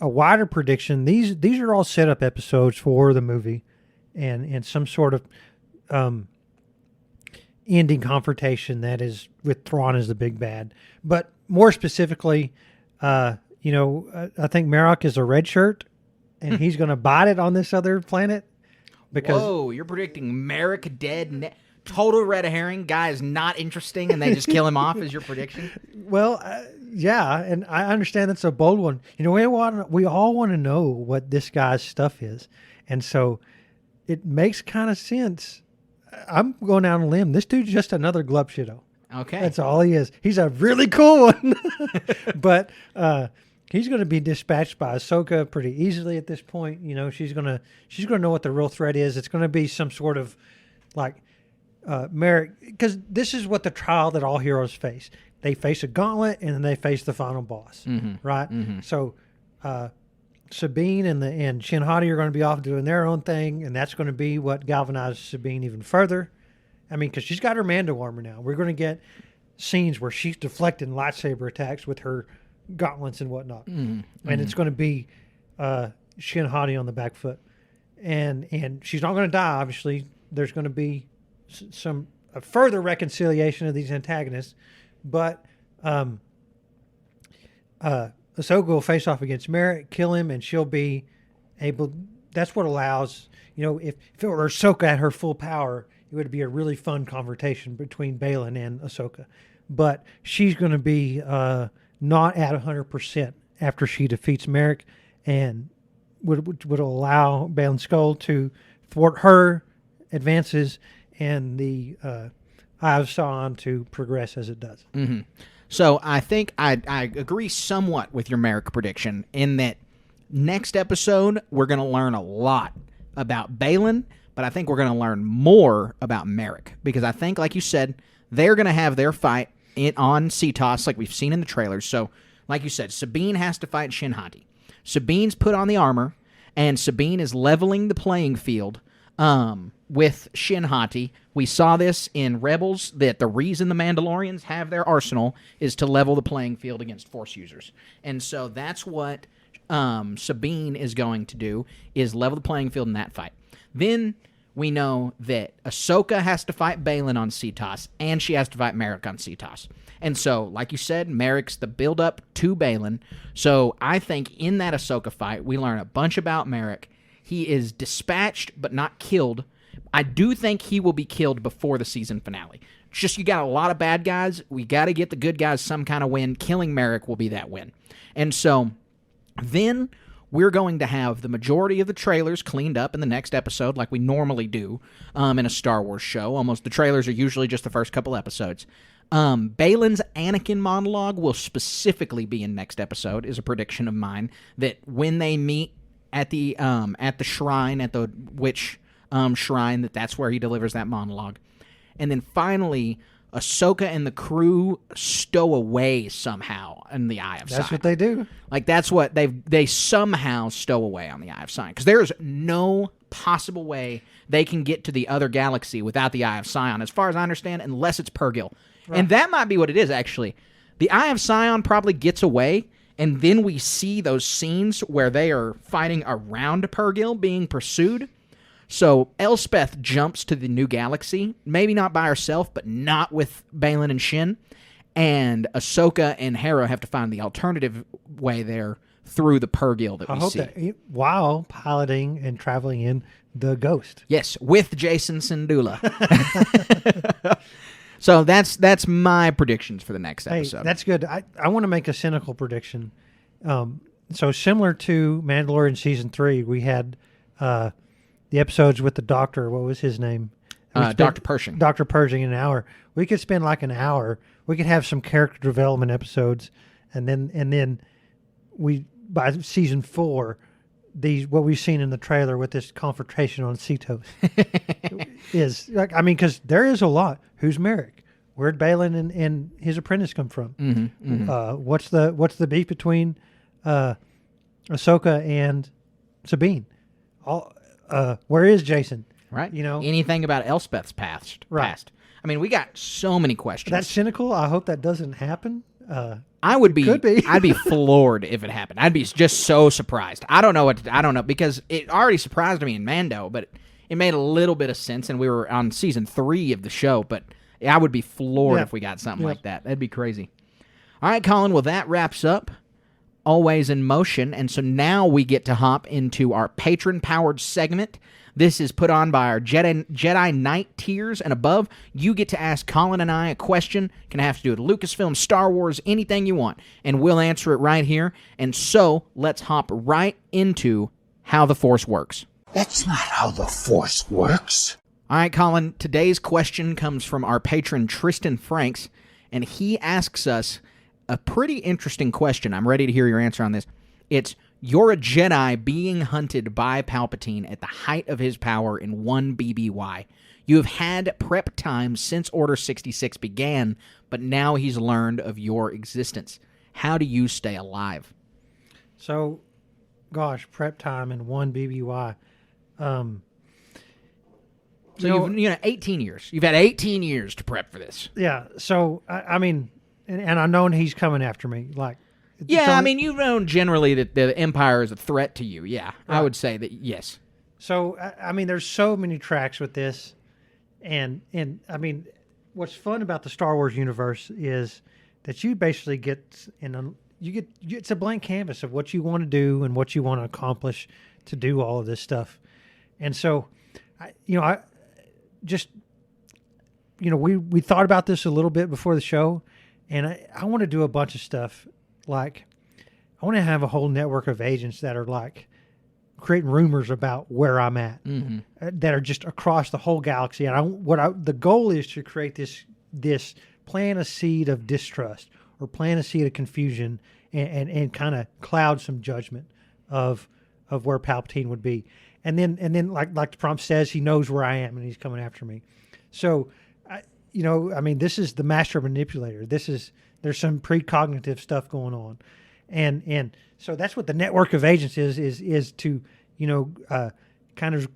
a wider prediction, these are all setup episodes for the movie and some sort of ending confrontation that is with Thrawn as the big bad. But more specifically, I think Marok is a red shirt, and he's going to bite it on this other planet. Because whoa, you're predicting Merrick dead, total red herring, guy is not interesting, and they just kill him off as your prediction? Well, yeah, and I understand that's a bold one. We all want to know what this guy's stuff is, and so it makes kind of sense. I'm going down a limb. This dude's just another Glupshido. Okay. That's all he is. He's a really cool one. But he's going to be dispatched by Ahsoka pretty easily at this point. She's going to know what the real threat is. It's going to be some sort of Merrick, because this is what the trial that all heroes face. They face a gauntlet, and then they face the final boss, right? Mm-hmm. So Sabine and Shin Hati are going to be off doing their own thing, and that's going to be what galvanizes Sabine even further. Because she's got her Mando armor now. We're going to get scenes where she's deflecting lightsaber attacks with her gauntlets and whatnot. And it's going to be Shin Hati on the back foot. And she's not going to die, obviously. There's going to be a further reconciliation of these antagonists. But Ahsoka will face off against Merrick, kill him, and she'll be able... That's what allows... if it were Ahsoka at her full power, it would be a really fun confrontation between Baylan and Ahsoka. But she's going to be not at 100% after she defeats Merrick, and would allow Baylan Skoll to thwart her advances and the Eye of Sauron to progress as it does. Mm-hmm. So I think I agree somewhat with your Merrick prediction in that next episode we're going to learn a lot about Baylan, but I think we're going to learn more about Merrick, because I think, like you said, they're going to have their fight on Cetos like we've seen in the trailers. So, like you said, Sabine has to fight Shin Hati. Sabine's put on the armor, and Sabine is leveling the playing field with Shin Hati. We saw this in Rebels, that the reason the Mandalorians have their arsenal is to level the playing field against Force users. And so that's what Sabine is going to do, is level the playing field in that fight. Then we know that Ahsoka has to fight Baylan on Cetos, and she has to fight Merrick on Cetos. And so, like you said, Merrick's the build-up to Baylan. So I think in that Ahsoka fight, we learn a bunch about Merrick. He is dispatched, but not killed. I do think he will be killed before the season finale. It's just you got a lot of bad guys. We got to get the good guys some kind of win. Killing Merrick will be that win. And so then we're going to have the majority of the trailers cleaned up in the next episode, like we normally do in a Star Wars show. Almost the trailers are usually just the first couple episodes. Baylan's Anakin monologue will specifically be in next episode, is a prediction of mine, that when they meet at the shrine, at the witch shrine, that's where he delivers that monologue. And then finally, Ahsoka and the crew stow away somehow in the Eye of Sion. That's what they do. Like, that's what they somehow stow away on the Eye of Sion. Because there's no possible way they can get to the other galaxy without the Eye of Sion, as far as I understand, unless it's Purgil. Right. And that might be what it is, actually. The Eye of Sion probably gets away, and then we see those scenes where they are fighting around Purgil being pursued. So Elspeth jumps to the new galaxy, maybe not by herself, but not with Baylan and Shin. And Ahsoka and Hera have to find the alternative way there through the Purgil that we see. That while piloting and traveling in the Ghost. Yes, with Jason Syndulla. So that's my predictions for the next episode. Hey, that's good. I want to make a cynical prediction. So similar to Mandalorian Season 3, we had the episodes with the doctor. What was his name? Dr. Pershing. Dr. Pershing in an hour. We could spend like an hour. We could have some character development episodes, and then we, by Season 4, what we've seen in the trailer with this confrontation on Cetos is like, I mean, because there is a lot. Who's Merrick? Where'd Baylan and his apprentice come from? Mm-hmm, mm-hmm. What's the beef between Ahsoka and Sabine? Where is Jason? Right. You know, anything about Elspeth's past? Right. I mean, we got so many questions. That's cynical. I hope that doesn't happen. I would be. Could be. I'd be floored if it happened. I'd be just so surprised. I don't know because it already surprised me in Mando, but it made a little bit of sense, and we were on Season 3 of the show. But I would be floored if we got something like that. That'd be crazy. All right, Colin. Well, that wraps up Always in Motion, and so now we get to hop into our patron-powered segment. This is put on by our Jedi Knight tiers and above. You get to ask Colin and I a question. It can have to do with Lucasfilm, Star Wars, anything you want, and we'll answer it right here. And so let's hop right into how the Force works. That's not how the Force works. All right, Colin, today's question comes from our patron Tristan Franks, and he asks us a pretty interesting question. I'm ready to hear your answer on this. It's, you're a Jedi being hunted by Palpatine at the height of his power in 1 BBY. You have had prep time since Order 66 began, but now he's learned of your existence. How do you stay alive? So, gosh, prep time in 1 BBY. So you've 18 years. You've had 18 years to prep for this. Yeah. So I mean, and I know he's coming after me. Like, yeah. I mean, you've known generally that the Empire is a threat to you. Yeah, right. I would say that. Yes. So I mean, there's so many tracks with this, and I mean, what's fun about the Star Wars universe is that you basically get it's a blank canvas of what you want to do and what you want to accomplish to do all of this stuff, and so we thought about this a little bit before the show, and I want to do a bunch of stuff. Like, I want to have a whole network of agents that are like creating rumors about where I'm at, that are just across the whole galaxy. And the goal is to create this plant a seed of distrust or plant a seed of confusion and kind of cloud some judgment of where Palpatine would be. And then like the prompt says, he knows where I am and he's coming after me. So, this is the master manipulator. There's some precognitive stuff going on. And so that's what the network of agents is to, kind of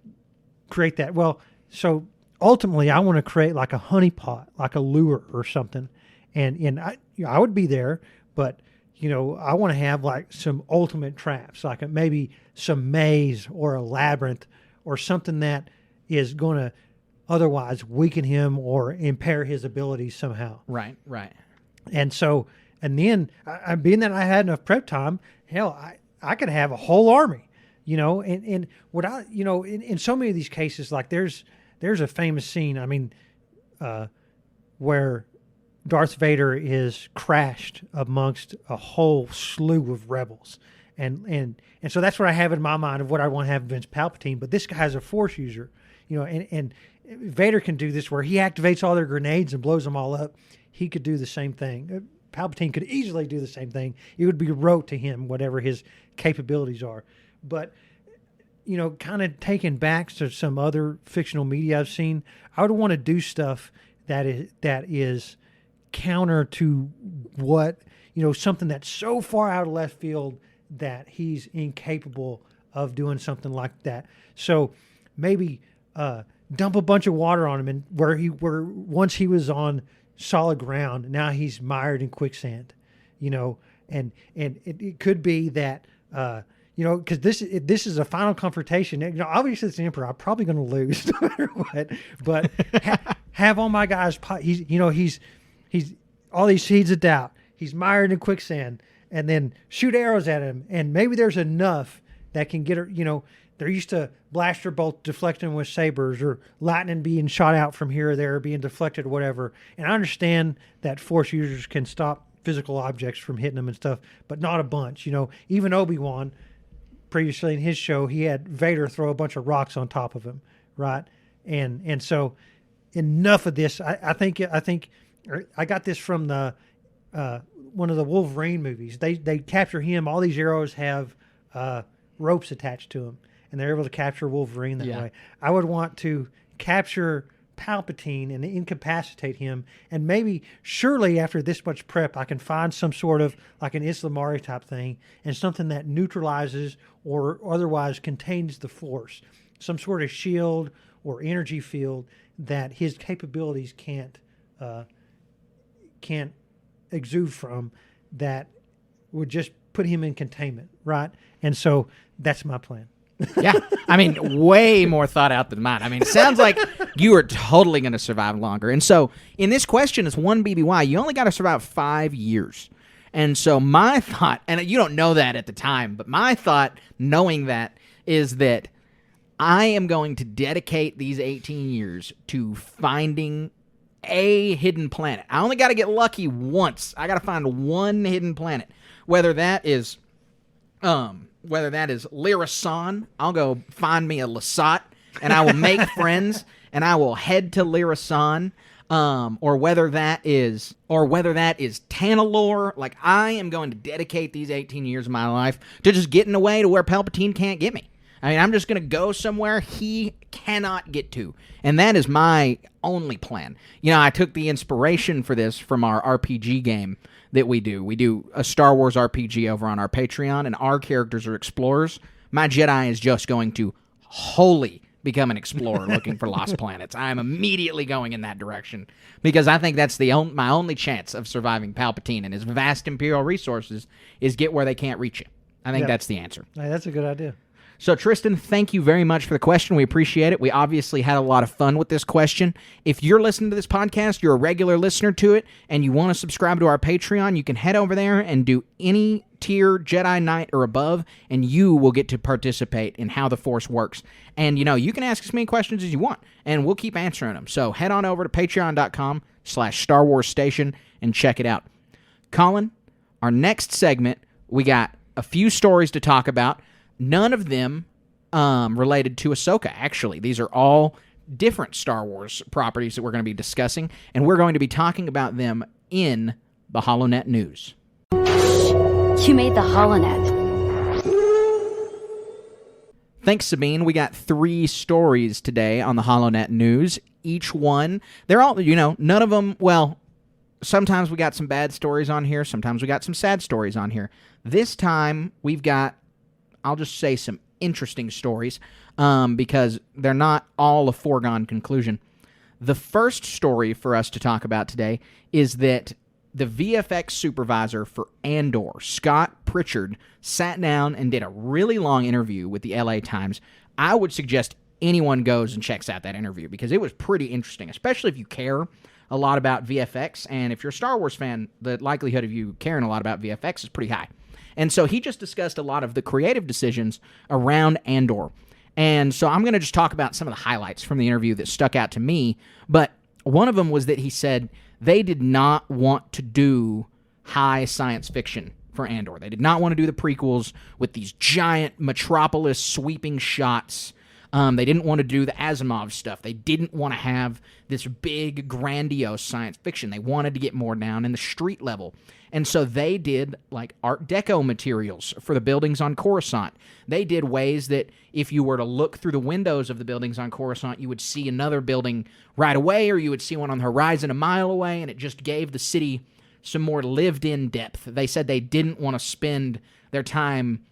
create that. Well, so ultimately, I want to create like a honeypot, like a lure or something, and I would be there, but I want to have like some ultimate traps, like maybe some maze or a labyrinth or something that is going to otherwise weaken him or impair his abilities somehow. Right. And so, and then, being that I had enough prep time, hell, I could have a whole army, and what in so many of these cases, like there's a famous scene, where Darth Vader is crashed amongst a whole slew of rebels. And so that's what I have in my mind of what I want to have Vince Palpatine. But this guy's a Force user, and Vader can do this where he activates all their grenades and blows them all up. He could do the same thing. Palpatine could easily do the same thing. It would be rote to him, whatever his capabilities are. But, kind of taken back to some other fictional media I've seen, I would want to do stuff that is counter to what, something that's so far out of left field that he's incapable of doing something like that. So maybe dump a bunch of water on him, and where once he was on solid ground, now he's mired in quicksand, and it could be that because this is a final confrontation. Obviously it's the Emperor. I'm probably going to lose no matter what. But have all my guys. He's all these seeds of doubt. He's mired in quicksand, and then shoot arrows at him, and maybe there's enough that can get her. They're used to blaster bolt deflecting with sabers, or lightning being shot out from here or there, being deflected or whatever. And I understand that Force users can stop physical objects from hitting them and stuff, but not a bunch. Even Obi-Wan, previously in his show, he had Vader throw a bunch of rocks on top of him, right? And so enough of this. I think I got this from the one of the Wolverine movies. They capture him. All these arrows have ropes attached to them, and they're able to capture Wolverine that way. I would want to capture Palpatine and incapacitate him, and surely after this much prep, I can find some sort of like an Islamari type thing, and something that neutralizes or otherwise contains the Force, some sort of shield or energy field that his capabilities can't exude from, that would just put him in containment, right? And so that's my plan. Yeah, way more thought out than mine. It sounds like you are totally going to survive longer. And so in this question, it's 1 BBY. You only got to survive 5 years. And so my thought, and you don't know that at the time, but my thought, knowing that, is that I am going to dedicate these 18 years to finding a hidden planet. I only got to get lucky once. I got to find one hidden planet. Whether that is Lyra San, I'll go find me a Lasat, and I will make friends, and I will head to Lyra San. Or whether that is Tanalore. Like, I am going to dedicate these 18 years of my life to just getting away to where Palpatine can't get me. I'm just going to go somewhere he cannot get to. And that is my only plan. I took the inspiration for this from our RPG game that we do. We do a Star Wars RPG over on our Patreon, and our characters are explorers. My Jedi is just going to wholly become an explorer looking for lost planets. I am immediately going in that direction because I think that's my only chance of surviving Palpatine and his vast Imperial resources is get where they can't reach you. I think that's the answer. Hey, that's a good idea. So, Tristan, thank you very much for the question. We appreciate it. We obviously had a lot of fun with this question. If you're listening to this podcast, you're a regular listener to it, and you want to subscribe to our Patreon, you can head over there and do any tier, Jedi Knight or above, and you will get to participate in how the Force works. And, you can ask as many questions as you want, and we'll keep answering them. So head on over to patreon.com/Star Wars Station and check it out. Colin, our next segment, we got a few stories to talk about. None of them related to Ahsoka, actually. These are all different Star Wars properties that we're going to be discussing, and we're going to be talking about them in the HoloNet News. You made the HoloNet. Thanks, Sabine. We got 3 stories today on the HoloNet News. Each one, they're all, none of them, well, sometimes we got some bad stories on here. Sometimes we got some sad stories on here. This time, we've got, I'll just say, some interesting stories because they're not all a foregone conclusion. The first story for us to talk about today is that the VFX supervisor for Andor, Scott Pritchard, sat down and did a really long interview with the LA Times. I would suggest anyone goes and checks out that interview because it was pretty interesting, especially if you care a lot about VFX. And if you're a Star Wars fan, the likelihood of you caring a lot about VFX is pretty high. And so he just discussed a lot of the creative decisions around Andor. And so I'm going to just talk about some of the highlights from the interview that stuck out to me. But one of them was that he said they did not want to do high science fiction for Andor. They did not want to do the prequels with these giant metropolis sweeping shots. They didn't want to do the Asimov stuff. They didn't want to have this big, grandiose science fiction. They wanted to get more down in the street level. And so they did like Art Deco materials for the buildings on Coruscant. They did ways that if you were to look through the windows of the buildings on Coruscant, you would see another building right away, or you would see one on the horizon a mile away, and it just gave the city some more lived-in depth. They said they didn't want to spend their time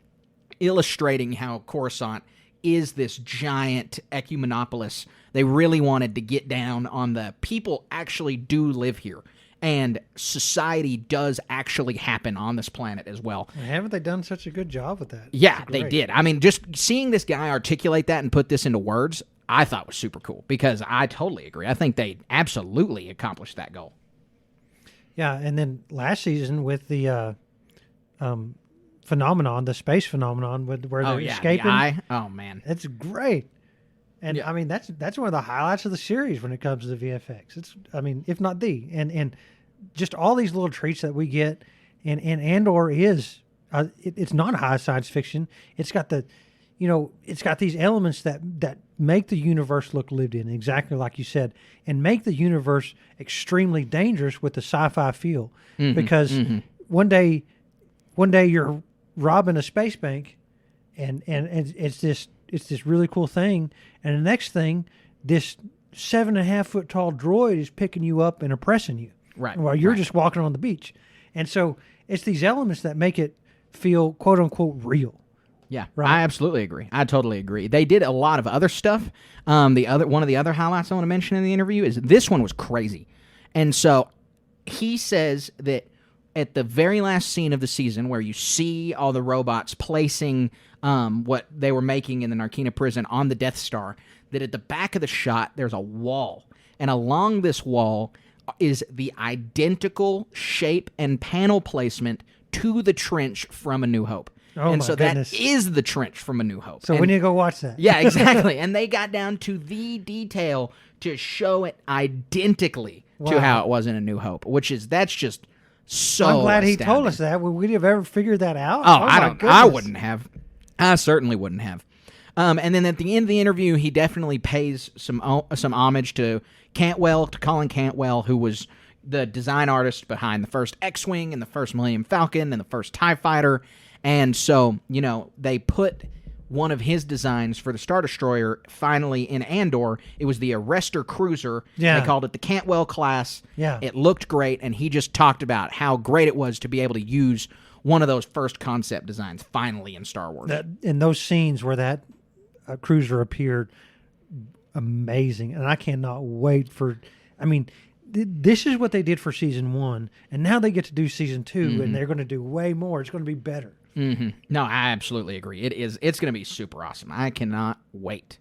illustrating how Coruscant is this giant ecumenopolis. They really wanted to get down on the people actually do live here, and society does actually happen on this planet as well. Haven't they done such a good job with that? Yeah, they did. I mean, just seeing this guy articulate that and put this into words, I thought was super cool because I totally agree. I think they absolutely accomplished that goal. Yeah, and then last season with the phenomenon, the space phenomenon, where they're escaping. The eye. Oh man, it's great. And yeah. I mean that's one of the highlights of the series when it comes to the VFX. It's if not the and just all these little treats that we get, and Andor is it's not high science fiction. It's got it's got these elements that make the universe look lived in, exactly like you said, and make the universe extremely dangerous with the sci-fi feel. Because one day you're robbing a space bank, and it's this really cool thing, and the next thing, this 7.5 foot tall droid is picking you up and oppressing you, right? While you're just walking on the beach, and so it's these elements that make it feel quote unquote real. Yeah, right? I absolutely agree. I totally agree. They did a lot of other stuff. One of the other highlights I want to mention in the interview is this one was crazy, and so he says that at the very last scene of the season, where you see all the robots placing what they were making in the Narkina prison on the Death Star, that at the back of the shot there's a wall, and along this wall is the identical shape and panel placement to the trench from A New Hope. Oh, and my so goodness. that is the trench from A New Hope. So we need to go watch that. Yeah, exactly. And they got down to the detail to show it identically to how it was in A New Hope, that's just so I'm glad he astounding. told us that. Would we have ever figured that out? Oh, I my I goodness. wouldn't have. I certainly wouldn't have. And then at the end of the interview, he definitely pays some homage to Colin Cantwell, who was the design artist behind the first X-Wing and the first Millennium Falcon and the first TIE Fighter. And so, they put one of his designs for the Star Destroyer finally in Andor. It was the Arrestor Cruiser. Yeah. They called it the Cantwell class. Yeah. It looked great, and he just talked about how great it was to be able to use one of those first concept designs finally in Star Wars. In those scenes where that cruiser appeared, amazing. And I cannot wait for... this is what they did for season 1, and now they get to do season 2, and they're going to do way more. It's going to be better. Mm-hmm. No, I absolutely agree. It's going to be super awesome. I cannot wait.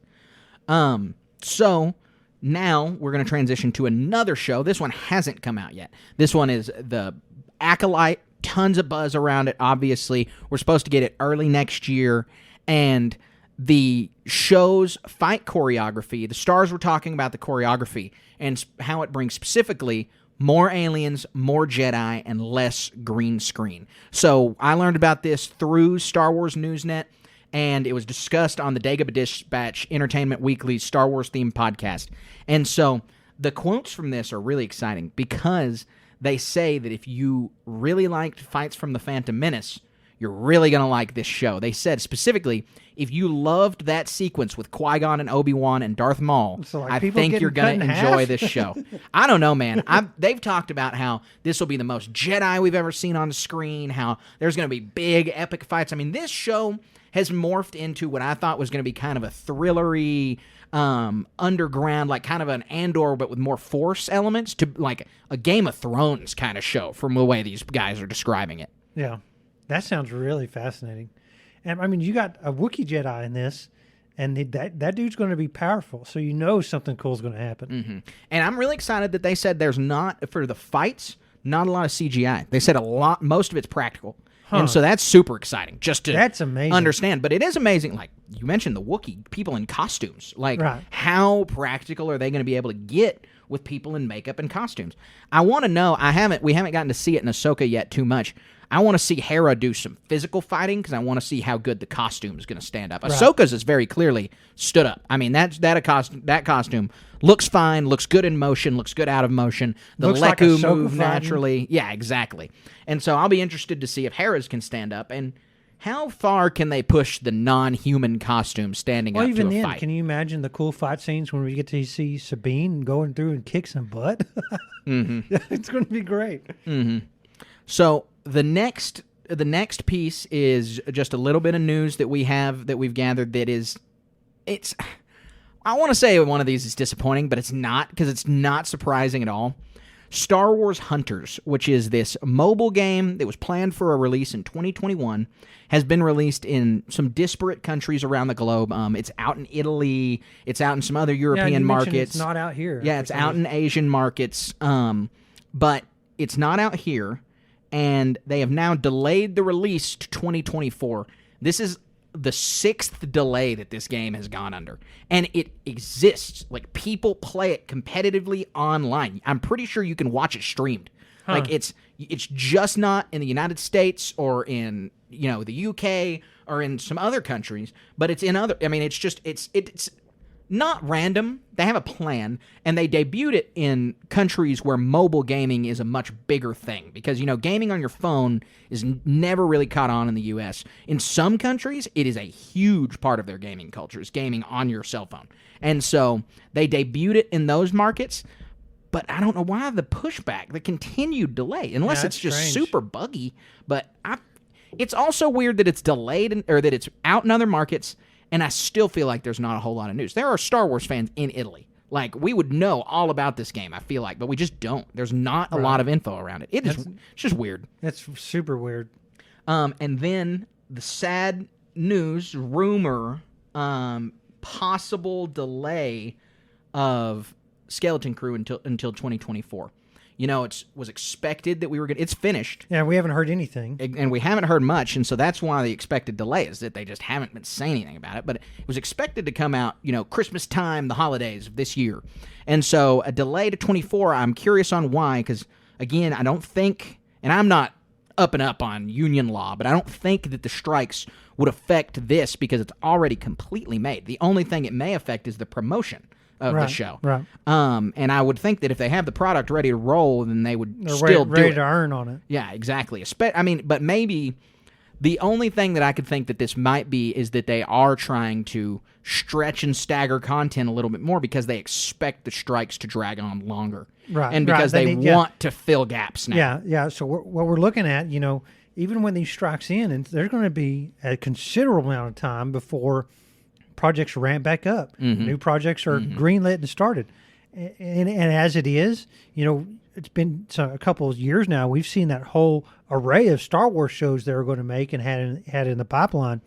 So now we're going to transition to another show. This one hasn't come out yet. This one is the Acolyte. Tons of buzz around it, obviously. We're supposed to get it early next year. And the show's fight choreography, the stars were talking about the choreography and how it brings specifically more aliens, more Jedi, and less green screen. So I learned about this through Star Wars Newsnet, and it was discussed on the Dagobah Dispatch Entertainment Weekly's Star Wars themed podcast. And so the quotes from this are really exciting because they say that if you really liked Fights from the Phantom Menace, you're really going to like this show. They said specifically, if you loved that sequence with Qui-Gon and Obi-Wan and Darth Maul, So, like, I people think getting you're going cut to in enjoy half? this show. I don't know, man. They've talked about how this will be the most Jedi we've ever seen on the screen, how there's going to be big, epic fights. I mean, this show has morphed into what I thought was going to be kind of a thrillery, underground, like kind of an Andor, but with more Force elements, to like a Game of Thrones kind of show from the way these guys are describing it. Yeah, that sounds really fascinating. And I mean, you got a Wookiee Jedi in this, and that dude's going to be powerful. So you know something cool is going to happen. Mm-hmm. And I'm really excited that they said there's not, for the fights, not a lot of CGI. They said most of it's practical. And so that's super exciting, just to That's amazing. understand. But it is amazing, like you mentioned, the Wookiee people in costumes. Like, Right. how practical are they going to be able to get with people in makeup and costumes? I want to know. We haven't gotten to see it in Ahsoka yet too much. I want to see Hera do some physical fighting because I want to see how good the costume is going to stand up. Right. Ahsoka's is very clearly stood up. I mean, that costume looks fine, looks good in motion, looks good out of motion. The Looks like Leku Ahsoka move fighting. naturally. Yeah, exactly. And so I'll be interested to see if Hera's can stand up and how far can they push the non-human costume standing Well, up even to a then, fight. can you imagine the cool fight scenes when we get to see Sabine going through and kick some butt? Mm-hmm. It's going to be great. So the next piece is just a little bit of news that we've gathered it's I want to say one of these is disappointing, but it's not, because it's not surprising at all. Star Wars Hunters, which is this mobile game that was planned for a release in 2021, has been released in some disparate countries around the globe. It's out in Italy. It's out in some other European you mentioned markets. It's not out here. Yeah, it's out in Asian markets, but it's not out here, and they have now delayed the release to 2024. This is the 6th delay that this game has gone under, and it exists. Like, people play it competitively online. I'm pretty sure you can watch it streamed. Like, it's just not in the United States or in, the UK or in some other countries, but it's in other. I mean, it's not random. They have a plan, and they debuted it in countries where mobile gaming is a much bigger thing, because, gaming on your phone is never really caught on in the U.S. In some countries, it is a huge part of their gaming culture, is gaming on your cell phone. And so they debuted it in those markets, but I don't know why the pushback, the continued delay, unless Yeah, it's that's just strange. super buggy. But it's also weird that it's delayed, or that it's out in other markets, and I still feel like there's not a whole lot of news. There are Star Wars fans in Italy. Like, we would know all about this game, I feel like, but we just don't. There's not a lot of info around it. It's just weird. That's super weird. And then the sad news, rumor, possible delay of Skeleton Crew until 2024. It was expected that we were going to... It's finished. Yeah, we haven't heard anything. And we haven't heard much, and so that's why the expected delay is that they just haven't been saying anything about it. But it was expected to come out, Christmas time, the holidays of this year. And so a delay to 24, I'm curious on why, because, again, I don't think, and I'm not up and up on union law, but I don't think that the strikes would affect this because it's already completely made. The only thing it may affect is the promotion of the show. Right. And I would think that if they have the product ready to roll, then they would They're still ready do it. to earn on it. Yeah, exactly. But maybe the only thing that I could think that this might be is that they are trying to stretch and stagger content a little bit more because they expect the strikes to drag on longer. Right. And because right. they want to fill gaps now. Yeah. So what we're looking at, even when these strikes in, and there's going to be a considerable amount of time before projects ramp back up. Mm-hmm. New projects are greenlit and started. And as it is, it's been a couple of years now. We've seen that whole array of Star Wars shows they were going to make and had in the pipeline.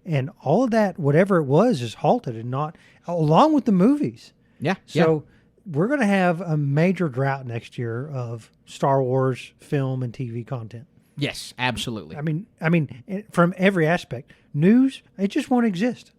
And all of that, whatever it was, is halted and not, along with the movies. Yeah. So we're going to have a major drought next year of Star Wars film and TV content. Yes, absolutely. I mean, from every aspect, news, it just won't exist.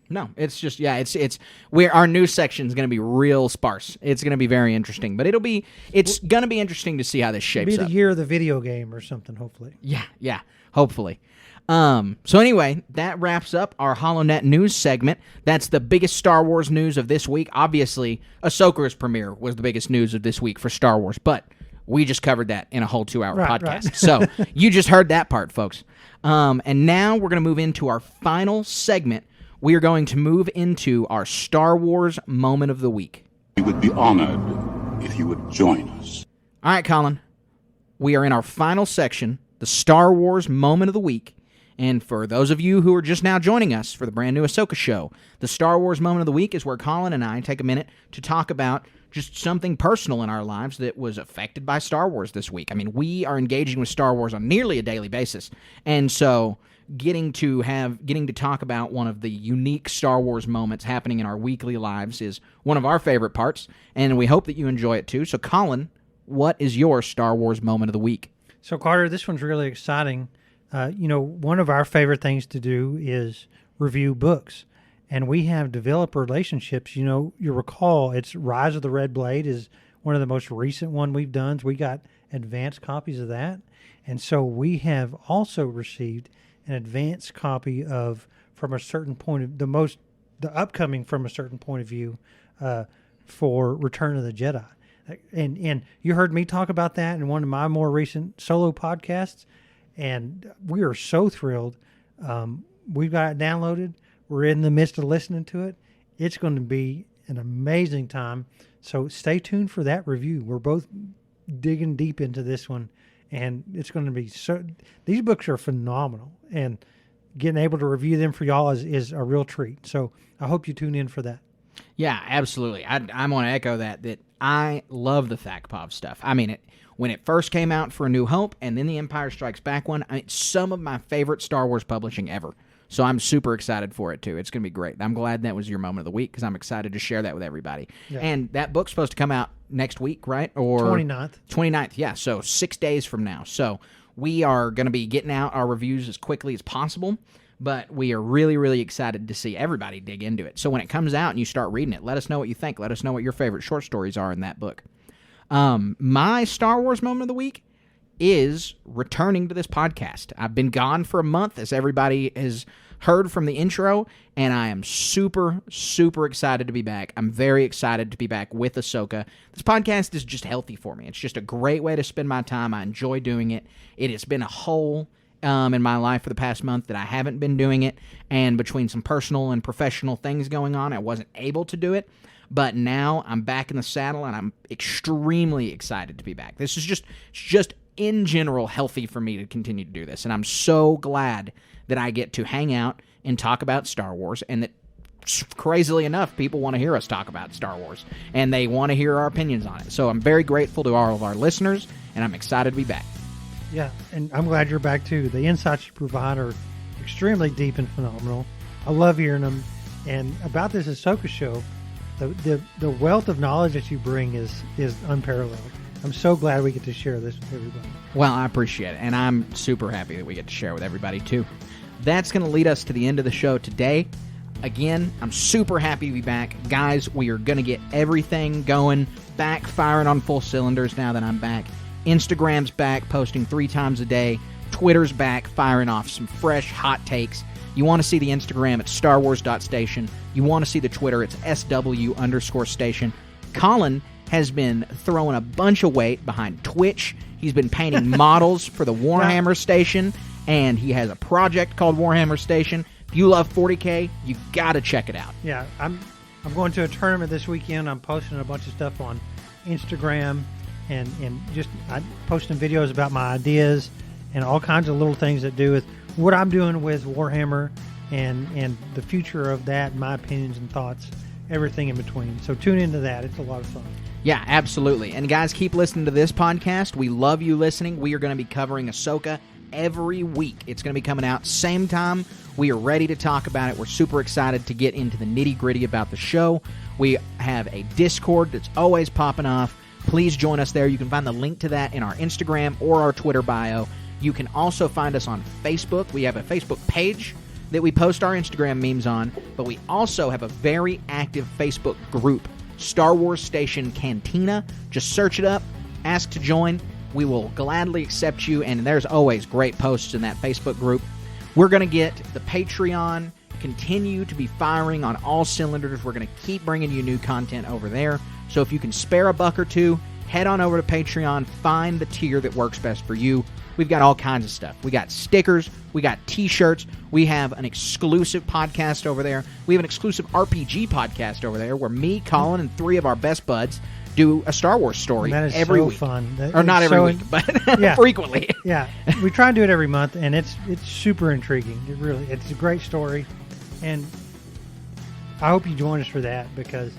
No, it's just, it's where our news section is going to be real sparse. It's going to be very interesting, but it's going to be interesting to see how this shapes It'll be up. the year of the video game or something, hopefully. Yeah, hopefully. So anyway, that wraps up our HoloNet news segment. That's the biggest Star Wars news of this week. Obviously, Ahsoka's premiere was the biggest news of this week for Star Wars, but We just covered that in a whole 2-hour Right, podcast. right. So you just heard that part, folks. And now we're going to move into our final segment. We are going to move into our Star Wars moment of the week. We would be honored if you would join us. All right, Colin. We are in our final section, the Star Wars moment of the week. And for those of you who are just now joining us for the brand new Ahsoka show, the Star Wars moment of the week is where Colin and I take a minute to talk about just something personal in our lives that was affected by Star Wars this week. I mean, we are engaging with Star Wars on nearly a daily basis. And so getting to talk about one of the unique Star Wars moments happening in our weekly lives is one of our favorite parts, and we hope that you enjoy it too. So Colin, what is your Star Wars moment of the week? So, Carter, this one's really exciting. One of our favorite things to do is review books. And we have developed relationships. You recall, it's Rise of the Red Blade is one of the most recent one we've done. We got advanced copies of that. And so we have also received an advanced copy of From a Certain Point of the upcoming From a Certain Point of View for Return of the Jedi. And you heard me talk about that in one of my more recent solo podcasts. And we are so thrilled. We've got it downloaded. We're in the midst of listening to it. It's going to be an amazing time. So stay tuned for that review. We're both digging deep into this one, and it's going to be so. These books are phenomenal, and getting able to review them for y'all is a real treat. So I hope you tune in for that. Yeah, absolutely. I'm going to echo that I love the THACPOV stuff. I mean, when it first came out for A New Hope and then the Empire Strikes Back one, it's some of my favorite Star Wars publishing ever. So I'm super excited for it, too. It's going to be great. I'm glad that was your moment of the week because I'm excited to share that with everybody. Yeah. And that book's supposed to come out next week, right? Or 29th. 29th, yeah. So 6 days from now. So we are going to be getting out our reviews as quickly as possible, but we are really, really excited to see everybody dig into it. So when it comes out and you start reading it, let us know what you think. Let us know what your favorite short stories are in that book. My Star Wars moment of the week is returning to this podcast. I've been gone for a month, as everybody has heard from the intro, and I am super, super excited to be back. I'm very excited to be back with Ahsoka. This podcast is just healthy for me. It's just a great way to spend my time. I enjoy doing it. It has been a hole in my life for the past month that I haven't been doing it, and between some personal and professional things going on, I wasn't able to do it. But now I'm back in the saddle, and I'm extremely excited to be back. This is just in general healthy for me to continue to do this, and I'm so glad that I get to hang out and talk about Star Wars, and that, crazily enough, people want to hear us talk about Star Wars, and they want to hear our opinions on it. So I'm very grateful to all of our listeners, and I'm excited to be back. Yeah, and I'm glad you're back, too. The insights you provide are extremely deep and phenomenal. I love hearing them. And about this Ahsoka show, the wealth of knowledge that you bring is unparalleled. I'm so glad we get to share this with everybody. Well, I appreciate it, and I'm super happy that we get to share with everybody, too. That's going to lead us to the end of the show today. Again, I'm super happy to be back. Guys, we are going to get everything going, back firing on full cylinders now that I'm back. Instagram's back, posting 3 times a day. Twitter's back, firing off some fresh, hot takes. You want to see the Instagram, it's starwars.station. You want to see the Twitter, it's SW_station. Colin has been throwing a bunch of weight behind Twitch. He's been painting models for the Warhammer Station, and he has a project called Warhammer Station. If you love 40K, you got to check it out. Yeah, I'm going to a tournament this weekend. I'm posting a bunch of stuff on Instagram, and just I'm posting videos about my ideas and all kinds of little things that do with what I'm doing with Warhammer and the future of that, my opinions and thoughts, everything in between. So tune into that. It's a lot of fun. Yeah, absolutely. And guys, keep listening to this podcast. We love you listening. We are going to be covering Ahsoka every week. It's going to be coming out same time. We are ready to talk about it. We're super excited to get into the nitty-gritty about the show. We have a Discord that's always popping off. Please join us there. You can find the link to that in our Instagram or our Twitter bio. You can also find us on Facebook. We have a Facebook page that we post our Instagram memes on, but we also have a very active Facebook group, Star Wars Station Cantina. Just search it up, ask to join. We will gladly accept you, and there's always great posts in that Facebook group. We're going to get the Patreon, continue to be firing on all cylinders. We're going to keep bringing you new content over there. So if you can spare a buck or two, head on over to Patreon, find the tier that works best for you. We've got all kinds of stuff. We got stickers, we got t-shirts, we have an exclusive podcast over there. We have an exclusive RPG podcast over there where me, Colin, and 3 of our best buds do a Star Wars story And that is every so week. fun. Or not every so week, but Yeah. frequently. Yeah, we try and do it every month, and it's super intriguing. It's a great story, and I hope you join us for that because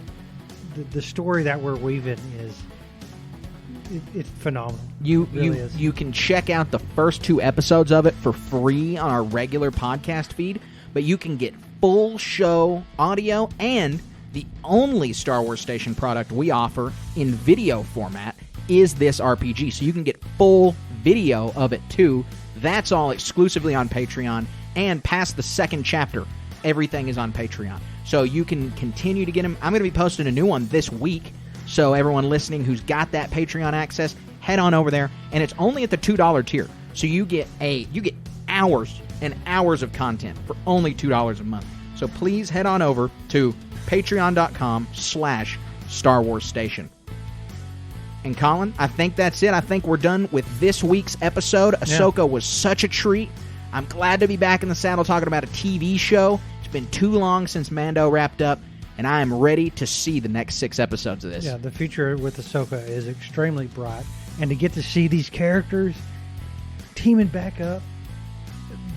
the story that we're weaving it's phenomenal. It really is. You can check out the first 2 episodes of it for free on our regular podcast feed, but you can get full show audio, and the only Star Wars Station product we offer in video format is this RPG. So you can get full video of it too. That's all exclusively on Patreon, and past the 2nd chapter, everything is on Patreon. So you can continue to get them. I'm going to be posting a new one this week. So everyone listening who's got that Patreon access, head on over there, and it's only at the $2 tier. So you get hours and hours of content for only $2 a month. So please head on over to patreon.com/Star Wars Station. And Colin, I think that's it. I think we're done with this week's episode. Ahsoka was such a treat. I'm glad to be back in the saddle talking about a TV show. It's been too long since Mando wrapped up, and I am ready to see the next 6 episodes of this. Yeah, the future with Ahsoka is extremely bright, and to get to see these characters teaming back up,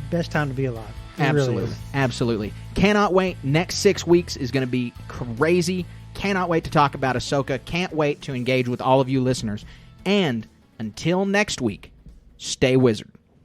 best time to be alive. It Absolutely. really is. Absolutely. Cannot wait. Next 6 weeks is going to be crazy. Cannot wait to talk about Ahsoka. Can't wait to engage with all of you listeners. And until next week, stay wizard.